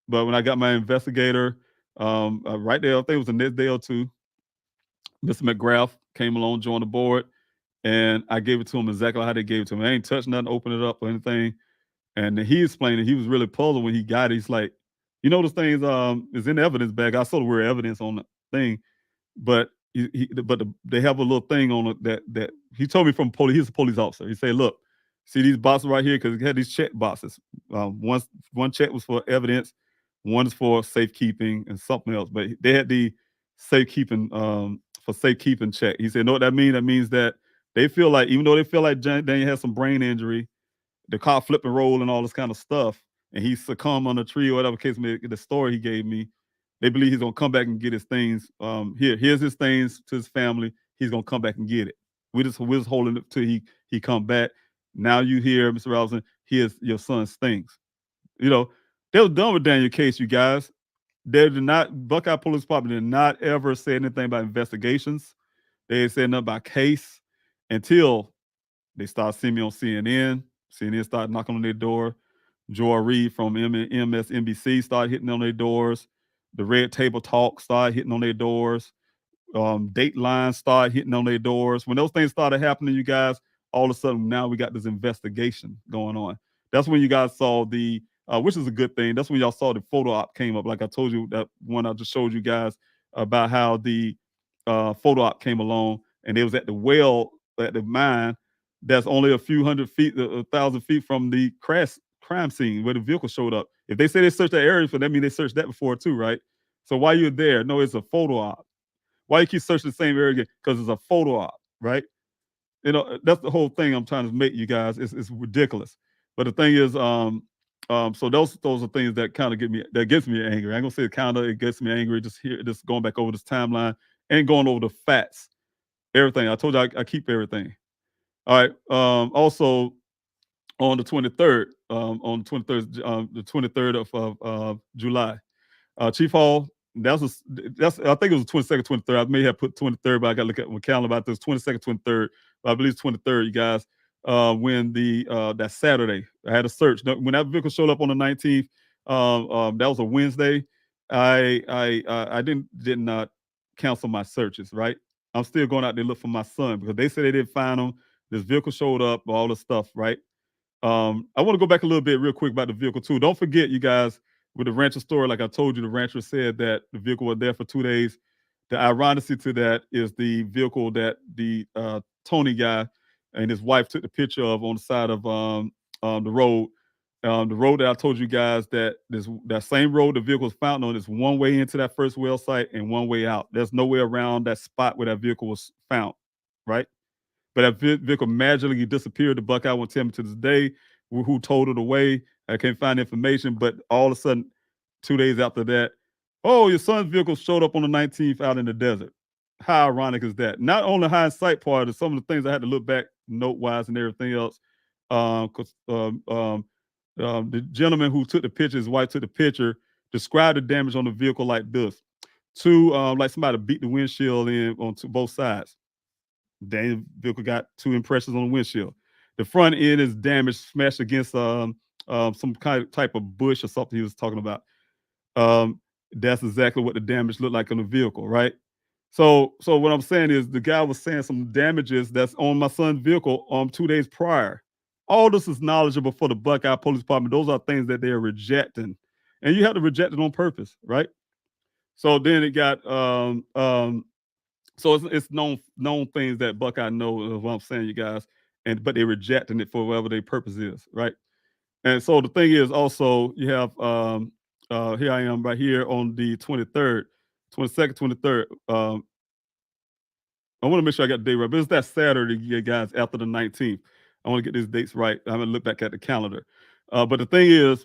But when I got my investigator, right there, I think it was the next day or two, Mr. McGrath came along, joined the board, and I gave it to him exactly how they gave it to him. I ain't touched nothing, opened it up or anything. And then he explained it. He was really puzzled when he got it. He's like, those things is in the evidence bag. I saw the word evidence on the thing, but they have a little thing on it that he told me from police. He's a police officer. He said, "Look, see these boxes right here, because he had these check boxes. One check was for evidence, one is for safekeeping and something else. But they had the safekeeping for safekeeping check." He said, "Know what that means? That means that they feel like, even though they feel like Daniel has some brain injury, the car flip and roll and all this kind of stuff, and he succumbed on a tree or whatever case may be, the story he gave me, they believe he's gonna come back and get his things. Here's his things to his family. He's gonna come back and get it. We're just holding it till he come back. Now you hear, Mr. Robinson, here's your son's things." They were done with Daniel case, you guys. Buckeye Police Department did not ever say anything about investigations. They didn't say nothing about case until they started seeing me on CNN. CNN started knocking on their door. Joy Reid from MSNBC started hitting on their doors. The Red Table Talk started hitting on their doors. Dateline started hitting on their doors. When those things started happening, you guys, all of a sudden now we got this investigation going on. That's when you guys saw which is a good thing. That's when y'all saw the photo op came up. Like I told you, that one I just showed you guys about how the photo op came along, and it was at the well at the mine that's only a few hundred feet, 1,000 feet from the crime scene where the vehicle showed up. If they say they searched that area, that means they searched that before too, right? So while you're there, no, it's a photo op. Why you keep searching the same area again? Because it's a photo op, right? That's the whole thing I'm trying to make you guys. It's ridiculous. But the thing is, so those are things that kind of gets me angry. I ain't gonna say it gets me angry. Just going back over this timeline and going over the facts, everything. I told you I keep everything. All right. Also, on the 23rd, the 23rd of July, Chief Hall. That's I think it was 22nd, 23rd. I may have put 23rd, but I got to look at my calendar about this. 22nd, 23rd, but I believe it's 23rd. You guys, when that Saturday, I had a search. When that vehicle showed up on the 19th, that was a Wednesday. I did not cancel my searches. Right, I'm still going out there to look for my son because they said they didn't find him. This vehicle showed up, all the stuff. Right. I want to go back a little bit real quick about the vehicle too. Don't forget, you guys, with the rancher story, like I told you, the rancher said that the vehicle was there for 2 days. The ironicity to that is the vehicle that the Tony guy and his wife took the picture of on the side of the road. The road that I told you guys that same road the vehicle was found on is one way into that first well site and one way out. There's no way around that spot where that vehicle was found, right? But that vehicle magically disappeared. The Buckeye won't tell me to this day who told it away. I can't find information, but all of a sudden, 2 days after that, oh, your son's vehicle showed up on the 19th out in the desert. how ironic is that? Not on the hindsight part of some of the things I had to look back note wise and everything else. Because the gentleman who took the picture, his wife took the picture, described the damage on the vehicle like this: like somebody beat the windshield in on both sides. Daniel's vehicle got 2 impressions on the windshield. The front end is damaged, smashed against some kind of type of bush or something he was talking about. That's exactly what the damage looked like on the vehicle, right? So what I'm saying is the guy was saying some damages that's on my son's vehicle 2 days prior. All this is knowledgeable for the Buckeye Police Department. Those are things that they're rejecting, and you have to reject it on purpose, right? So then it got so it's known things that Buckeye know is what I'm saying, you guys, but they're rejecting it for whatever their purpose is, right? And so the thing is also you have here I am right here on the 23rd, 22nd, 23rd. I want to make sure I got the date right, but it's that Saturday, yeah, guys, after the 19th. I want to get these dates right. I'm gonna look back at the calendar. But the thing is,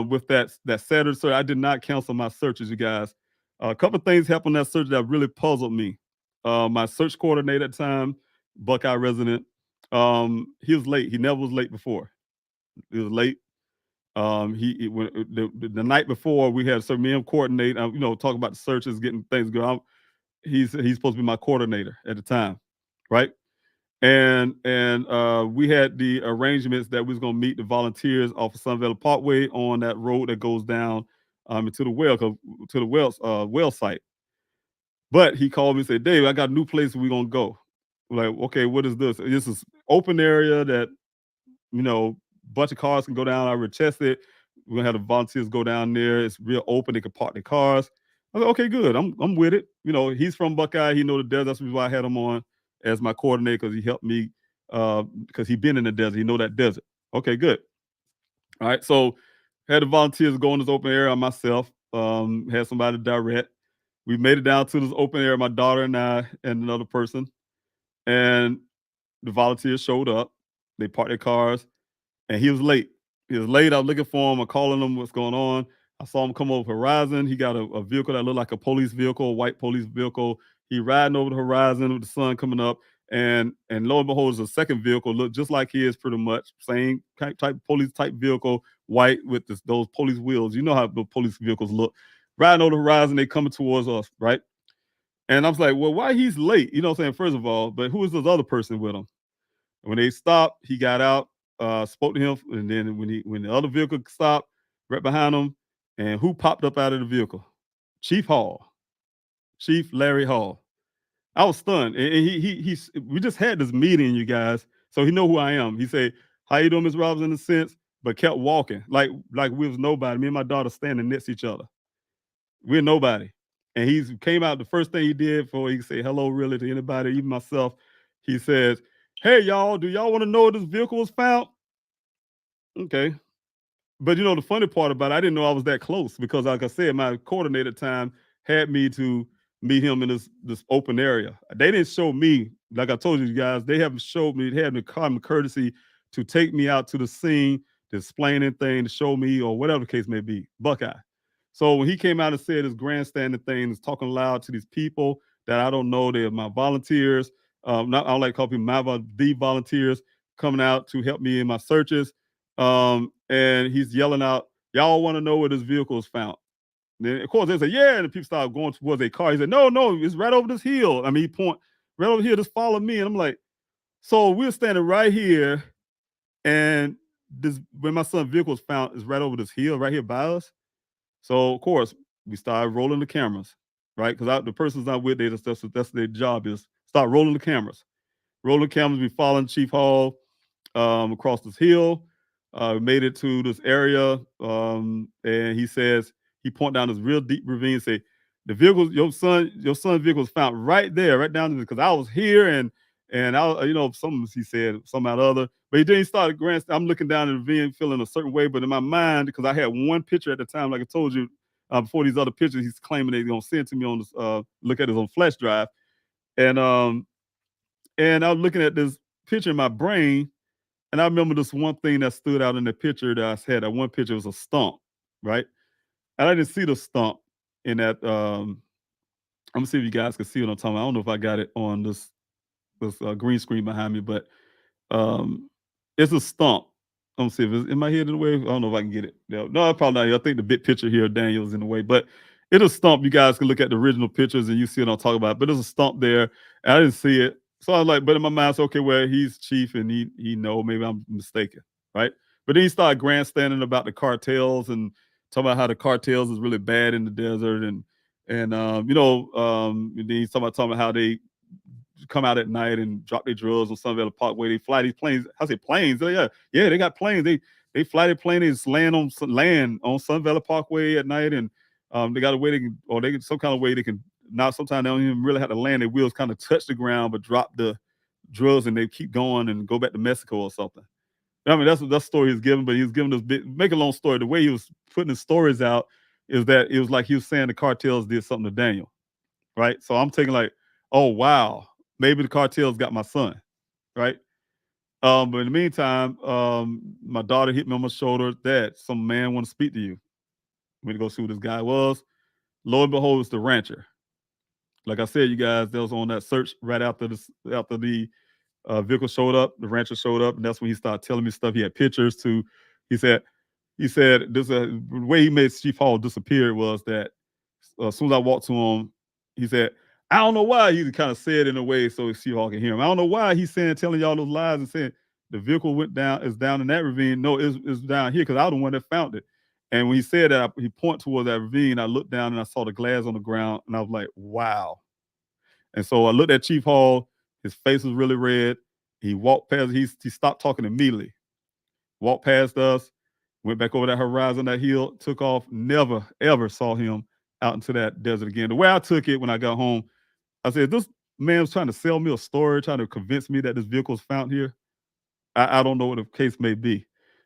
with that Saturday, so I did not cancel my searches, you guys. A couple of things happened on that search that really puzzled me. My search coordinator at the time, Buckeye resident, he was late. He never was late before. He was late. When the night before we had me and him coordinate, talk about the searches, getting things going. He's supposed to be my coordinator at the time, right? And we had the arrangements that we was gonna meet the volunteers off of Sun Valley Parkway on that road that goes down into the well site. But he called me and said, "Dave, I got a new place we're gonna go." We're like, okay, what is this? This is open area that bunch of cars can go down. I would test it. We're gonna have the volunteers go down there. It's real open. They can park their cars. I was like, okay, good. I'm with it. He's from Buckeye. He know the desert. That's why I had him on as my coordinator because he helped me because he been in the desert. He know that desert. Okay, good. All right. So had the volunteers go in this open area myself. Had somebody direct. We made it down to this open area, my daughter and I and another person. And the volunteers showed up. They parked their cars. And he was late. He was late. I was looking for him. I'm calling him. What's going on? I saw him come over the horizon. He got a vehicle that looked like a police vehicle, a white police vehicle. He riding over the horizon with the sun coming up. And lo and behold, there's a second vehicle, looked just like his pretty much. Same type police type vehicle, white with those police wheels. You know how the police vehicles look. Riding over the horizon, they coming towards us, right? And I was like, well, why he's late? You know what I'm saying? First of all, but who is this other person with him? When they stopped, he got out. Spoke to him, and then when the other vehicle stopped right behind him, and who popped up out of the vehicle? Chief Larry Hall. I was stunned, and we just had this meeting, you guys, so he know who I am. He said, "How you doing, Miss Robbins?" In a sense, but kept walking like we was nobody. Me and my daughter standing next to each other. We're nobody, and he came out. The first thing he did before he could say hello, really, to anybody, even myself, he says, "Hey, y'all, do y'all want to know where this vehicle was found?" Okay. But the funny part about it, I didn't know I was that close because, like I said, my coordinator at the time had me to meet him in this open area. They didn't show me, like I told you guys, they haven't showed me, they had the common courtesy to take me out to the scene, to explain anything, to show me, or whatever the case may be, Buckeye. So when he came out and said his grandstanding thing, is talking loud to these people that I don't know, they're my volunteers. I don't like to call people the volunteers coming out to help me in my searches. And he's yelling out, "Y'all want to know where this vehicle is found?" And then, of course, they say, "Yeah," and the people start going towards a car. He said, "No, it's right over this hill." I mean, he point right over here, just follow me. And I'm like, so we're standing right here, and this when my son's vehicle was found is right over this hill, right here by us. So of course, we started rolling the cameras, right? Because the person's not with there, that's their job is start rolling the cameras. Rolling cameras, we following Chief Hall across this hill. Made it to this area, and he says he pointed down this real deep ravine. And say the vehicle, your son's vehicle was found right there, right down because I was here and I, some he said some out other. But then he started I'm looking down the ravine, feeling a certain way. But in my mind, because I had one picture at the time, like I told you, before these other pictures, he's claiming they're gonna send to me on this, look at his on flash drive, and I was looking at this picture in my brain. And I remember this one thing that stood out in the picture that I had. That one picture was a stump, right? And I didn't see the stump in that I'm gonna see if you guys can see what I'm talking about. I don't know if I got it on this green screen behind me, but it's a stump. I'm gonna see if it's, am I here in the way? I don't know if I can get it. No, I'm probably not here. I think the big picture here, Daniel's in the way, but it's a stump. You guys can look at the original pictures and you see what I'm talking about. But there's a stump there. And I didn't see it, so I was like, but in my mind, it's okay. Well, he's chief, and he know maybe I'm mistaken, right? But then he started grandstanding about the cartels and talking about how the cartels is really bad in the desert, and then he's talking about how they come out at night and drop their drugs on Sun Valley Parkway. They fly these planes. I say planes. Oh, yeah, they got planes. They fly their planes, land on Sun Valley Parkway at night, and they got a way they can, or they can some kind of way they can. Now sometimes they don't even really have to land. Their wheels kind of touch the ground, but drop the drugs and they keep going and go back to Mexico or something. I mean, that's what that story he's given, but he was giving us make a long story. The way he was putting his stories out is that it was like he was saying the cartels did something to Daniel, right? So I'm taking like, oh wow, maybe the cartels got my son, right? But in the meantime, my daughter hit me on my shoulder. Dad, some man want to speak to you. We to go see who this guy was. Lo and behold, it's the rancher. Like I said, you guys, they was on that search right after the vehicle showed up. The rancher showed up, and that's when he started telling me stuff. He had pictures too. He said this the way he made Chief Hall disappear was that as soon as I walked to him, he said, I don't know why. He kind of said in a way so Chief Hall can hear him. I don't know why he's telling y'all those lies and saying the vehicle is down in that ravine. No, it's down here because I was the one that found it. And when he said that, he pointed towards that ravine. I looked down and I saw the glass on the ground, and I was like, wow. And so I looked at Chief Hall. His face was really red. He walked past. He stopped talking immediately. Walked past us. Went back over that horizon, that hill. Took off. Never ever saw him out into that desert again. The way I took it when I got home, I said, this man was trying to sell me a story, trying to convince me that this vehicle was found here. I don't know what the case may be,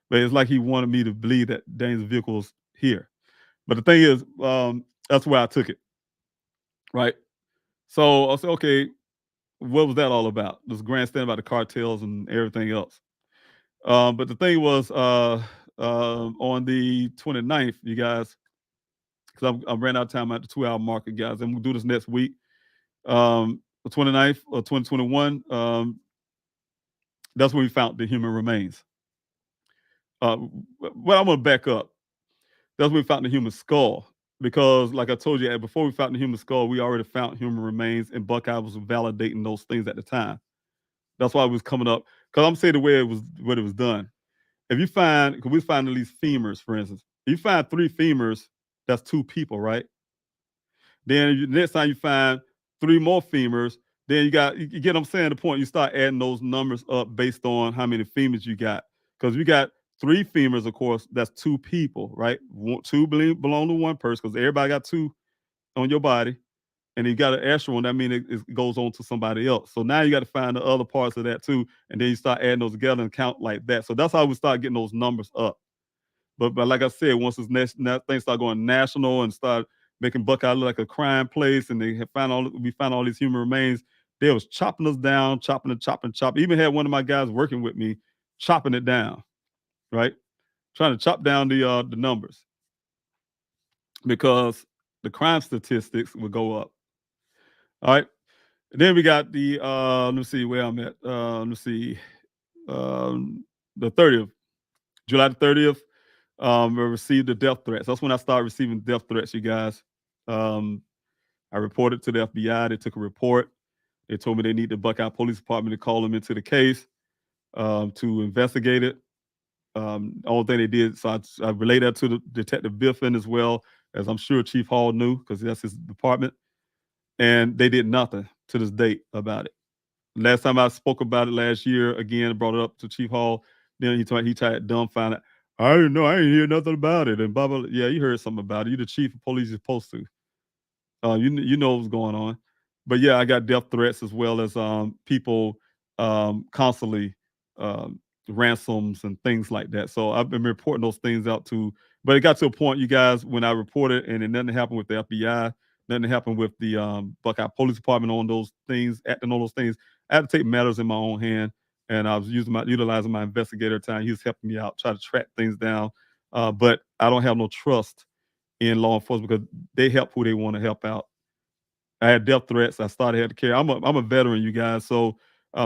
but it's like he wanted me to believe that Dane's vehicle was here. But the thing is, that's where I took it, right? So I said, okay, what was that all about? This grandstand about the cartels and everything else. But the thing was, on the 29th, you guys, because I ran out of time at the 2-hour mark, guys, and we'll do this next week. The 29th of 2021, that's when we found the human remains. Well, I'm going to back up. That's when we found the human skull. Because, like I told you, before we found the human skull, we already found human remains, and Buckeye was validating those things at the time. That's why it was coming up. Because I'm saying the way it was done. If you find, because we find at least femurs, for instance. If you find 3 femurs, that's 2 people, right? Then the next time you find 3 more femurs, then you get what I'm saying, the point, you start adding those numbers up based on how many femurs you got. Because you got 3 femurs, of course, that's 2 people, right? 2 belong to one person because everybody got 2 on your body. And you got an extra one, that means it goes on to somebody else. So now you got to find the other parts of that too, and then you start adding those together and count like that. So that's how we start getting those numbers up. But like I said, once things start going national and start making Buckeye look like a crime place, and we found all these human remains, they was chopping us down, chopping. Even had one of my guys working with me chopping it down, right? Trying to chop down the numbers because the crime statistics would go up. All right. Then we got the let me see where I'm at. Let me see. The 30th, July the 30th, I received the death threats. That's when I started receiving death threats, you guys. I reported to the FBI. They took a report. They told me they need the Buckeye Police Department to call them into the case to investigate it. Only thing they did, so I relayed that to the Detective Biffin as well, as I'm sure Chief Hall knew because that's his department. And they did nothing to this date about it. Last time I spoke about it last year, again, brought it up to Chief Hall. Then he tried dumbfounded. I didn't know. I didn't hear nothing about it. And blah, blah, blah. Yeah, you heard something about it. You're the chief of police. You're supposed to. You know what's going on. But yeah, I got death threats as well as people constantly ransoms and things like that. So I've been reporting those things out too. But it got to a point, you guys, when I reported and nothing happened with the FBI, nothing happened with the Buckeye Police Department on those things, acting on those things. I had to take matters in my own hand, and I was utilizing my investigator time. He was helping me out, try to track things down. But I don't have no trust in law enforcement because they help who they want to help out. I had death threats. I started had to carry. I'm a veteran, you guys. So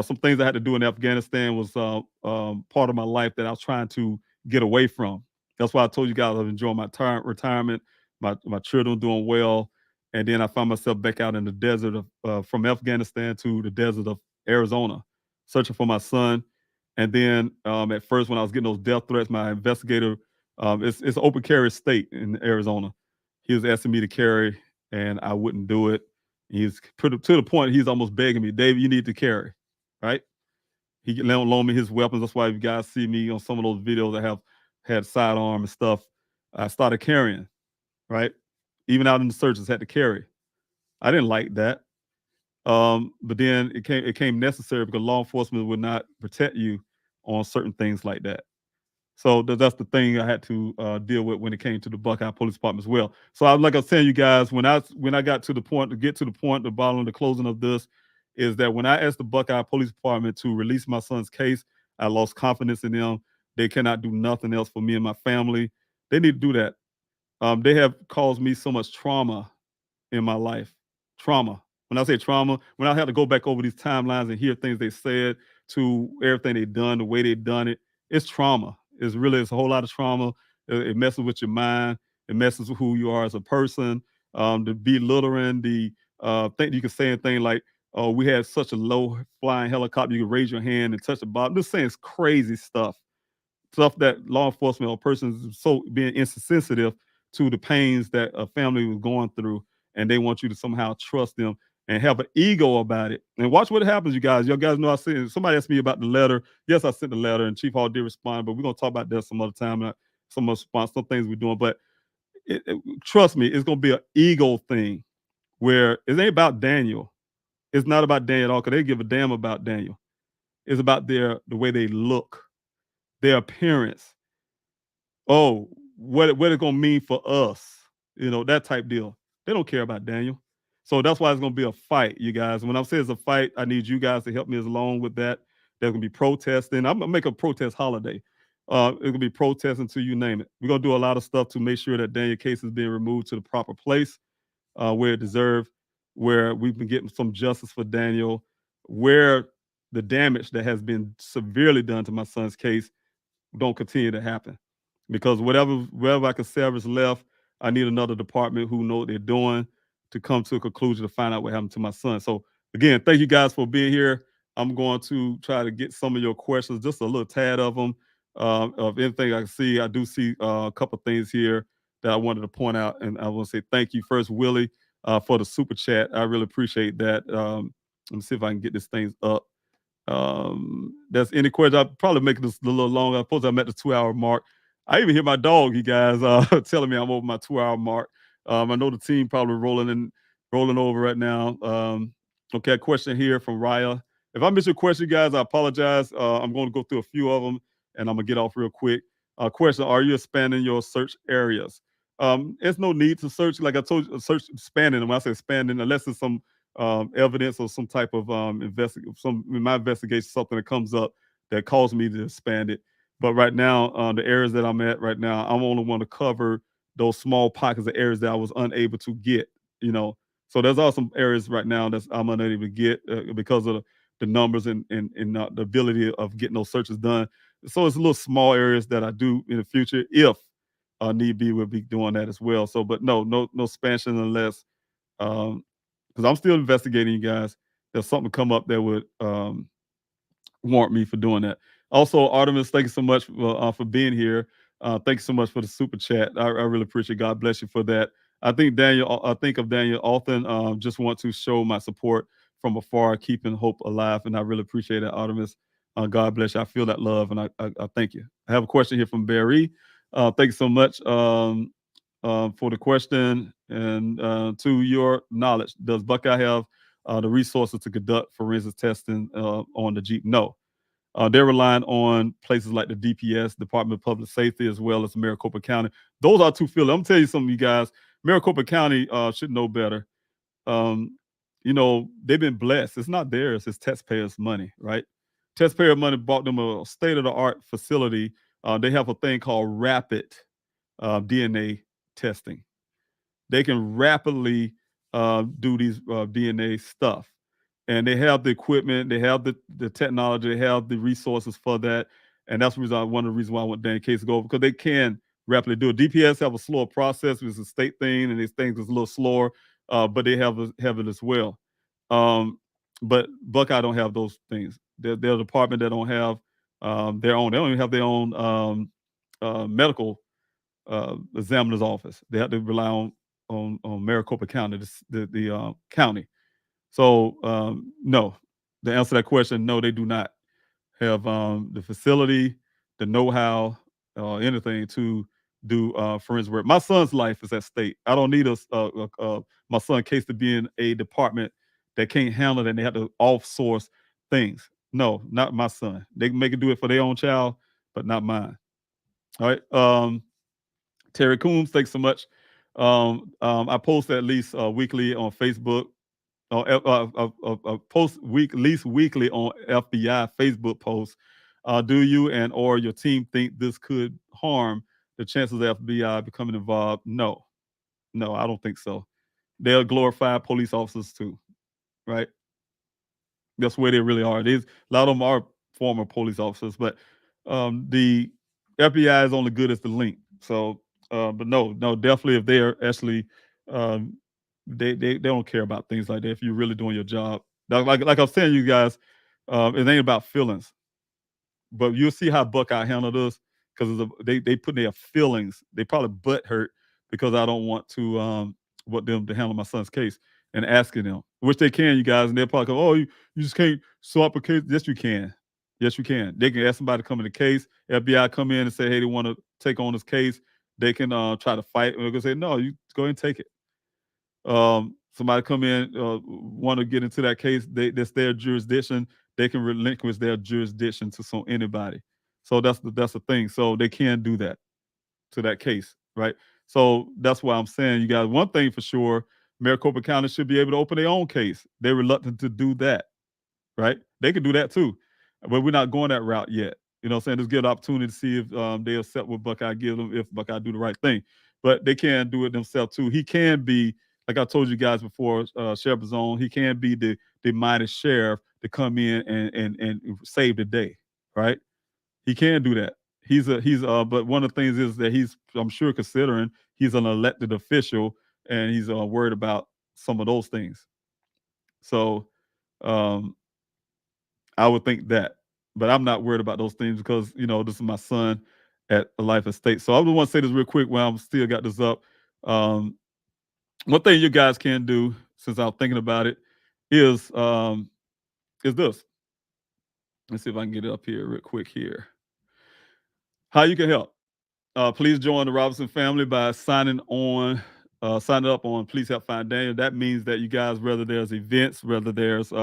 some things I had to do in Afghanistan was part of my life that I was trying to get away from. That's why I told you guys I'm enjoying my retirement. My children doing well, and then I found myself back out in the desert of from Afghanistan to the desert of Arizona, searching for my son. And then at first, when I was getting those death threats, my investigator, it's an open carry state in Arizona. He was asking me to carry, and I wouldn't do it. He's put to the point he's almost begging me, David, you need to carry, right? He loan me his weapons. That's why you guys see me on some of those videos that have had sidearm and stuff. I started carrying, right? Even out in the searches, had to carry. I didn't like that. But then it came necessary because law enforcement would not protect you on certain things like that. So that's the thing I had to deal with when it came to the Buckeye Police Department as well. So like I was saying, you guys, when I got to the point, the bottom of the closing of this, is that when I asked the Buckeye Police Department to release my son's case, I lost confidence in them. They cannot do nothing else for me and my family. They need to do that. They have caused me so much trauma in my life. Trauma. When I say trauma, when I had to go back over these timelines and hear things they said to everything they've done, the way they've done it, it's trauma. It's a whole lot of trauma. It messes with your mind. It messes with who you are as a person. The belittling, think you can say anything like, "Oh, we had such a low flying helicopter. You could raise your hand and touch the bottom." Just saying, it's crazy stuff that law enforcement or persons so being insensitive to the pains that a family was going through, and they want you to somehow trust them and have an ego about it. And watch what happens, you guys. You guys know I said somebody asked me about the letter. Yes, I sent the letter, and Chief Hall did respond, but we're gonna talk about that some other time. Some response, some things we're doing, but trust me, it's gonna be an ego thing where it ain't about Daniel. It's not about Daniel at all, because they give a damn about Daniel. It's about the way they look, their appearance. Oh, what it's gonna mean for us, that type deal. They don't care about Daniel. So that's why it's gonna be a fight, you guys. When I'm saying it's a fight, I need you guys to help me along with that. There's gonna be protesting. I'm gonna make a protest holiday. It's gonna be protesting until you name it. We're gonna do a lot of stuff to make sure that Daniel case is being removed to the proper place where it deserves, where we've been getting some justice for Daniel, where the damage that has been severely done to my son's case don't continue to happen. Because wherever I can salvage left, I need another department who know what they're doing to come to a conclusion to find out what happened to my son. So again, thank you guys for being here. I'm going to try to get some of your questions, just a little tad of them. Of anything I can see, I do see a couple of things here that I wanted to point out, and I want to say thank you first, Willie, for the super chat. I really appreciate that. Let me see if I can get this thing up. That's any question. I'll probably make this a little longer. I suppose I'm at the 2-hour mark. I even hear my dog, you guys, telling me I'm over my 2-hour mark. I know the team probably rolling over right now. Okay, a question here from Raya. If I miss your question, guys, I apologize. I'm going to go through a few of them, and I'm going to get off real quick. Question, are you expanding your search areas? There's no need to search. Like I told you, search expanding. And when I say expanding, unless it's some evidence or some type of in my investigation, something that comes up that caused me to expand it. But right now, the areas that I'm at right now, I only want to cover those small pockets of areas that I was unable to get. So there's also some areas right now that I'm unable to get because of the numbers and the ability of getting those searches done. So it's a little small areas that I do in the future, if need be, we'll be doing that as well. So, but no expansion unless because I'm still investigating, you guys. There's something come up that would warrant me for doing that. Also, Artemis, thank you so much for being here. Thank you so much for the super chat. I really appreciate it. God bless you for that. I think of Daniel often. Just want to show my support from afar, keeping hope alive, and I really appreciate it, Artemis. God bless you. I feel that love, and I thank you. I have a question here from Barry. Thank you so much for the question. And to your knowledge, does Buckeye have the resources to conduct forensic testing on the Jeep? No. They're relying on places like the DPS, Department of Public Safety, as well as Maricopa County. Those are two fields. I'm going to tell you something, you guys. Maricopa County should know better. They've been blessed. It's not theirs. It's taxpayers' money, right? Taxpayer money bought them a state-of-the-art facility. They have a thing called rapid DNA testing. They can rapidly do these DNA stuff. And they have the equipment, they have the technology, they have the resources for that. And that's one of the reasons why I want Daniel Case to go, because they can rapidly do it. DPS have a slower process, it's a state thing, and these things is a little slower, but they have it as well. But Buckeye don't have those things. They're a department that don't have their own. They don't even have their own medical examiner's office. They have to rely on Maricopa County, the county. So no, to answer that question, no, they do not have the facility, the know-how, anything to do forensic work. My son's life is at stake. I don't need my son's case to be in a department that can't handle it and they have to outsource things. No, not my son. They can make it do it for their own child, but not mine. All right. Terry Coombs, thanks so much. I post at least weekly on Facebook. Post at least weekly on FBI Facebook posts. Do you and or your team think this could harm the chances of FBI becoming involved? No, I don't think so. They're glorified police officers too, right? That's where they really are. A lot of them are former police officers, but the FBI is only good as the link. So, but no, definitely if they're actually, they don't care about things like that. If you're really doing your job, like I was telling you guys, it ain't about feelings. But you'll see how Buckeye handled us, because they put their feelings. They probably butt hurt because I don't want them to handle my son's case and asking them, which they can, you guys, and they'll probably go, oh, you just can't swap a case. Yes, you can. Yes, you can. They can ask somebody to come in the case. FBI come in and say, hey, they want to take on this case. They can try to fight. And they're going to say, no, you go ahead and take it. Somebody come in, want to get into that case, that's their jurisdiction. They can relinquish their jurisdiction to anybody. So that's the thing. So they can do that to that case, right? So that's why I'm saying, you guys, one thing for sure, Maricopa County should be able to open their own case. They're reluctant to do that, right? They could do that too, but we're not going that route yet. You know what I'm saying? Just give an opportunity to see if they accept what Buckeye gives them, if Buckeye do the right thing. But they can do it themselves too. He can be, like I told you guys before, Sheriff Zone, he can be the mighty sheriff to come in and save the day, right? He can do that. But one of the things is that I'm sure, considering he's an elected official and he's worried about some of those things. So I would think that, but I'm not worried about those things because, this is my son at a life estate. So I just want to say this real quick while I'm still got this up. One thing you guys can do, since I'm thinking about it, is this. Let's see if I can get it up here real quick here. How you can help. Please join the Robinson family by signing up on Please Help Find Daniel. That means that you guys, whether there's events, whether there's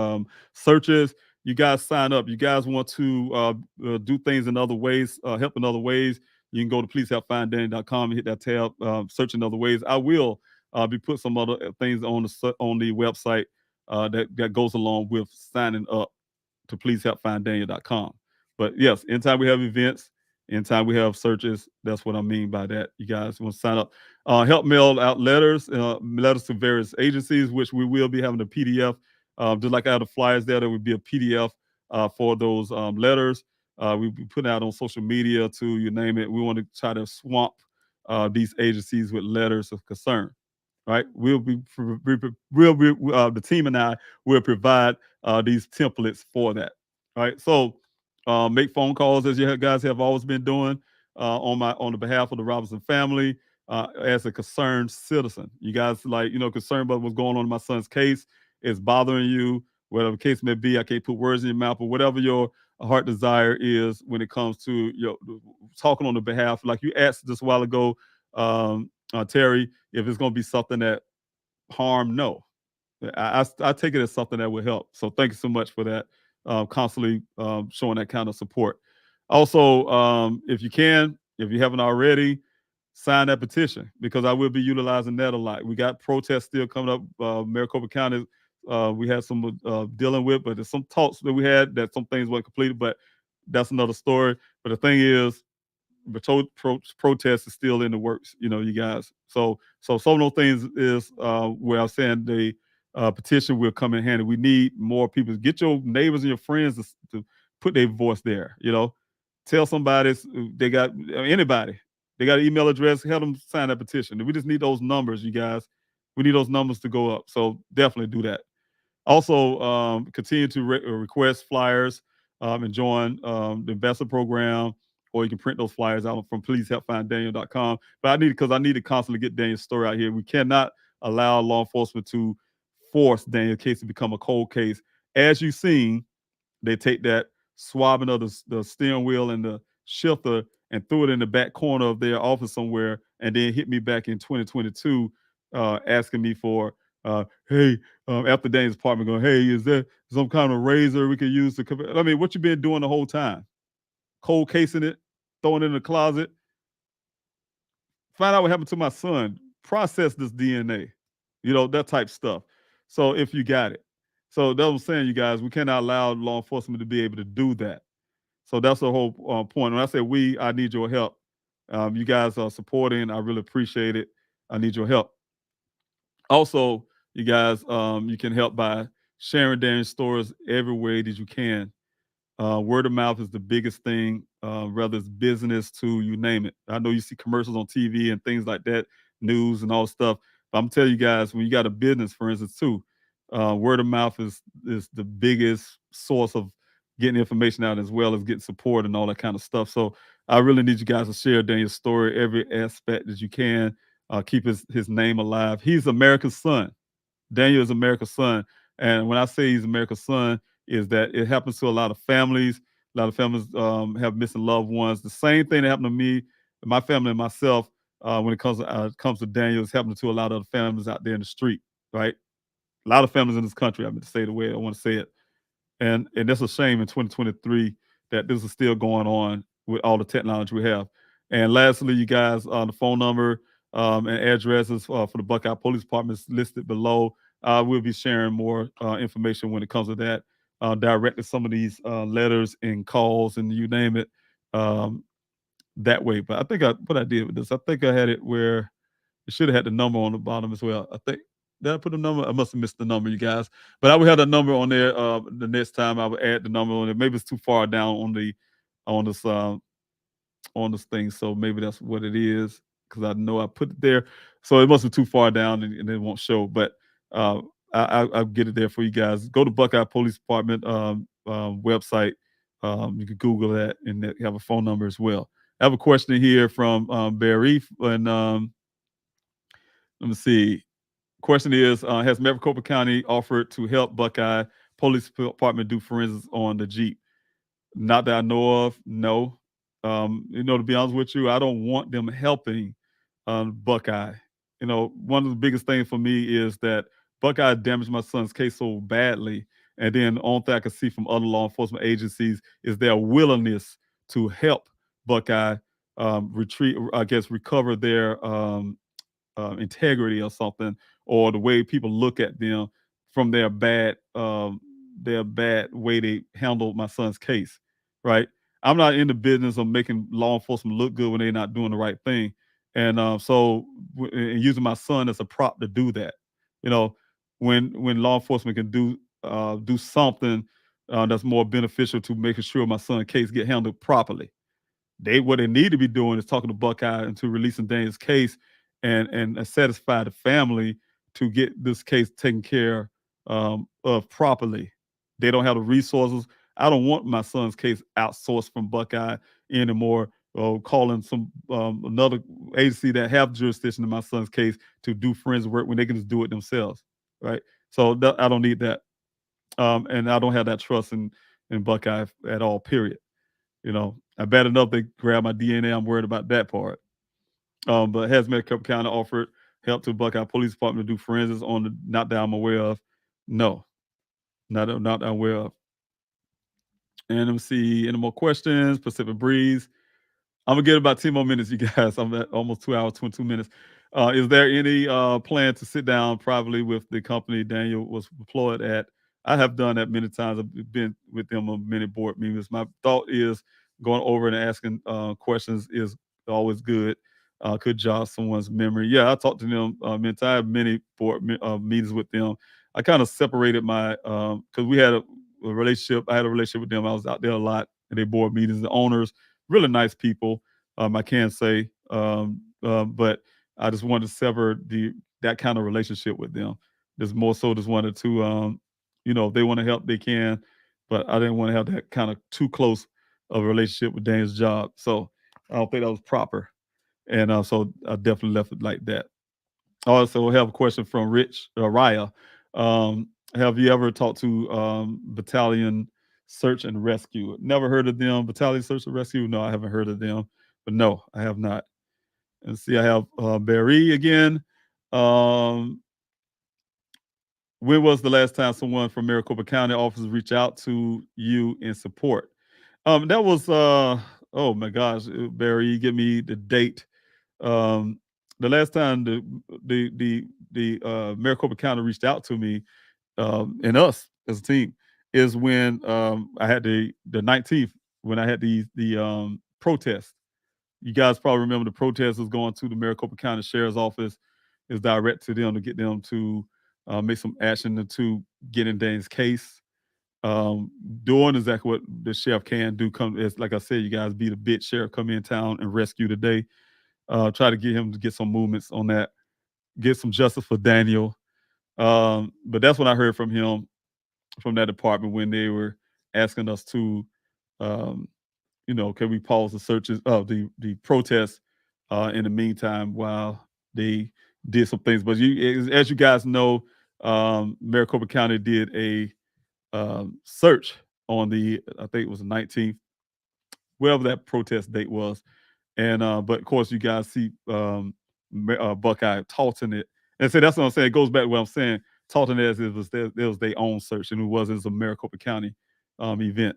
searches, you guys sign up. You guys want to do things in other ways, help in other ways, you can go to pleasehelpfinddaniel.com and hit that tab, search in other ways. I will be put some other things on the website that goes along with signing up to pleasehelpfinddaniel.com. But yes, anytime we have events, anytime we have searches, that's what I mean by that. You guys want to sign up. Help mail out letters to various agencies, which we will be having a PDF. Just like I have the flyers there would be a PDF for those letters. We'll be putting out on social media too, you name it. We want to try to swamp these agencies with letters of concern. Right, the team and I will provide these templates for that. Right, so make phone calls as you guys have always been doing on the behalf of the Robinson family as a concerned citizen. You guys concerned about what's going on in my son's case. It's bothering you, whatever the case may be. I can't put words in your mouth, but whatever your heart desire is when it comes to talking on the behalf, like you asked just a while ago, Terry, if it's going to be something that harm, no. I take it as something that will help. So thank you so much for that, constantly showing that kind of support. Also, if you haven't already, sign that petition, because I will be utilizing that a lot. We got protests still coming up. Maricopa County, we had some dealing with, but there's some talks that we had that some things weren't completed, but that's another story. But the thing is, protest is still in the works, you guys. So some of those things is where I'm saying the petition will come in handy. We need more people. Get your neighbors and your friends to put their voice there. Tell somebody they got anybody. They got an email address. Help them sign that petition. We just need those numbers, you guys. We need those numbers to go up. So definitely do that. Also, continue to request flyers and join the investor program, or you can print those flyers out from pleasehelpfinddaniel.com. But I need to constantly get Daniel's story out here. We cannot allow law enforcement to force Daniel's case to become a cold case. As you've seen, they take that swabbing of the steering wheel and the shifter and threw it in the back corner of their office somewhere, and then hit me back in 2022 asking me for, hey, after Daniel's apartment going, hey, is there some kind of razor we could use to, I mean, what you been doing the whole time? Cold casing it, throwing it in the closet. Find out what happened to my son. Process this DNA, that type stuff. So if you got it. So that's what I'm saying, you guys, we cannot allow law enforcement to be able to do that. So that's the whole point. When I say I need your help. You guys are supporting. I really appreciate it. I need your help. Also, you guys, you can help by sharing Daniel's stories every way that you can. Word of mouth is the biggest thing, whether it's business to you name it. I know you see commercials on TV and things like that, news and all stuff. But I'm telling you guys, when you got a business, for instance, too, word of mouth is the biggest source of getting information out, as well as getting support and all that kind of stuff. So I really need you guys to share Daniel's story, every aspect that you can. Keep his name alive. He's America's son. Daniel is America's son. And when I say he's America's son, is that it happens to a lot of families. A lot of families have missing loved ones. The same thing that happened to me, my family, and myself when it comes to Daniel, is happening to a lot of other families out there in the street, right? A lot of families in this country, I mean, to say the way I want to say it. And that's a shame in 2023 that this is still going on with all the technology we have. And lastly, you guys, the phone number and addresses for the Buckeye Police Department is listed below. We'll be sharing more information when it comes to that. Directing some of these letters and calls and you name it that way. But I think what I did with this, I think I had it where it should have had the number on the bottom as well. I think, did I put a number? I must have missed the number, you guys. But I would have the number on there. The next time I would add the number on it. Maybe it's too far down on this thing. So maybe that's what it is, because I know I put it there. So it must be too far down and it won't show. But I'll get it there for you guys. Go to Buckeye Police Department website. You can Google that and they have a phone number as well. I have a question here from Barry. And let me see. Question is, has Maricopa County offered to help Buckeye Police Department do forensics on the Jeep? Not that I know of, no. To be honest with you, I don't want them helping Buckeye. One of the biggest things for me is that Buckeye damaged my son's case so badly. And then the only thing I can see from other law enforcement agencies is their willingness to help Buckeye recover their integrity or something, or the way people look at them from their bad way they handled my son's case, right? I'm not in the business of making law enforcement look good when they're not doing the right thing. And and using my son as a prop to do that, when law enforcement can do something that's more beneficial to making sure my son's case get handled properly. What they need to be doing is talking to Buckeye into releasing Daniel's case and satisfy the family to get this case taken care of properly. They don't have the resources. I don't want my son's case outsourced from Buckeye anymore, or calling some another agency that have jurisdiction in my son's case to do forensic work when they can just do it themselves, right? So I don't need that, and I don't have that trust in Buckeye at all. Period. I bad enough they grab my DNA. I'm worried about that part. But has Maricopa County offered help to Buckeye Police Department to do forensics on the, not that I'm aware of? No, not that I'm aware of. And let me see, any more questions? Pacific Breeze. I'm gonna get about 10 more minutes, you guys. I'm at almost 2 hours, 22 minutes. Is there any plan to sit down privately with the company Daniel was employed at? I have done that many times. I've been with them on many board meetings. My thought is going over and asking questions is always good. Could jog someone's memory. Yeah, I talked to them many times. I have many board meetings with them. I kind of separated my because we had a relationship. I had a relationship with them. I was out there a lot in their board meetings. The owners, really nice people. I can say, but I just wanted to sever that kind of relationship with them. Just more so, just wanted to, if they want to help, they can. But I didn't want to have that kind of too close of a relationship with Daniel's job. So I don't think that was proper. And so I definitely left it like that. I also have a question from Raya. Have you ever talked to Battalion Search and Rescue? Never heard of them. Battalion Search and Rescue? No, I haven't heard of them. But no, I have not. And see, I have Barry again. When was the last time someone from Maricopa County officers reached out to you in support? That was oh my gosh, Barry, you give me the date. The last time the Maricopa County reached out to me and us as a team is when I had the 19th when I had the protest. You guys probably remember the protest was going to the Maricopa County Sheriff's Office. It was direct to them to get them to make some action to get in Dane's case. Doing exactly what the sheriff can do. Come as like I said, you guys be the bitch sheriff, come in town and rescue the day. Try to get him to get some movements on that, get some justice for Daniel. But that's what I heard from him, from that department when they were asking us to, can we pause the searches of the protests in the meantime while they did some things. But as you guys know, Maricopa County did a search on I think it was the 19th, whatever that protest date was. And but of course, you guys see Buckeye taunting it, and so that's what I'm saying. It goes back to what I'm saying. Taunting it as it was their own search, and it was a Maricopa County event.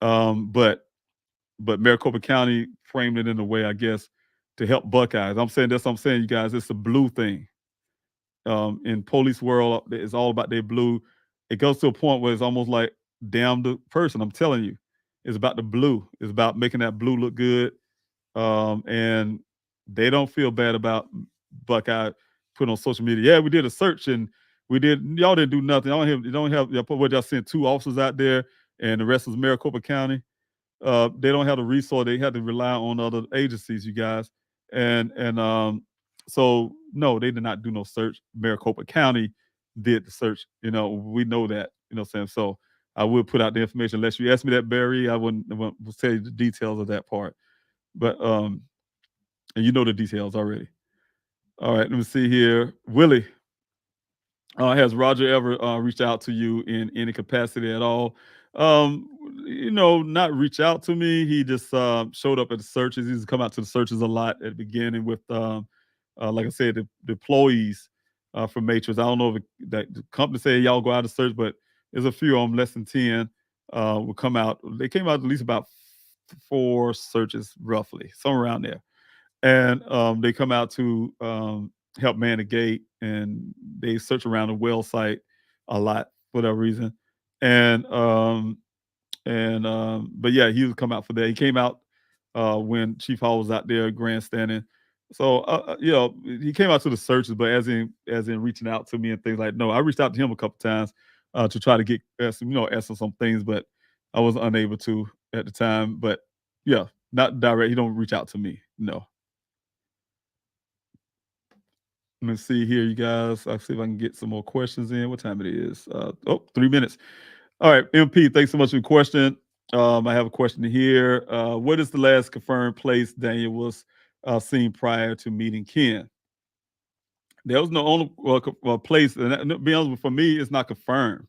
But Maricopa County framed it in a way, I guess, to help Buckeyes. I'm saying that's what I'm saying, you guys. It's a blue thing. In police world, it's all about their blue. It goes to a point where it's almost like damn the person. I'm telling you, it's about the blue. It's about making that blue look good. And they don't feel bad about Buckeye put on social media. Yeah, we did a search and y'all didn't do nothing. You don't have what y'all sent 2 officers out there and the rest was Maricopa County. They don't have the resource. They had to rely on other agencies, you guys. And so no, they did not do no search. Maricopa County did the search. We know that, what I'm saying? So I will put out the information. Unless you ask me that, Barry, I wouldn't tell you the details of that part. But and you know the details already. All right, let me see here. Willie, has Roger ever reached out to you in any capacity at all? Not reach out to me. He just showed up at the searches. He's come out to the searches a lot at the beginning with, like I said, the employees from Matrix. I don't know if the company said y'all go out to search, but there's a few of them, less than 10, will come out. They came out at least about 4 searches, roughly, somewhere around there. And they come out to help man the gate, and they search around the well site a lot for that reason. And but yeah, he would come out for that. He came out when Chief Hall was out there grandstanding. So he came out to the searches, but as in reaching out to me and things like, no, I reached out to him a couple times to try to get answer some things, but I was unable to at the time. But yeah, not direct. He don't reach out to me. No. Let me see here, you guys. I'll see if I can get some more questions in. What time it is? 3 minutes. All right, MP, thanks so much for your question. I have a question here. What is the last confirmed place Daniel was seen prior to meeting Ken? There was no only place, and to be honest, for me, it's not confirmed.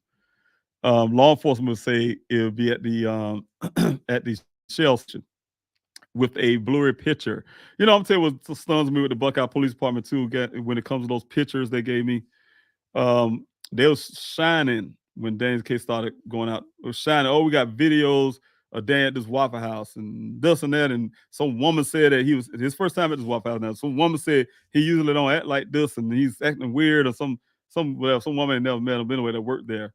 Law enforcement would say it would be at the at the Shell station with a blurry picture. I'm telling you what stuns me with the Buckeye Police Department too. When it comes to those pictures they gave me, they was shining when Dan's case started going out. It was shining. Oh, we got videos of Dan at this Waffle House and this and that. And some woman said that he was his first time at this Waffle House. Now, some woman said he usually don't act like this and he's acting weird, or some woman had never met him anyway that worked there.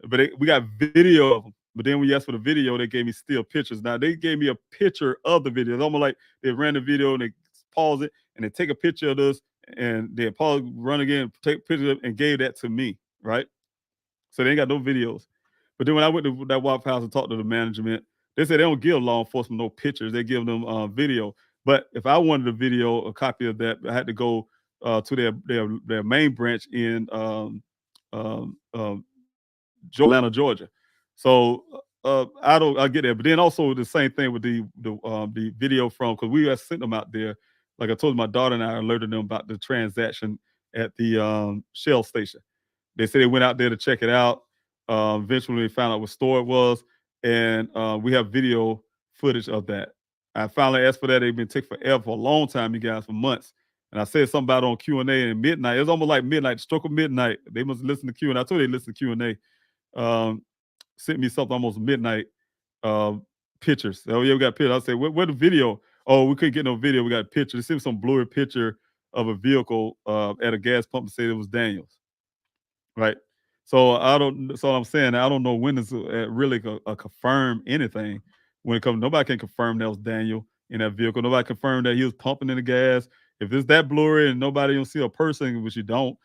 But we got video of him But then when you asked for the video, they gave me still pictures. Now they gave me a picture of the video. It's almost like they ran the video and they pause it and they take a picture of this and they pause, run again, take a picture of it, and gave that to me, right? So they ain't got no videos. But then when I went to that Waffle House and talked to the management, they said they don't give law enforcement no pictures. They give them video. But if I wanted a video, a copy of that, I had to go to their main branch in Atlanta, Georgia. So I get there. But then also the same thing with the video from, because we had sent them out there. Like I told my daughter, and I alerted them about the transaction at the Shell station. They said they went out there to check it out. Eventually, they found out what store it was, and we have video footage of that. I finally asked for that. They've been taking forever, for a long time, you guys, for months. And I said something about it on Q&A at midnight. It was almost like midnight, stroke of midnight. They must listen to Q&A. I told you they listen to Q&A. Sent me something almost midnight, pictures. Oh, yeah, we got pictures. I said, where the video? Oh, we couldn't get no video. We got pictures. They sent me some blurry picture of a vehicle at a gas pump and said it was Daniel's. Right. So so I'm saying, I don't know when it's really confirm anything when it comes. Nobody can confirm that was Daniel in that vehicle. Nobody confirmed that he was pumping in the gas. If it's that blurry and nobody don't see a person, which you don't,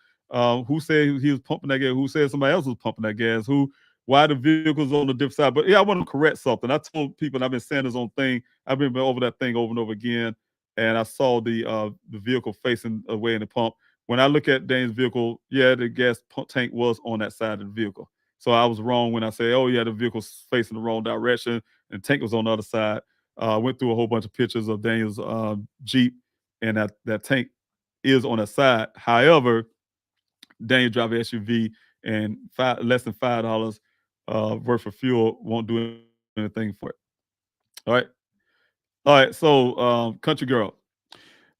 who said he was pumping that gas? Who said somebody else was pumping that gas? Why the vehicle's on the different side? But yeah, I want to correct something. I told people, and I've been saying this on thing. I've been over that thing over and over again. And I saw the vehicle facing away in the pump. When I look at Dane's vehicle, yeah, the gas tank was on that side of the vehicle. So I was wrong when I said, oh, yeah, the vehicle's facing the wrong direction and the tank was on the other side. Went through a whole bunch of pictures of Daniel's Jeep, and that tank is on the side. However, Daniel drive an SUV, and less than $5 worth of fuel won't do anything for it. All right. All right. So, Country Girl.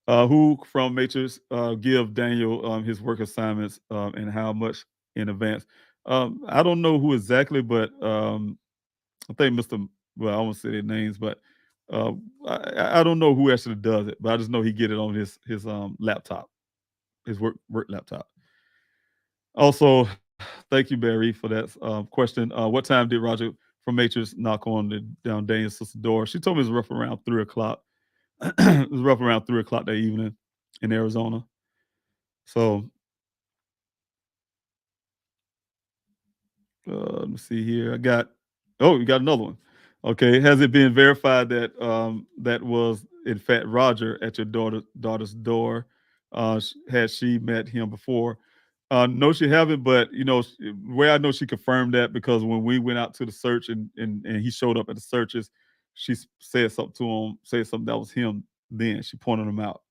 Who from Matrix give Daniel his work assignments and how much in advance? I don't know who exactly, but I think well, I won't say their names, but I don't know who actually does it, but I just know he get it on his laptop, his work laptop. Also, thank you, Barry, for that question. What time did Roger from Matrix knock on down Daniel's sister's door? She told me it was rough around 3:00. It was rough around 3:00 that evening in Arizona. So let me see here. You got another one. Okay. Has it been verified that that was in fact Roger at your daughter's door? Has she met him before? No, she haven't, but where I know she confirmed that, because when we went out to the search and he showed up at the searches, she said something to him, said something that was him. Then she pointed him out.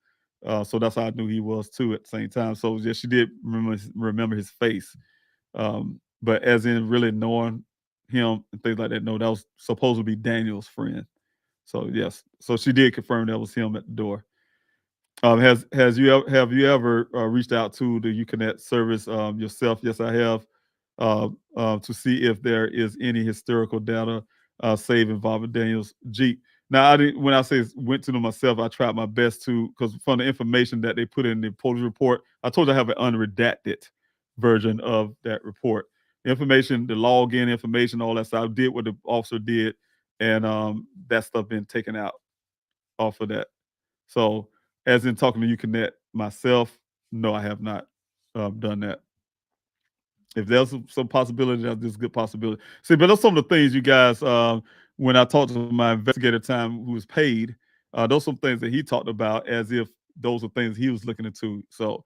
So that's how I knew he was too at the same time. So yeah, she did remember his face. But as in really knowing him and things like that, no, that was supposed to be Daniel's friend. So yes, so she did confirm that was him at the door. Have you ever reached out to the Uconnect service yourself? Yes, I have, to see if there is any historical data saved involving Daniel's Jeep. Now, I didn't. When I say went to them myself, I tried my best to, because from the information that they put in the police report, I told you I have an unredacted version of that report. The information, the login information, all that stuff. I did what the officer did, and that stuff been taken out off of that. So, as in talking to Uconnect myself, no, I have not done that. If there's some possibility, there's a good possibility. See, but those some of the things, you guys, when I talked to my investigator time who was paid, those some things that he talked about as if those are things he was looking into. So,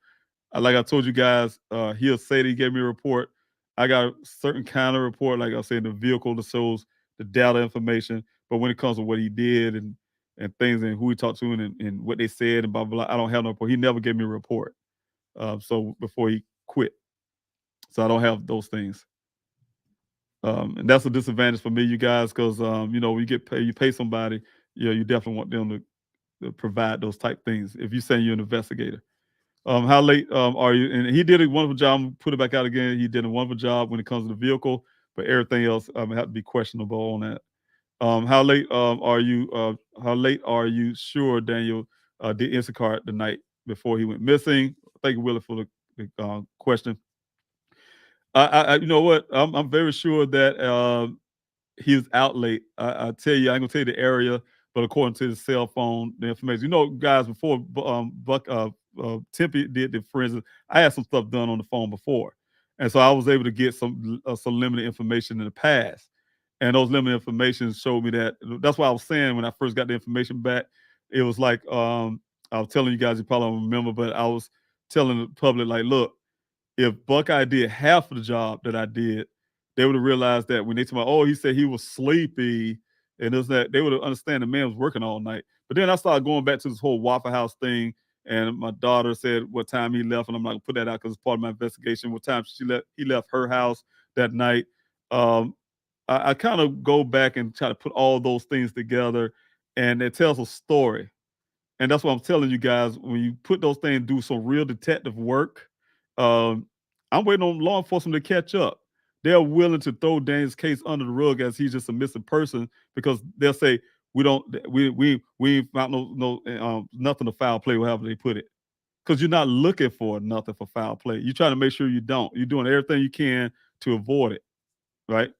like I told you guys, he'll say that he gave me a report. I got a certain kind of report, like I said, the vehicle that shows the data information. But when it comes to what he did and things and who he talked to and what they said and blah, blah, blah, I don't have no report. He never gave me a report. So before he quit. So I don't have those things. And that's a disadvantage for me, you guys, because you get paid, you pay somebody, you definitely want them to provide those type things. If you say you're an investigator, how late are you? And he did a wonderful job. Put it back out again. He did a wonderful job when it comes to the vehicle, but everything else have to be questionable on that. How late are you? How late are you sure Daniel did Instacart the night before he went missing? Thank you, Willie, for the question. You know what? I'm very sure that he was out late. I tell you, I ain't gonna tell you the area, but according to the cell phone, the information, guys, before Tempe did the forensics, I had some stuff done on the phone before, and so I was able to get some limited information in the past, and those limited information showed me that. That's why I was saying when I first got the information back, it was like I was telling you guys, you probably don't remember, but I was telling the public, like, look, if Buckeye did half of the job that I did, they would have realized that when they told me, oh, he said he was sleepy and this, that, they would have understand the man was working all night. But then I started going back to this whole Waffle House thing, and my daughter said what time he left, and I'm not gonna put that out because it's part of my investigation. What time he left her house that night. I kind of go back and try to put all those things together, and it tells a story. And that's what I'm telling you guys. When you put those things, do some real detective work. Um, I'm waiting on law enforcement to catch up. They're willing to throw Daniel's case under the rug as he's just a missing person because they'll say we ain't found nothing to foul play, however they put it. Because you're not looking for nothing for foul play. You're trying to make sure you don't. You're doing everything you can to avoid it, right?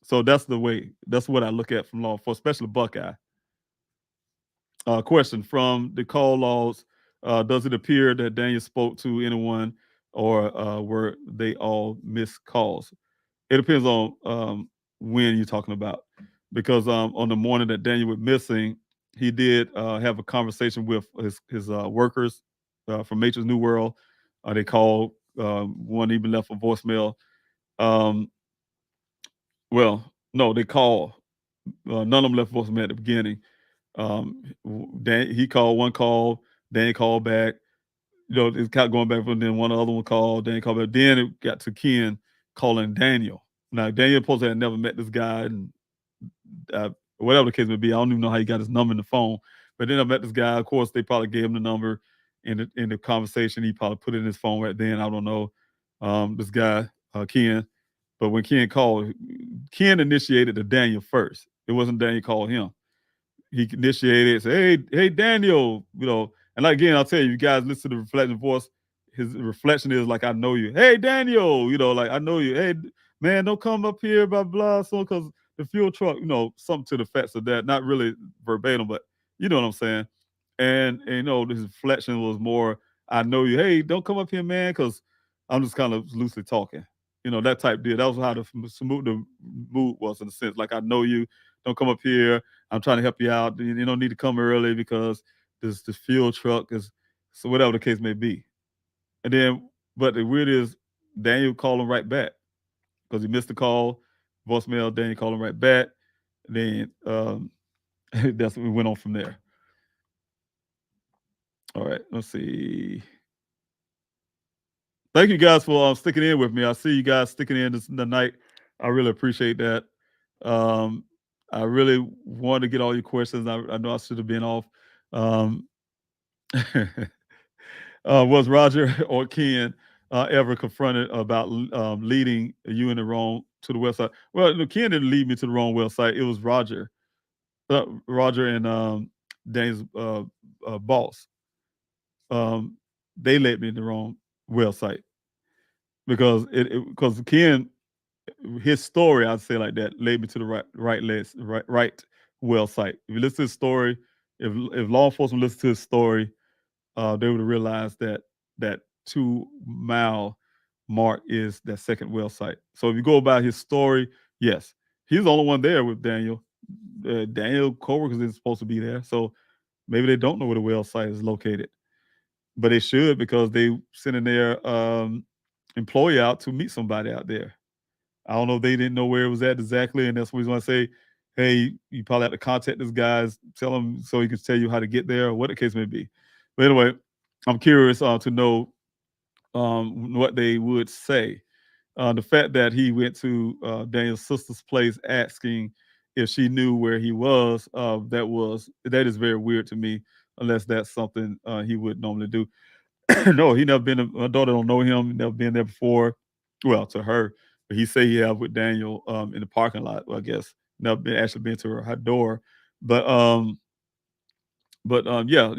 So that's the way. That's what I look at from law enforcement, especially Buckeye. Question from the call logs. Does it appear that Daniel spoke to anyone or were they all missed calls? It depends on when you're talking about. Because on the morning that Daniel was missing, he did have a conversation with his workers from Nature's New World. They called, one even left a voicemail. Well, no, they called. None of them left voicemail at the beginning. He called one call, Dan called back. It kept going back, and then one other one called, Dan called back. Then it got to Ken calling Daniel. Now, Daniel supposed to have never met this guy, and whatever the case may be, I don't even know how he got his number in the phone. But then I met this guy. Of course, they probably gave him the number in the conversation. He probably put it in his phone right then. I don't know. This guy, Ken. But when Ken called, Ken initiated the Daniel first. It wasn't Daniel called him. He initiated, say, hey, Daniel, and again, I'll tell you, guys listen to the reflection voice. His reflection is like, I know you. Hey, Daniel, like, I know you. Hey, man, don't come up here, blah, blah, so because the fuel truck, something to the effects of that. Not really verbatim, but you know what I'm saying. And his reflection was more, I know you. Hey, don't come up here, man, because I'm just kind of loosely talking. That type deal. That was how the mood was in a sense. Like, I know you. Don't come up here. I'm trying to help you out. You don't need to come early because this fuel truck is, so whatever the case may be. And then, but the weird is Daniel called him right back because he missed the call, voicemail. Daniel called him right back. Then that's what we went on from there. All right, let's see. Thank you guys for sticking in with me. I see you guys sticking in the night. I really appreciate that. I really wanted to get all your questions. I know I should have been off. Was Roger or Ken ever confronted about leading you in the wrong to the website? Well, no, Ken didn't lead me to the wrong website. It was Roger. Roger and Dane's boss. They led me in the wrong website because Ken, his story, I'd say like that, led me to the right website. If you listen to his story, if law enforcement listen to his story, they would have realized that 2-mile mark is that second website. So if you go about his story, yes, he's the only one there with Daniel. Daniel coworkers isn't supposed to be there, so maybe they don't know where the website is located, but they should because they sending their employee out to meet somebody out there. I don't know if they didn't know where it was at exactly, and that's what he's going to say. Hey, you probably have to contact this guy, tell him so he can tell you how to get there, or what the case may be. But anyway, I'm curious to know what they would say. The fact that he went to Daniel's sister's place asking if she knew where he was, that is very weird to me, unless that's something he would normally do. No, he never been. My daughter don't know him. Never been there before. Well, to her, but he say he have with Daniel in the parking lot. Well, I guess never been to her door, but yeah,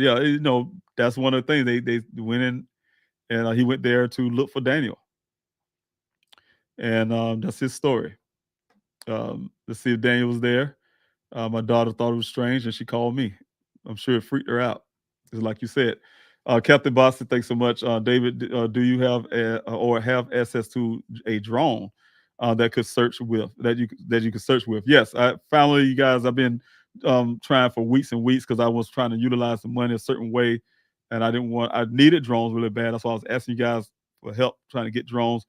that's one of the things they went in, and he went there to look for Daniel, and that's his story. to see if Daniel was there. My daughter thought it was strange, and she called me. I'm sure it freaked her out. Just like you said. Captain Boston, thanks so much. David, do you have have access to a drone that could search with that you could search with? Yes, finally, you guys. I've been trying for weeks and weeks because I was trying to utilize the money a certain way, and I needed drones really bad. That's why I was asking you guys for help trying to get drones.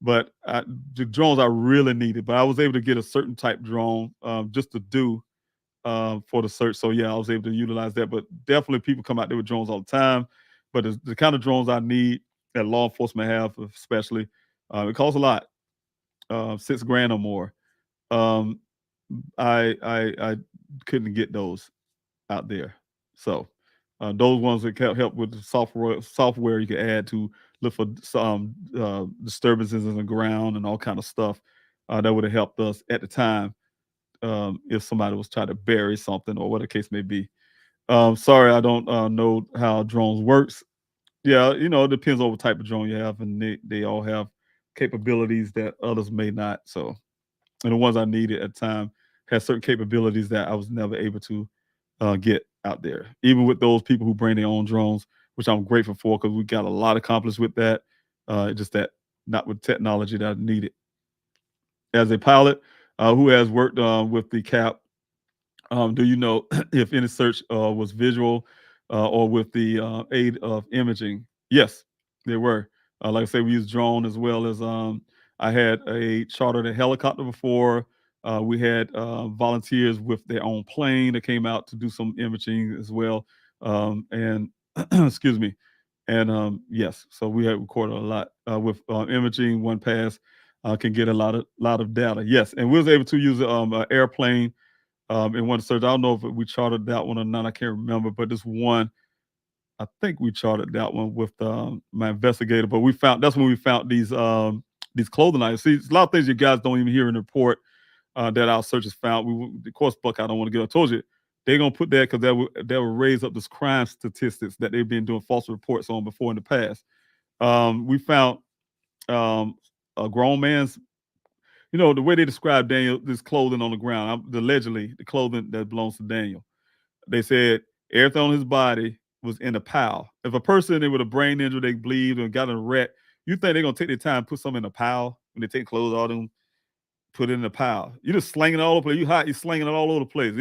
But the drones I really needed, but I was able to get a certain type drone just to do for the search. So yeah, I was able to utilize that. But definitely, people come out there with drones all the time. But the kind of drones I need that law enforcement have, especially, it costs a lot, $6,000 or more. Um, I couldn't get those out there. So those ones that can help with the software you can add to look for some disturbances in the ground and all kind of stuff that would have helped us at the time if somebody was trying to bury something or what the case may be. Sorry, I don't know how drones works. Yeah, it depends on what type of drone you have, and they all have capabilities that others may not. So, and the ones I needed at the time had certain capabilities that I was never able to get out there, even with those people who bring their own drones, which I'm grateful for because we got a lot accomplished with that. Just that not with technology that I needed. As a pilot who has worked with the CAP, do you know if any search was visual or with the aid of imaging? Yes, there were. Like I said, we used drone as well as I had chartered a helicopter before. We had volunteers with their own plane that came out to do some imaging as well. And excuse me. And yes, so we had recorded a lot with imaging. One pass can get a lot of data. Yes, and we was able to use an airplane in one search. I don't know if we charted that one or not. I can't remember, but this one, I think we charted that one with my investigator. But that's when we found these clothing items. See, a lot of things you guys don't even hear in the report that our searchers found. Of course, Buckeye, I don't want to get. I told you they're gonna put that because that will raise up this crime statistics that they've been doing false reports on before in the past. We found a grown man's. The way they described Daniel, this clothing on the ground, allegedly the clothing that belongs to Daniel. They said everything on his body was in a pile. If a person with a brain injury, they bleed and got in a wreck, you think they're gonna take their time and put something in a pile when they take clothes out of them, put it in a pile. You just slinging it all over the place. You hot, you slinging it all over the place.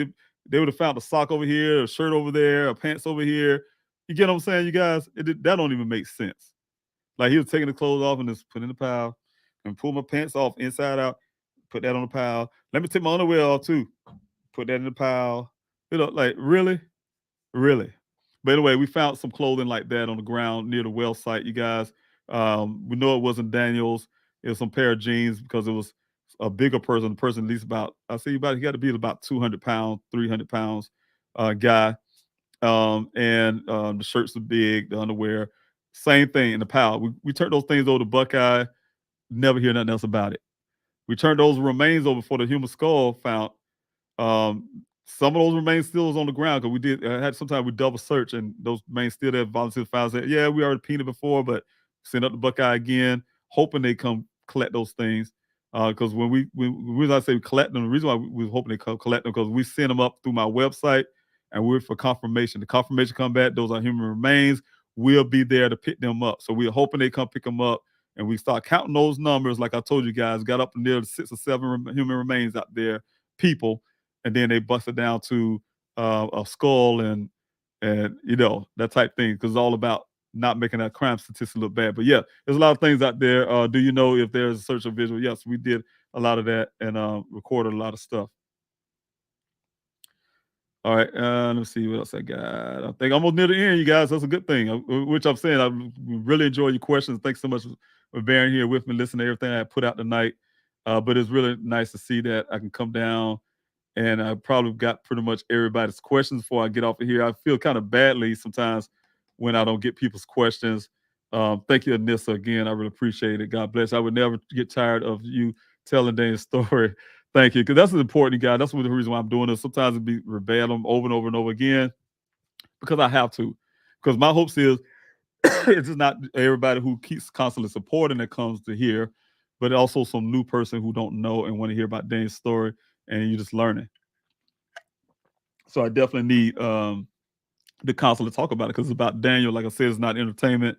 They would have found a sock over here, a shirt over there, a pants over here. You get what I'm saying, you guys? That don't even make sense. Like he was taking the clothes off and just put in the pile and pull my pants off inside out, put that on the pile. Let me take my underwear off too. Put that in the pile. Like really? Really? But anyway, we found some clothing like that on the ground near the well site, you guys. We know it wasn't Daniel's. It was some pair of jeans because it was a bigger person, a person at least he got to be about 200 pounds, 300 pounds guy. And the shirts are big, the underwear, same thing in the pile. We turned those things over to Buckeye, never hear nothing else about it. We turned those remains over for the human skull found. Some of those remains still was on the ground because we had sometimes we double search and those remains still there. Volunteers found said, yeah, we already peened it before, but send up the Buckeye again, hoping they come collect those things. Because when I say collect them, the reason why we were hoping they come collect them because we send them up through my website and we're for confirmation. The confirmation come back; those are human remains. We'll be there to pick them up. So we're hoping they come pick them up, and we start counting those numbers. Like I told you guys, got up near 6 or 7 human remains out there, people, and then they busted down to a skull and that type thing because it's all about not making that crime statistic look bad. But yeah, there's a lot of things out there. Do you know if there's a search or visual? Yes, we did a lot of that and recorded a lot of stuff. All right, let's see what else I got. I think I'm almost near the end, you guys. That's a good thing, which I'm saying. I really enjoy your questions. Thanks so much for bearing here with me, listening to everything I put out tonight. But it's really nice to see that I can come down and I probably got pretty much everybody's questions before I get off of here. I feel kind of badly sometimes when I don't get people's questions. Thank you, Anissa, again. I really appreciate it. God bless. I would never get tired of you telling Dane's story. Thank you, because that's important, guy. That's the reason why I'm doing this. Sometimes it be verbatim over and over and over again because I have to. Because my hopes is it's just not everybody who keeps constantly supporting that comes to here, but also some new person who don't know and want to hear about Daniel's story, and you're just learning. So I definitely need the council to talk about it because it's about Daniel. Like I said, it's not entertainment.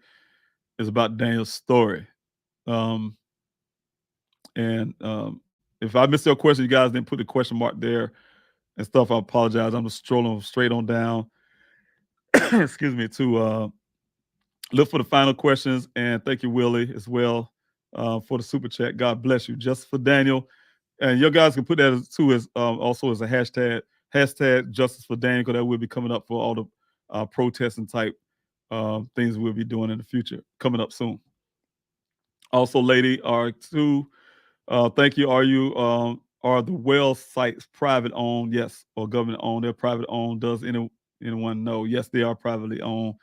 It's about Daniel's story. And if I missed your question, you guys didn't put the question mark there and stuff, I apologize. I'm just strolling straight on down. Excuse me, to look for the final questions. And thank you, Willie, as well, for the super chat. God bless you. Just for Daniel. And you guys can put that as, too as also as a hashtag Justice for Daniel, because that will be coming up for all the protesting type things we'll be doing in the future, coming up soon. Also, Lady R2, thank you. Are the well sites private owned? Yes, or government owned? They're private owned. Does anyone know? Yes, they are privately owned.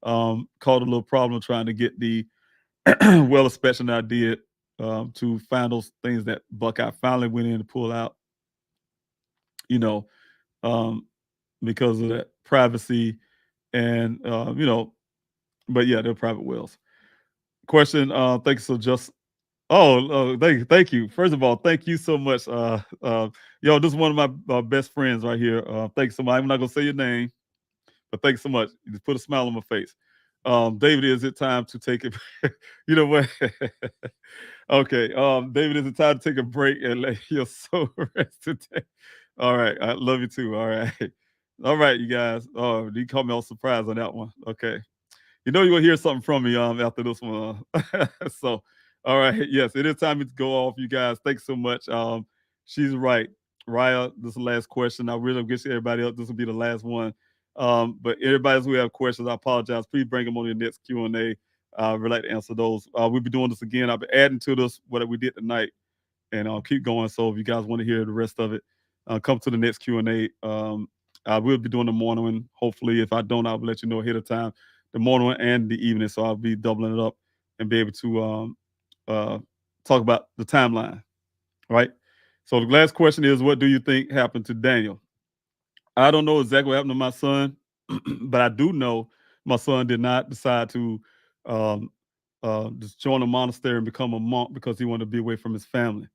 Caught a little problem trying to get the well inspection I did to find those things that Buckeye finally went in to pull out. Because of that privacy and but yeah, they're private wells. Question. Thanks. So just. Thank you. First of all, thank you so much. This is one of my best friends right here. Thanks so much. I'm not gonna say your name, but thanks so much. You just put a smile on my face. David, is it time to take it? You know what? Okay. David, is it time to take a break and let your soul rest today? All right. I love you too. All right. All right, you guys. Oh, you caught me all surprised on that one. Okay. You know you're gonna hear something from me after this one. So, all right, yes, it is time to go off, you guys. Thanks so much. She's right, Raya. This is the last question. I really wish everybody else this will be the last one. But everybody else who have questions, I apologize. Please bring them on your next Q&A. We'd like to answer those. We'll be doing this again. I'll be adding to this what we did tonight, and I'll keep going. So if you guys want to hear the rest of it, come to the next Q&A. I will be doing the morning one. Hopefully, if I don't, I'll let you know ahead of time. The morning and the evening, so I'll be doubling it up and be able to talk about the timeline, right? So the last question is, what do you think happened to Daniel? I don't know exactly what happened to my son, but I do know my son did not decide to just join a monastery and become a monk because he wanted to be away from his family.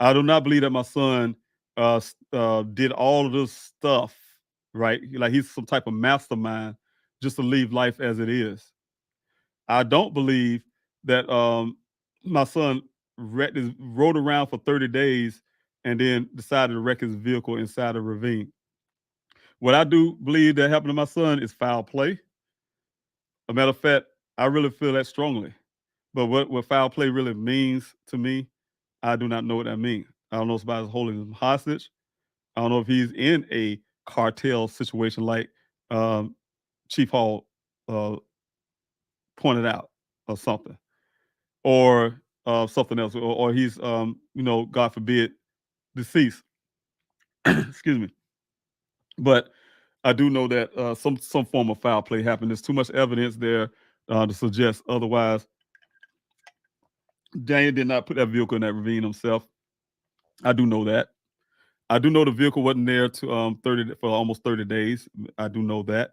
I do not believe that my son did all of this stuff, right? Like he's some type of mastermind just to leave life as it is. I don't believe that my son rode around for 30 days and then decided to wreck his vehicle inside a ravine. What I do believe that happened to my son is foul play. A matter of fact, I really feel that strongly. But what foul play really means to me, I do not know what that means. I don't know if somebody's holding him hostage. I don't know if he's in a cartel situation like Chief Hall pointed out or something, or something else, or he's, God forbid, deceased. Excuse me. But I do know that some form of foul play happened. There's too much evidence there to suggest otherwise. Daniel did not put that vehicle in that ravine himself. I do know that. I do know the vehicle wasn't there for almost 30 days. I do know that.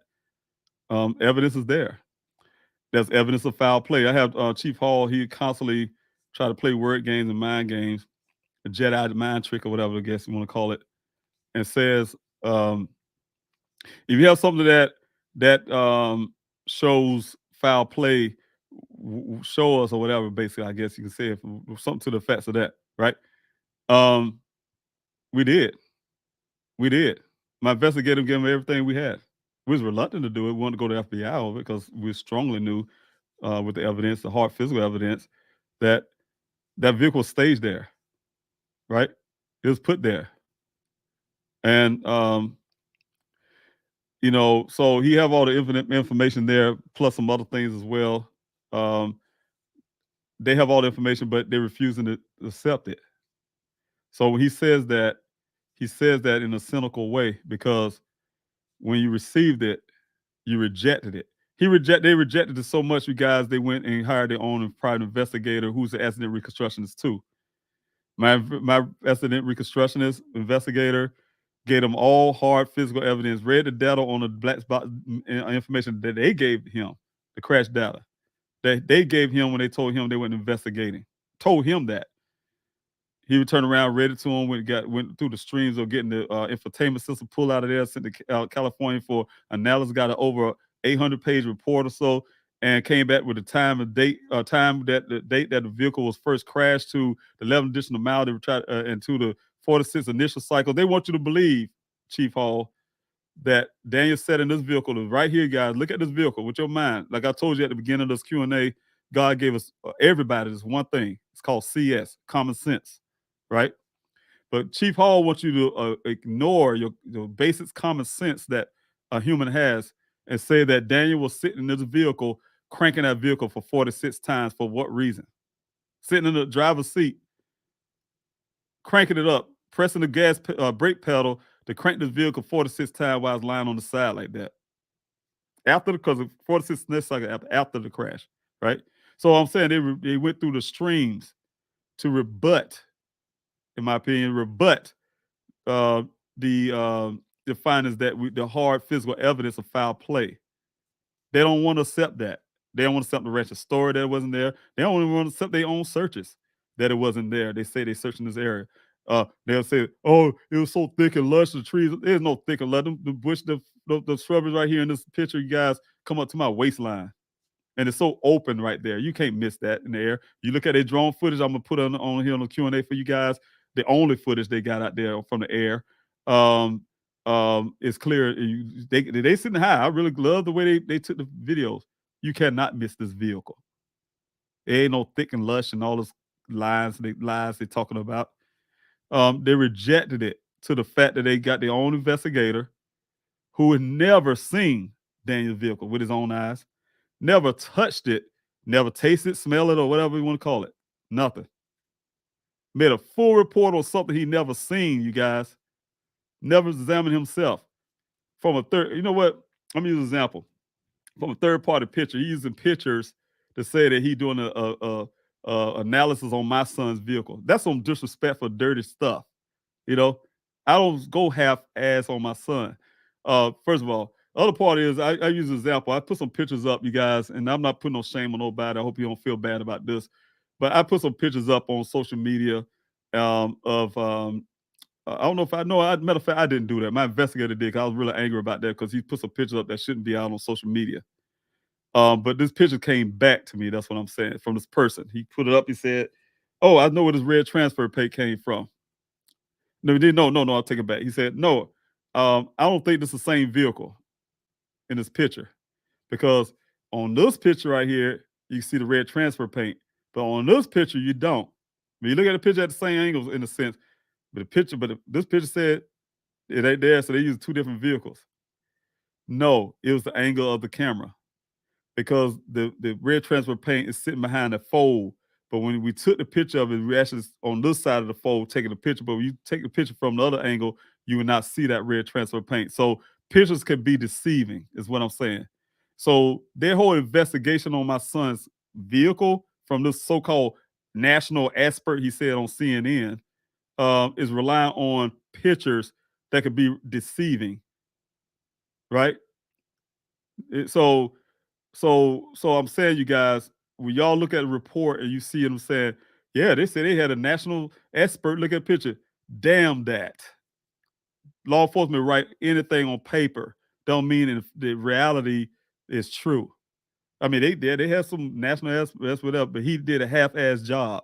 Evidence is there. There's evidence of foul play. I have Chief Hall. He constantly try to play word games and mind games, a Jedi mind trick or whatever I guess you want to call it, and says if you have something that shows foul play, show us or whatever. Basically, I guess you can say something to the effects of that, right? We did. My investigator gave him everything we had. We was reluctant to do it. We wanted to go to FBI over it because we strongly knew with the evidence, the hard physical evidence, that vehicle staged there, right? It was put there. And, so he have all the information there, plus some other things as well. They have all the information, but they're refusing to accept it. So when he says that in a cynical way, because when you received it, you rejected it. They rejected it so much, you guys, they went and hired their own private investigator who's an accident reconstructionist too. My accident reconstructionist investigator gave them all hard physical evidence, read the data on the black spot information that they gave him, the crash data that they gave him when they told him they weren't investigating. Told him that. He would turn around, read it to him went through the streams of getting the infotainment system pulled out of there, sent to California for analysis, got an over 800-page report or so, and came back with the time and date, the date that the vehicle was first crashed to the 11 additional mile they were trying into the 46 initial cycle. They want you to believe, Chief Hall, that Daniel said in this vehicle is right here, guys. Look at this vehicle with your mind. Like I told you at the beginning of this Q&A, God gave us everybody this one thing. It's called CS, common sense, right? But Chief Hall wants you to ignore your basic common sense that a human has and say that Daniel was sitting in this vehicle, cranking that vehicle for 46 times. For what reason? Sitting in the driver's seat, cranking it up, pressing the gas brake pedal to crank this vehicle 46 times while I was lying on the side like that. Because of 46 after the crash, right? So I'm saying they went through the streams to rebut, in my opinion, the findings that the hard physical evidence of foul play. They don't want to accept that. They don't want to accept the wretched story that it wasn't there. They don't even want to accept their own searches that it wasn't there. They say they searched in this area. They'll say, "Oh, it was so thick and lush. The trees, there's no thick and lush. The bush, the shrubbery right here in this picture, you guys come up to my waistline, and it's so open right there. You can't miss that in the air. You look at their drone footage. I'm gonna put on here on the Q&A for you guys. The only footage they got out there from the air, it's clear. They sitting high. I really love the way they took the videos. You cannot miss this vehicle. It ain't no thick and lush and all those lies they're talking about. They rejected it to the fact that they got their own investigator who had never seen Daniel's vehicle with his own eyes, never touched it, never tasted, smell it, or whatever you want to call it. Nothing. Made a full report on something he never seen, you guys. Never examined himself. From a third, you know what? Let me use an example. From a third-party picture, he's using pictures to say that he's doing a analysis on my son's vehicle. That's some disrespectful, dirty stuff. You know, I don't go half-ass on my son. First of all, the other part is I use an example. I put some pictures up, you guys, and I'm not putting no shame on nobody. I hope you don't feel bad about this. But I put some pictures up on social media I don't know if I know. Matter of fact, I didn't do that. My investigator did. 'Cause I was really angry about that because he put some pictures up that shouldn't be out on social media. But this picture came back to me. That's what I'm saying, from this person. He put it up. He said, "Oh, I know where this red transfer plate came from." No, he didn't. No. I'll take it back. He said, "No, I don't think this is the same vehicle in this picture because on this picture right here, you see the red transfer paint, but on this picture you don't. When you look at the picture at the same angles in a sense, but this picture said it ain't there, so they used two different vehicles. No, it was the angle of the camera because the red transfer paint is sitting behind the fold. But when we took the picture of it, we actually on this side of the fold taking the picture. But when you take the picture from the other angle, you would not see that red transfer paint. So pictures can be deceiving, is what I'm saying. So their whole investigation on my son's vehicle from this so-called national expert, he said on CNN, is relying on pictures that could be deceiving, right? So I'm saying, you guys, when y'all look at a report and you see them saying, yeah, they say they had a national expert look at a picture. Damn that. Law enforcement write anything on paper don't mean the reality is true. I mean, they have some national experts, whatever, but he did a half-ass job.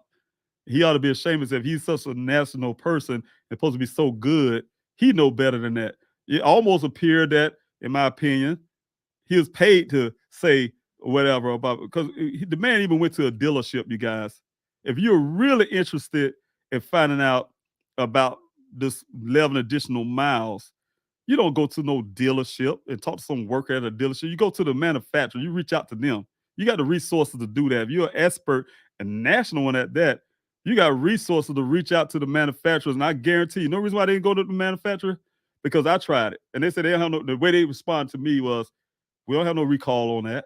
He ought to be ashamed of himself. He's such a national person and supposed to be so good. He know better than that. It almost appeared that, in my opinion, he was paid to say whatever about, because the man even went to a dealership, you guys. If you're really interested in finding out about this 11 additional miles, you don't go to no dealership and talk to some worker at a dealership. You go to the manufacturer. You reach out to them. You got the resources to do that. If you're an expert, a national one at that, you got resources to reach out to the manufacturers. And I guarantee you, no reason why they didn't go to the manufacturer, because I tried it. And they said they don't have no, the way they responded to me was, we don't have no recall on that.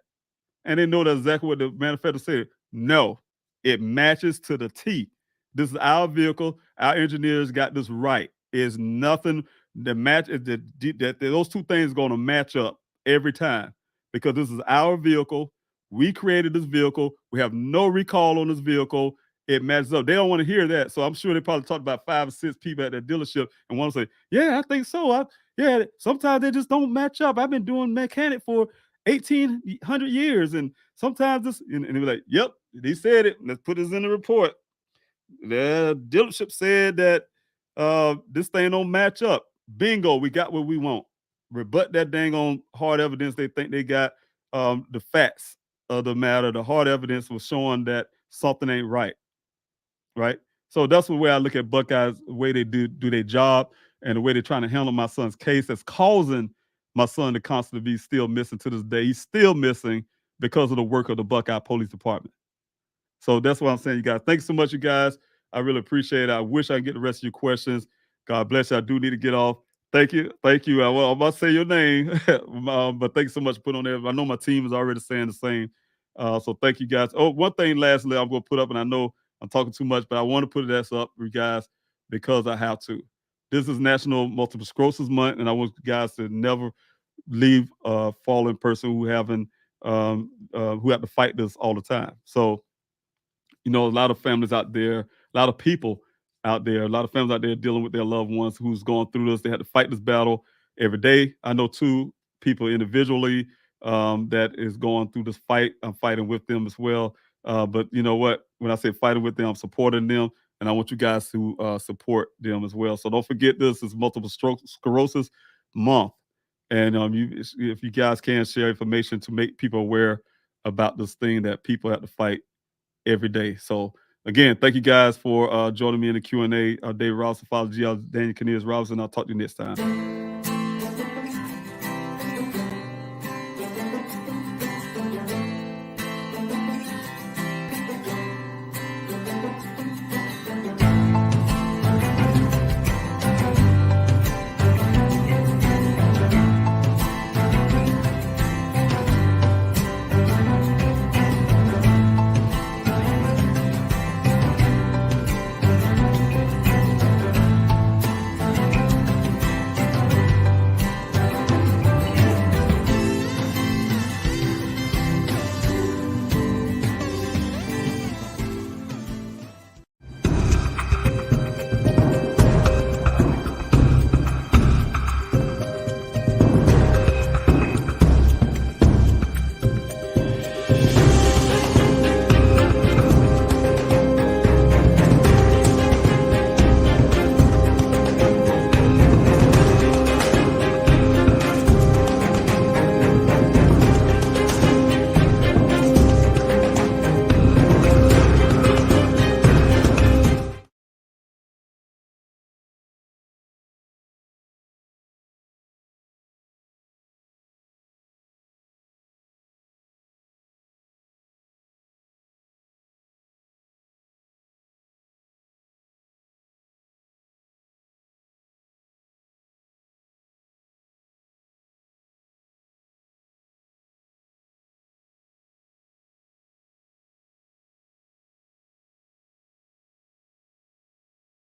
And they know that's exactly what the manufacturer said. No, it matches to the T. This is our vehicle. Our engineers got this right. It's nothing that match that those two things are going to match up every time, because this is our vehicle. We created this vehicle. We have no recall on this vehicle. it matches up. They don't want to hear that. So I'm sure they probably talked about 5 or 6 people at that dealership and one say, yeah, I think so. Yeah, sometimes they just don't match up. I've been doing mechanic for 1,800 years. And sometimes this, and they're like, yep, they said it. Let's put this in the report. The dealership said that this thing don't match up. Bingo, we got what we want. Rebut that dang on hard evidence they think they got. The facts of the matter, the hard evidence was showing that something ain't right. Right. So that's the way I look at Buckeyes, the way they do their job and the way they're trying to handle my son's case that's causing my son to constantly be still missing to this day. He's still missing because of the work of the Buckeye Police Department. So that's what I'm saying, you guys. Thanks so much, you guys. I really appreciate it. I wish I could get the rest of your questions. God bless you. I do need to get off. Thank you. Thank you. I'm about to say your name, but thanks so much for putting on there. I know my team is already saying the same. So thank you, guys. Oh, one thing lastly I'm going to put up, and I know I'm talking too much, but I want to put this up for you guys because I have to. This is National Multiple Sclerosis Month, and I want you guys to never leave a fallen person who have to fight this all the time. So, you know, a lot of families out there, a lot of people out there, a lot of families out there dealing with their loved ones who's going through this. They had to fight this battle every day. I know 2 people individually that is going through this fight. I'm fighting with them as well. But you know what? When I say fighting with them, I'm supporting them. And I want you guys to support them as well. So don't forget, this is Multiple Sclerosis Month. And if you guys can share information to make people aware about this thing that people have to fight every day. So again, thank you guys for joining me in the Q&A. Dave Robinson, Father Geologist Daniel C. Robinson. I'll talk to you next time.